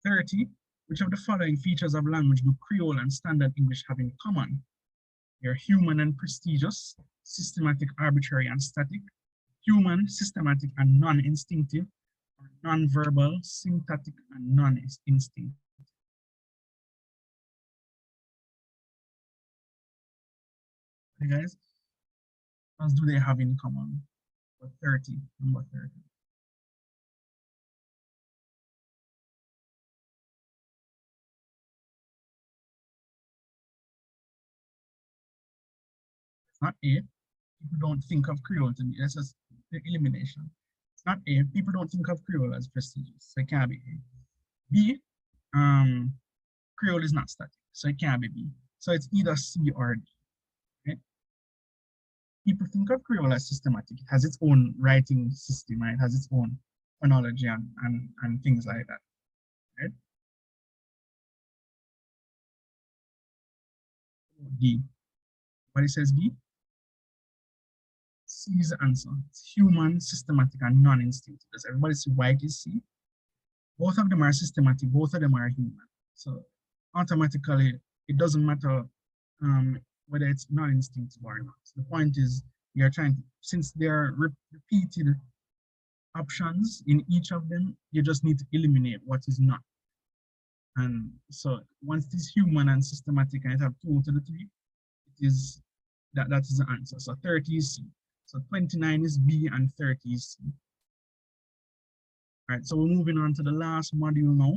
30. Which of the following features of language do Creole and standard English have in common? They're human and prestigious, systematic, arbitrary, and static, human, systematic, and non-instinctive, or non-verbal, syntactic, and non-instinctive. Hey guys, what do they have in common? For 30, number 30. It's not A. People don't think of Creole to me. That's just the elimination. It's not A. People don't think of Creole as prestigious. So it can't be A. B, Creole is not static, so it can't be B. So it's either C or D. Okay? People think of Creole as systematic. It has its own writing system, right? It has its own phonology and things like that. Right? D. What it says B? C is the answer. It's human, systematic, and non-instinctive. Does everybody see why it is C? Both of them are systematic, both of them are human. So automatically, it doesn't matter whether it's non-instinctive or not. The point is, you're trying to, since there are repeated options in each of them, you just need to eliminate what is not. And so once it is human and systematic and it have 2 to the 3, it is that is the answer. So 30 is C. So 29 is B and 30 is C. All right, so we're moving on to the last module now.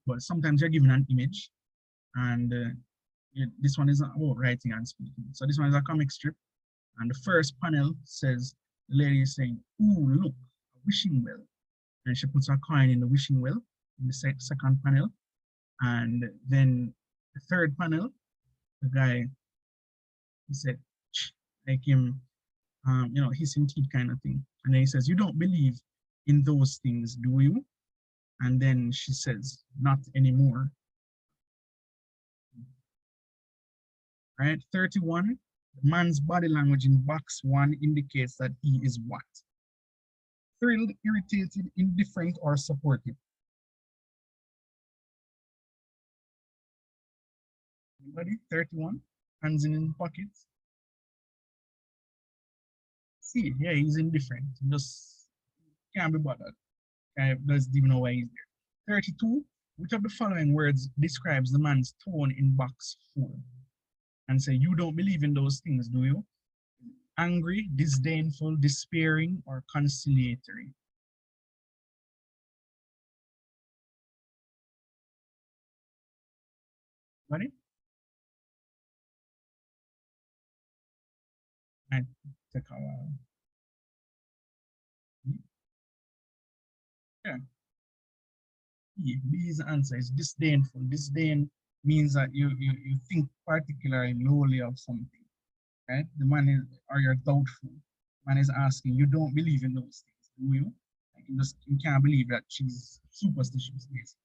But sometimes you're given an image, and this one is about writing and speaking. So this one is a comic strip, and the first panel says, the lady is saying, "Ooh, look, a wishing well." And she puts a coin in the wishing well in the second panel. And then the third panel, the guy, he said, like him, hissing teeth kind of thing. And then he says, "You don't believe in those things, do you?" And then she says, "Not anymore." Right? 31, the man's body language in box 1 indicates that he is what? Thrilled, irritated, indifferent, or supportive. Anybody? 31, hands in pockets. See, yeah, he's indifferent. Just can't be bothered. Doesn't even know why he's there. 32, which of the following words describes the man's tone in box 4? And say, "You don't believe in those things, do you?" Angry, disdainful, despairing, or conciliatory. Got it? I take a while. Yeah. B's answer is disdainful. Disdain means that you think particularly lowly of something, right? The man is, or you're doubtful. The man is asking, "You don't believe in those things, do you?" Like you can't believe that she's superstitious, basically.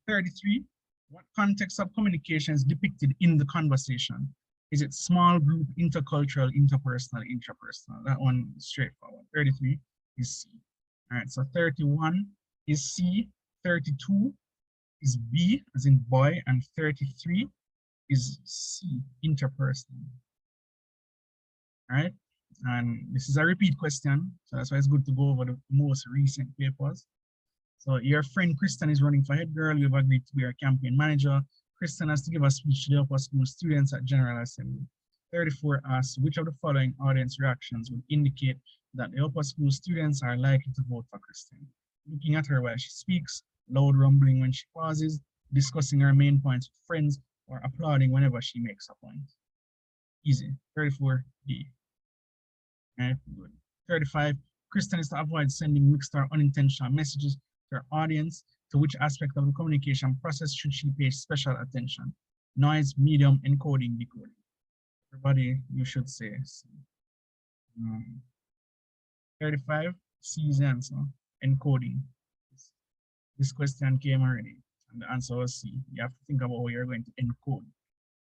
33, what context of communication is depicted in the conversation? Is it small group, intercultural, interpersonal, intrapersonal? That one is straightforward. 33 is C. All right, so 31 is C, 32 is B, as in boy, and 33 is C, interpersonal. All right, and this is a repeat question, so that's why it's good to go over the most recent papers. So your friend Kristen is running for head girl. You've agreed to be our campaign manager. Kristen has to give a speech to the upper school students at General Assembly. 34 asks, which of the following audience reactions would indicate that the upper school students are likely to vote for Kristen? Looking at her while she speaks, loud rumbling when she pauses, discussing her main points with friends, or applauding whenever she makes a point. Easy. 34D. Right, good. 35, Kristen is to avoid sending mixed or unintentional messages to her audience. To which aspect of the communication process should she pay special attention? Noise, medium, encoding, decoding. Everybody, you should say. 35, C is the answer. Encoding. This question came already, and the answer was C. You have to think about how you're going to encode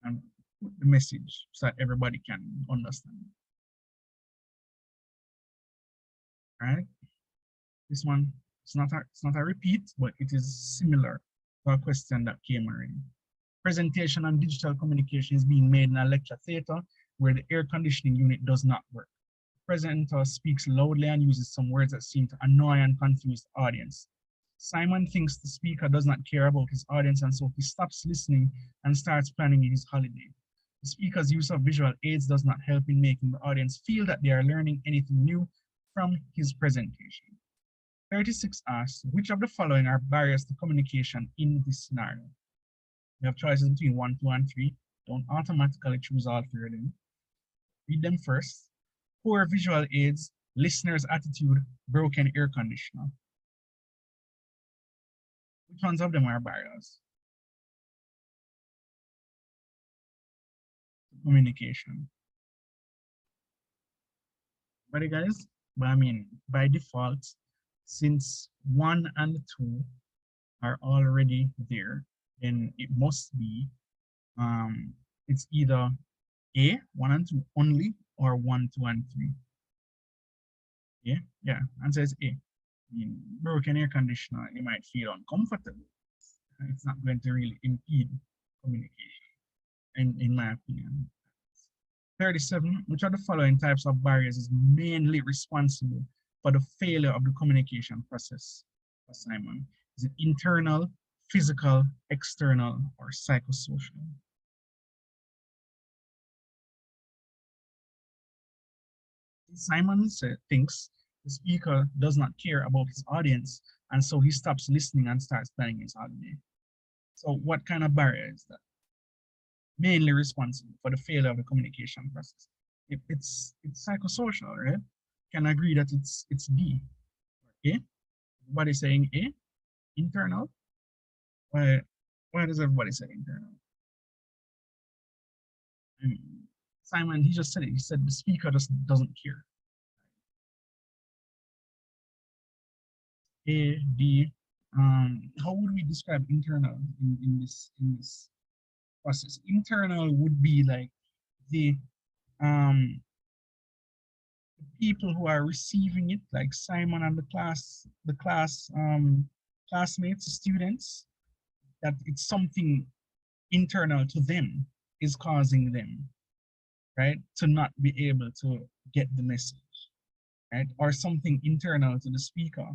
and put the message so that everybody can understand. All right. This one, it's not a repeat, but it is similar to a question that came already. Presentation and digital communication is being made in a lecture theater where the air conditioning unit does not work. The presenter speaks loudly and uses some words that seem to annoy and confuse the audience. Simon thinks the speaker does not care about his audience, and so he stops listening and starts planning his holiday. The speaker's use of visual aids does not help in making the audience feel that they are learning anything new from his presentation. 36 asks, which of the following are barriers to communication in this scenario? You have choices between 1, 2, and 3. Don't automatically choose all 3 of them. Read them first. Poor visual aids, listener's attitude, broken air conditioner. Which ones of them are barriers? Communication. But guys, but I mean, by default, since 1 and 2 are already there, then it must be, it's either A, 1 and 2 only, or 1, 2, and 3. Yeah, answer is A. I mean, broken air conditioner, you might feel uncomfortable. It's not going to really impede communication, in my opinion. 37, which of the following types of barriers is mainly responsible for the failure of the communication process? Simon, is it internal, physical, external, or psychosocial? Simon thinks the speaker does not care about his audience, and so he stops listening and starts planning his holiday. So what kind of barrier is that? Mainly responsible for the failure of the communication process. It's psychosocial, right? Can agree that it's B. A. Everybody saying A? Internal? Why does everybody say internal? I mean, Simon, he just said it. He said the speaker just doesn't care. A, D. How would we describe internal in this process? Internal would be like the people who are receiving it, like Simon and the classmates, students, that it's something internal to them is causing them, right, to not be able to get the message, right, or something internal to the speaker.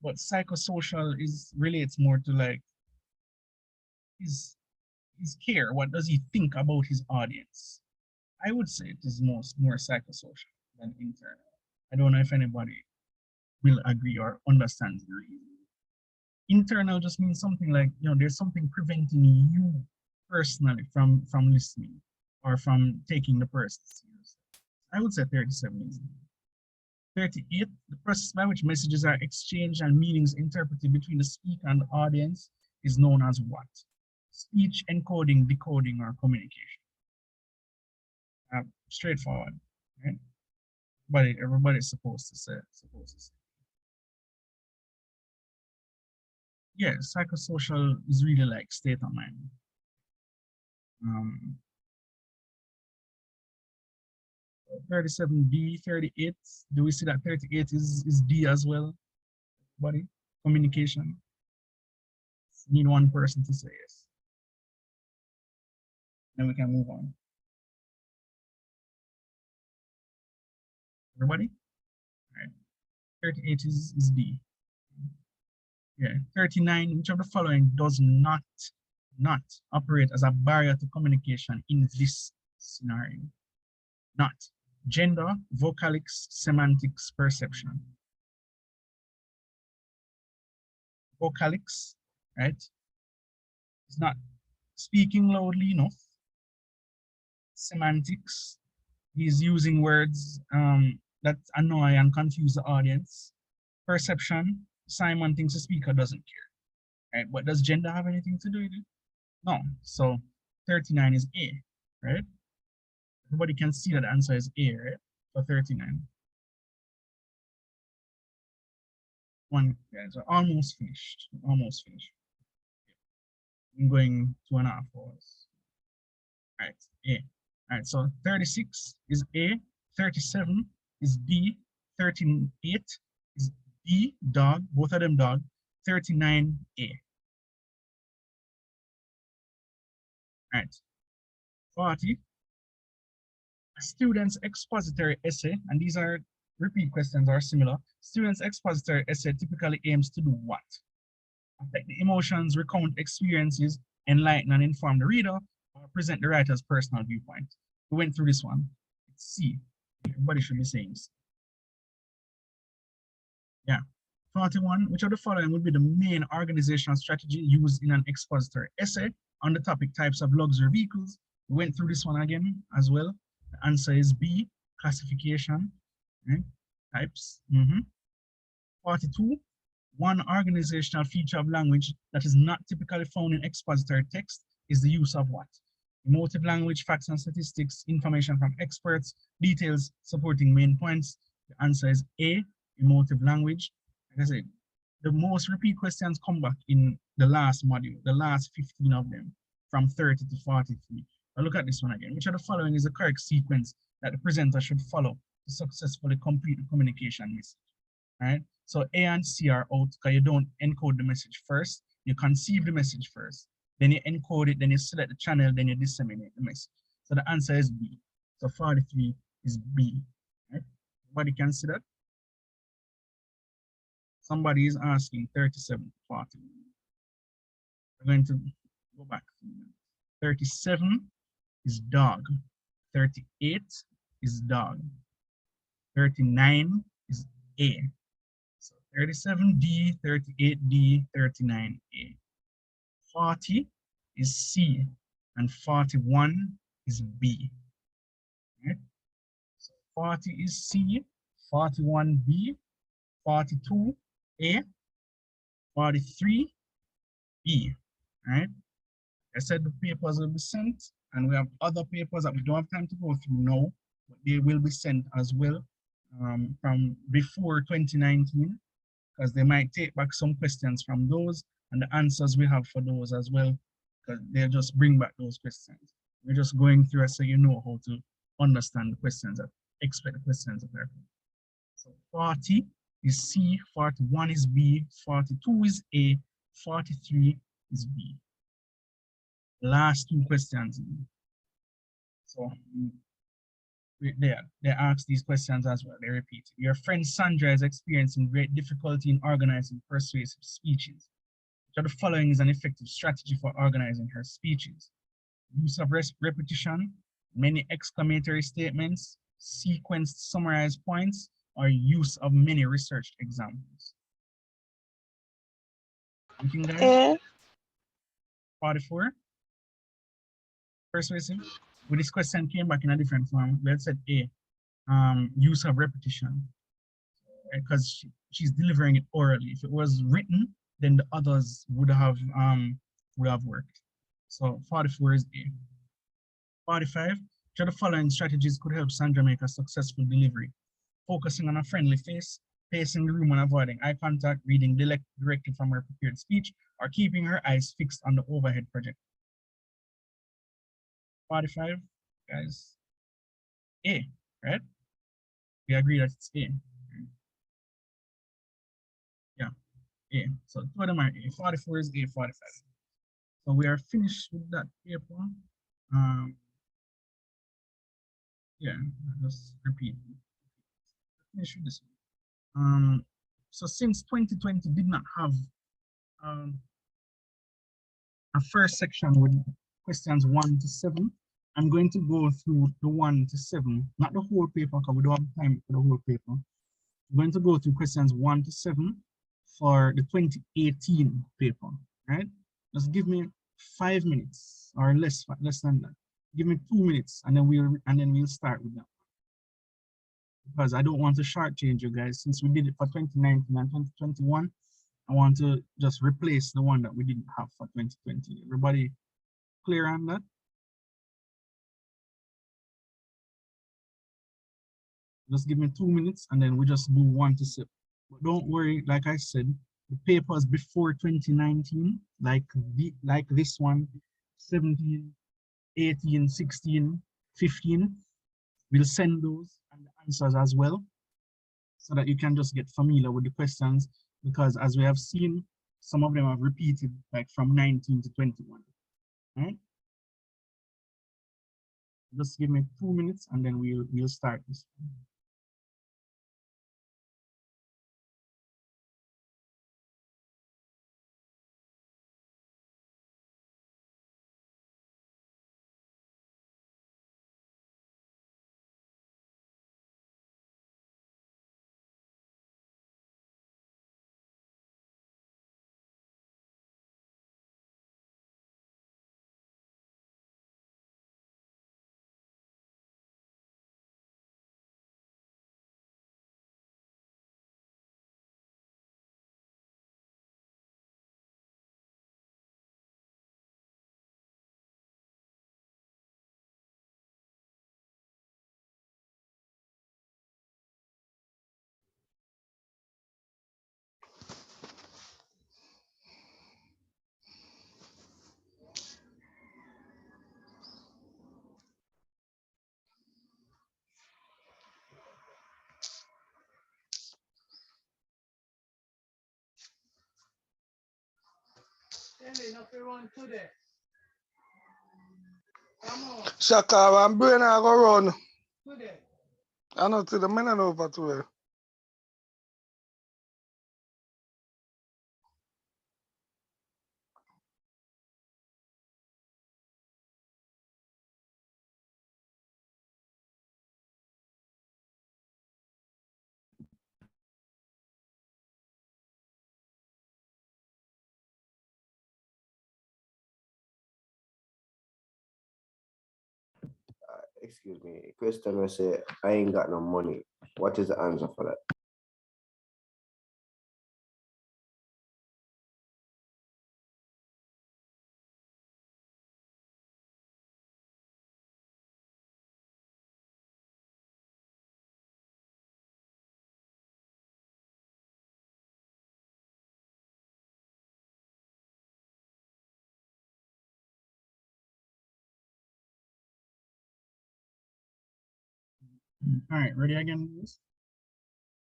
But psychosocial relates more to like his care. What does he think about his audience? I would say it is more psychosocial than internal. I don't know if anybody will agree or understands the reason. Internal just means something like, there's something preventing you personally from listening or from taking the person seriously. I would say 37 is 38, the process by which messages are exchanged and meanings interpreted between the speaker and the audience is known as what? Speech encoding, decoding, or communication. Straightforward, right? But everybody's supposed to say. Yeah, psychosocial is really like state of mind. 37B, 38. Do we see that 38 is D as well? Buddy, communication. Need one person to say yes. Then we can move on. Everybody? All right. 38 is D. Yeah. 39, which of the following does not operate as a barrier to communication in this scenario? Not gender, vocalics, semantics, perception. Vocalics, right? It's not speaking loudly enough. Semantics, he's using words that annoy and confuse the audience. Perception, Simon thinks the speaker doesn't care, right? But does gender have anything to do with it? No. So 39 is A, right? Everybody can see that the answer is A, right? For 39. One, guys, are almost finished. Almost finished. I'm going 2.5 hours. All right, A. All right, so 36 is A, 37 is B, 38 is D, dog, both of them dog, 39 A. All right, 40. A student's expository essay, and these are repeat questions are similar. Student's expository essay typically aims to do what? Affect the emotions, recount experiences, enlighten and inform the reader, or present the writer's personal viewpoint. We went through this one. It's C. Everybody should be saying C. Yeah. 41, which of the following would be the main organizational strategy used in an expository essay on the topic types of luxury vehicles? We went through this one again as well. The answer is B, classification, right? Types. 42, One organizational feature of language that is not typically found in expository text is the use of what? Emotive language, facts and statistics, information from experts, details supporting main points. The answer is A, emotive language. Like I said, the most repeat questions come back in the last module, the last 15 of them, from 30 to 43. Now look at this one again. Which of the following is the correct sequence that the presenter should follow to successfully complete the communication message? Right? So A and C are out because you don't encode the message first. You conceive the message first. Then you encode it, then you select the channel, then you disseminate the message. So the answer is B. So 43 is B. Right? Everybody can see that? Somebody is asking 37 to 40. We're going to go back. 37 is dog. 38 is dog. 39 is A. So 37D, 38D, 39A. 40 is C, and 41 is B. Right? So 40 is C, 41 B, 42 A, 43 B. Right? I said the papers will be sent, and we have other papers that we don't have time to go through now, but they will be sent as well from before 2019, because they might take back some questions from those and the answers we have for those as well, because they'll just bring back those questions. We're just going through it so you know how to understand the questions, that expect the questions that are. So 40 is C, 41 is B, 42 is A, 43 is B. Last two questions. So they ask these questions as well. They repeat. Your friend Sandra is experiencing great difficulty in organizing persuasive speeches. Which of the following is an effective strategy for organizing her speeches? Use of repetition, many exclamatory statements, sequenced summarized points, or use of many researched examples. Thinking, guys? A. 44. Persuasive. When this question came back in a different form, we had said A, use of repetition, because she's delivering it orally. If it was written, then the others would have worked. So 44 is A. 45, which of the following strategies could help Sandra make a successful delivery? Focusing on a friendly face, pacing the room and avoiding eye contact, reading directly from her prepared speech, or keeping her eyes fixed on the overhead projector. 45, guys. A, right? We agree that it's A. Yeah, A. So two of them are A. 44 is A, 45. So we are finished with that paper. Yeah, just repeat. Finish with this one. So since 2020 did not have a first section with questions 1 to 7, I'm going to go through the 1 to 7, not the whole paper because we don't have time for the whole paper. I'm going to go through questions 1 to 7 for the 2018 paper, right? Just give me 5 minutes or less than that. Give me 2 minutes and then we'll start with that. Because I don't want to shortchange you guys. Since we did it for 2019 and 2021, I want to just replace the one that we didn't have for 2020. Everybody clear on that? Just give me 2 minutes and then we just do 1 to 7. But don't worry, like I said, the papers before 2019, like this one, 17, 18, 16, 15, we'll send those and the answers as well, so that you can just get familiar with the questions, because as we have seen, some of them have repeated like from 19 to 21. Right? Just give me 2 minutes and then we'll start this. Shaka, I'm brain I go run. I know to the men I know over to where. Excuse me, question will say, I ain't got no money. What is the answer for that? All right, ready again, guys?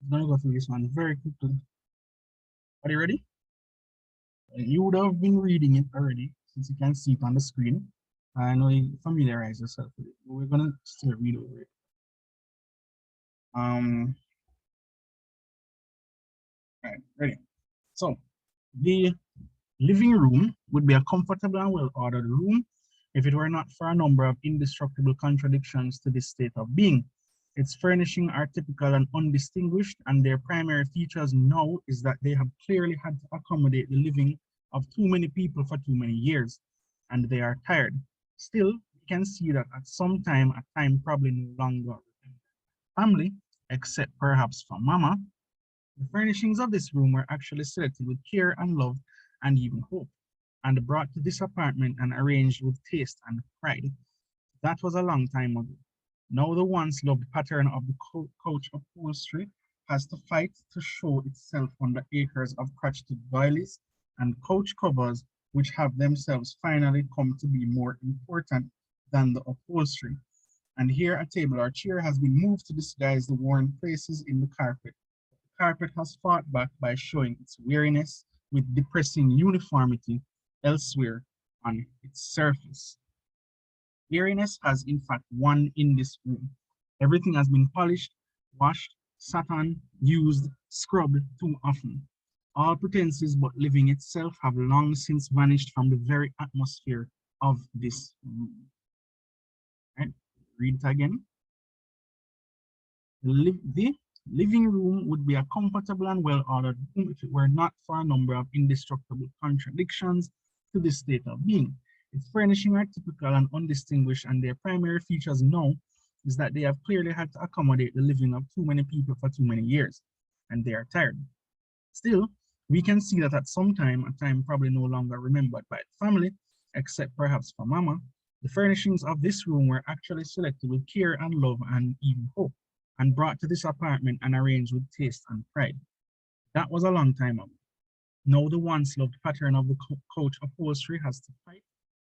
I'm gonna go through this one very quickly. Are you ready? You would have been reading it already, since you can see it on the screen. I know you familiarize yourself with it, but we're gonna still read over it. All right, ready. So the living room would be a comfortable and well-ordered room if it were not for a number of indestructible contradictions to this state of being. Its furnishing are typical and undistinguished, and their primary features now is that they have clearly had to accommodate the living of too many people for too many years, and they are tired. Still, you can see that at some time, a time probably no longer family, except perhaps for Mama, the furnishings of this room were actually selected with care and love and even hope, and brought to this apartment and arranged with taste and pride. That was a long time ago. Now the once loved pattern of the couch upholstery has to fight to show itself under acres of crotcheted doilies and couch covers, which have themselves finally come to be more important than the upholstery. And here a table or chair has been moved to disguise the worn places in the carpet. The carpet has fought back by showing its weariness with depressing uniformity elsewhere on its surface. Weariness has in fact won in this room. Everything has been polished, washed, sat on, used, scrubbed too often. All pretenses but living itself have long since vanished from the very atmosphere of this room. Right? Read it again. The living room would be a comfortable and well-ordered room if it were not for a number of indestructible contradictions to this state of being. Its furnishing are typical and undistinguished, and their primary features now is that they have clearly had to accommodate the living of too many people for too many years, and they are tired. Still, we can see that at some time, a time probably no longer remembered by the family, except perhaps for Mama, the furnishings of this room were actually selected with care and love and even hope, and brought to this apartment and arranged with taste and pride. That was a long time ago. Now the once loved pattern of the couch upholstery has to fight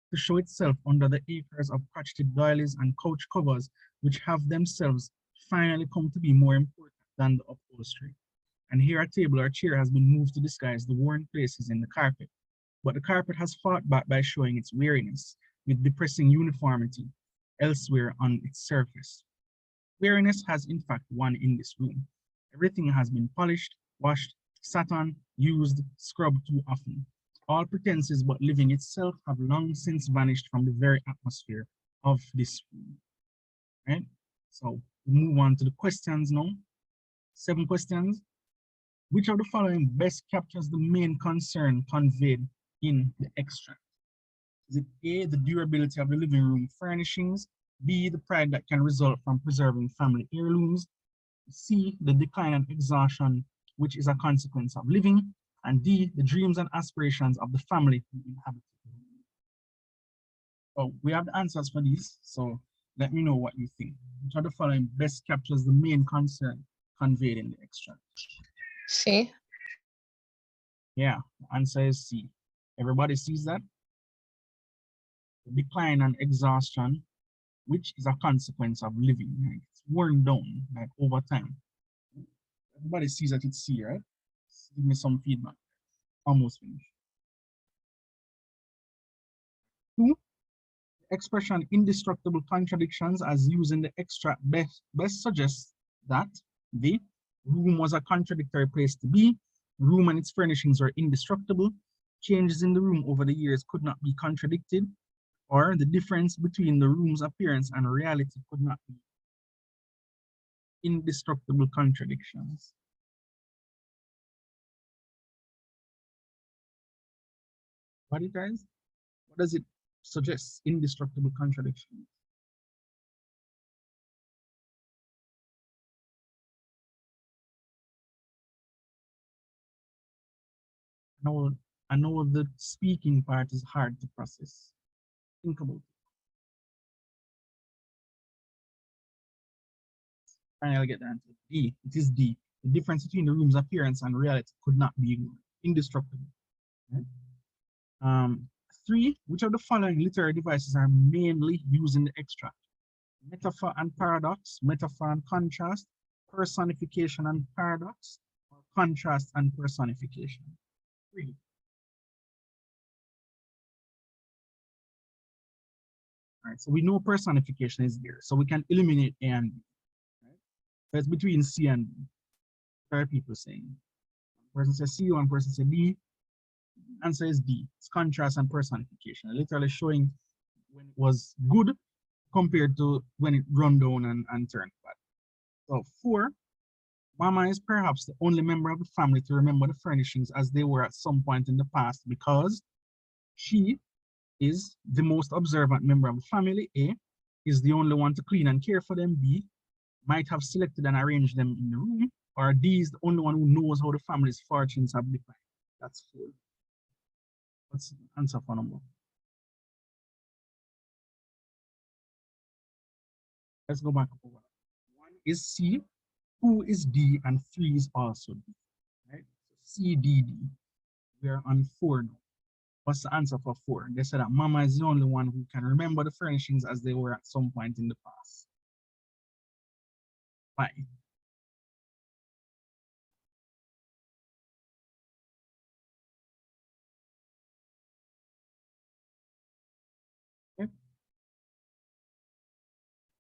to show itself under the acres of crotcheted doilies and couch covers, which have themselves finally come to be more important than the upholstery. And here a table or chair has been moved to disguise the worn places in the carpet. But the carpet has fought back by showing its weariness with depressing uniformity elsewhere on its surface. Weariness has in fact won in this room. Everything has been polished, washed, sat on, used, scrubbed too often. All pretenses but living itself have long since vanished from the very atmosphere of this room. Right? So we move on to the questions now. 7 questions. Which of the following best captures the main concern conveyed in the extract? Is it A, the durability of the living room furnishings, B, the pride that can result from preserving family heirlooms, C, the decline and exhaustion which is a consequence of living, and D, the dreams and aspirations of the family who inhabit the room? So we have the answers for these, so let me know what you think. Which of the following best captures the main concern conveyed in the extract? C. Yeah, the answer is C. Everybody sees that? The decline and exhaustion, which is a consequence of living. Like it's worn down, like over time. Everybody sees that it's C, right? Give me some feedback. Almost finished. 2, expression indestructible contradictions as using the extract best suggests that the room was a contradictory place to be, room and its furnishings were indestructible, changes in the room over the years could not be contradicted, or the difference between the room's appearance and reality could not be indestructible contradictions. What it guys? What does it suggest? Indestructible contradictions. I know the speaking part is hard to process. Think about it. Finally, I'll get the answer. D. It is D. The difference between the room's appearance and reality could not be indestructible. Right? 3. Which of the following literary devices are mainly used in the extract? Metaphor and paradox, metaphor and contrast, personification and paradox, or contrast and personification? 3. All right, so we know personification is there, so we can eliminate A and B. Right? So it's between C and D. What are people saying? One person says C, one person says D. Answer is D. It's contrast and personification. Literally showing when it was good compared to when it run down and turned bad. So 4, Mama is perhaps the only member of the family to remember the furnishings as they were at some point in the past because she is the most observant member of the family. A, is the only one to clean and care for them. B, might have selected and arranged them in the room. Or D, is the only one who knows how the family's fortunes have declined. That's 4. What's the answer for number? Let's go back over. 1 is C, 2 is D, and 3 is also D. Right? C, D, D. We are on 4 now. What's the answer for 4? They said that Mama is the only one who can remember the furnishings as they were at some point in the past. 5. Okay.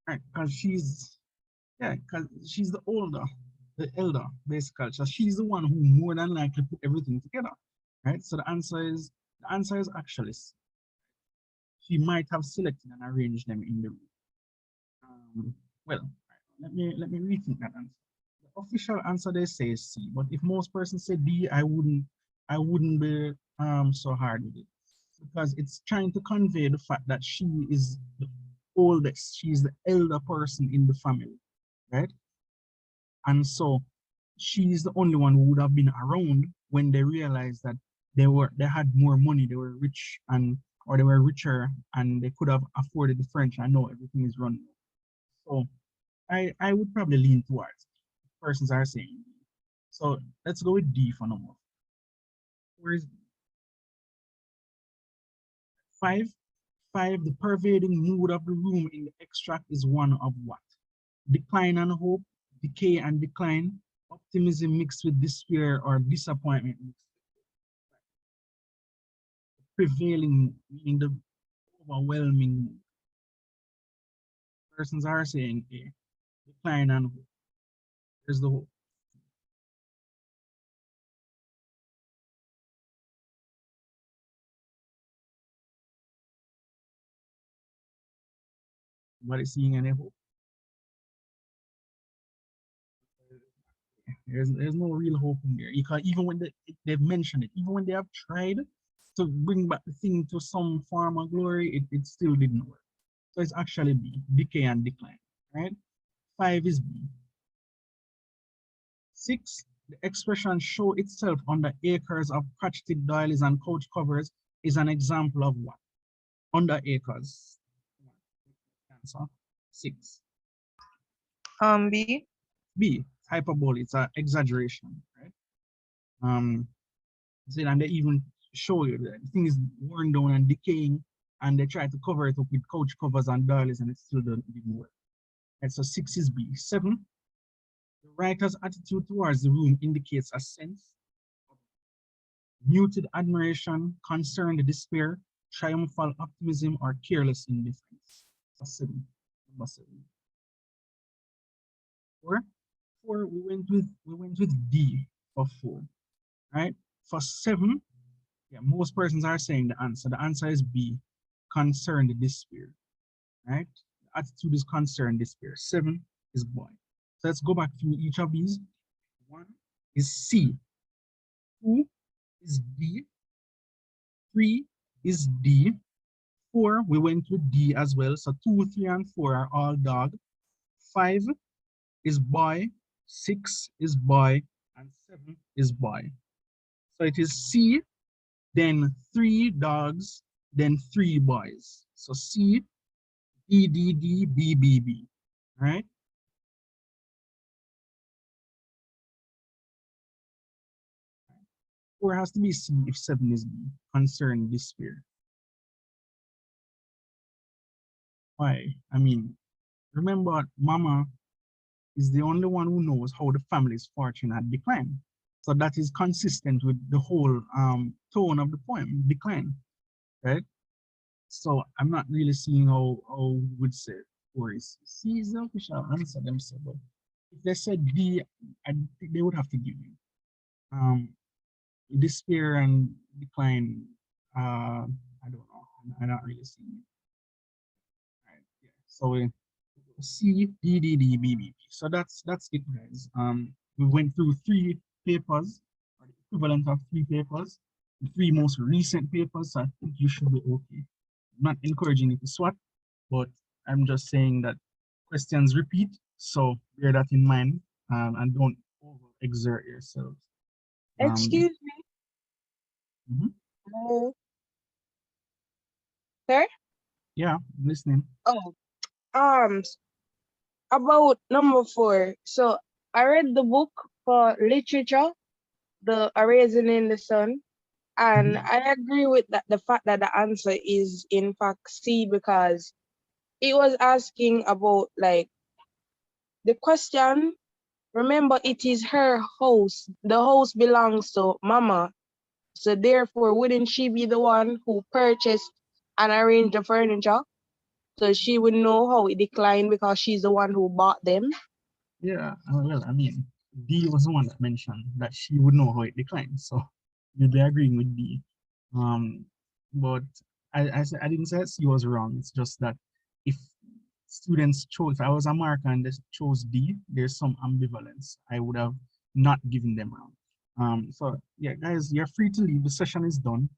Right, because she's the elder, basically. So she's the one who more than likely put everything together. Right? So the answer is actually C. She might have selected and arranged them in the room. Well, let me rethink that answer. The official answer they say is C, but if most persons say D, I wouldn't be so hard with it because it's trying to convey the fact that she is the oldest, she's the elder person in the family, right? And so she's the only one who would have been around when they realized that they had more money, they were rich or they were richer and they could have afforded the furniture. I know everything is running. So I would probably lean towards persons are saying. So let's go with D for number. Where is 5? 5, the pervading mood of the room in the extract is one of what? Decline and hope, decay and decline, optimism mixed with despair, or disappointment mixed with prevailing, meaning the overwhelming mood. Persons are saying A, decline and hope. There's the hope. What is seeing any hope? There's no real hope in there. Even when they've mentioned it, even when they have tried to bring back the thing to some form of glory, it still didn't work. So it's actually B, decay and decline, right? 5 is B. 6, the expression show itself under acres of crotcheted doilies and couch covers is an example of what? Under acres. Answer 6. B. B, hyperbole, it's an exaggeration, right? And they even show you that the thing is worn down and decaying, and they try to cover it up with couch covers and doilies, and it still didn't work. And so 6 is B. 7, the writer's attitude towards the room indicates a sense of muted admiration, concerned despair, triumphal optimism, or careless indifference. For 7, number 7. 4, 4, we went with D for 4, right? For 7, yeah, most persons are saying the answer. The answer is B, concerned despair, right? The attitude is concerned despair. 7 is boy. So let's go back through each of these. 1 is C, 2 is D, 3 is D, 4, we went with D as well. So 2, 3, and 4 are all dog. 5 is boy, 6 is boy, and 7 is boy. So it is C, then 3 dogs, then 3 boys. So C, D, D, D, B, B, B. All right? Four has to be C if 7 is B. Concern, despair. Why? I mean, remember, Mama is the only one who knows how the family's fortune had declined. So that is consistent with the whole tone of the poem, decline, right? So I'm not really seeing how we would say 4 is C is the official answer themselves. But if they said D, I think they would have to give you. Despair and decline, I don't know. I'm not really seeing it. Right, yeah. So C, D, D, D, B, B, B. So that's it, guys. We went through 3 papers, or the equivalent of 3 papers, the 3 most recent papers. So I think you should be okay. I'm not encouraging you to swat, but I'm just saying that questions repeat. So bear that in mind, and don't overexert yourselves. Excuse me. Mhm. Sir? Yeah, I'm listening. Oh, um, about number 4. So I read the book for literature, the A Raisin in the Sun, and I agree with that. The fact that the answer is in fact C, because it was asking about like the question. Remember, it is her house. The house belongs to Mama. So therefore, wouldn't she be the one who purchased and arranged the furniture? So she would know how it declined because she's the one who bought them. Yeah, well, I mean, D was the one that mentioned that she would know how it declined, so you'd be agreeing with D. But I didn't say C was wrong. It's just that if students chose, if I was a marker and they chose D, there's some ambivalence. I would have not given them wrong. So yeah, guys, you're free to leave. The session is done.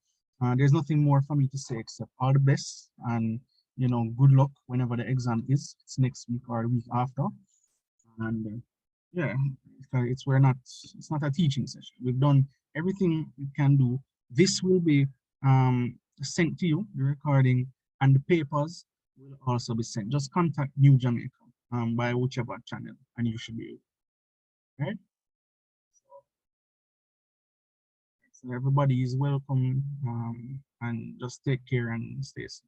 There's nothing more for me to say except all the best and good luck whenever the exam is. It's next week or the week after. And yeah, it's not a teaching session. We've done everything we can do. This will be sent to you, the recording, and the papers will also be sent. Just contact New Jamaica by whichever channel, and you should be able. Right? So everybody is welcome, and just take care and stay safe.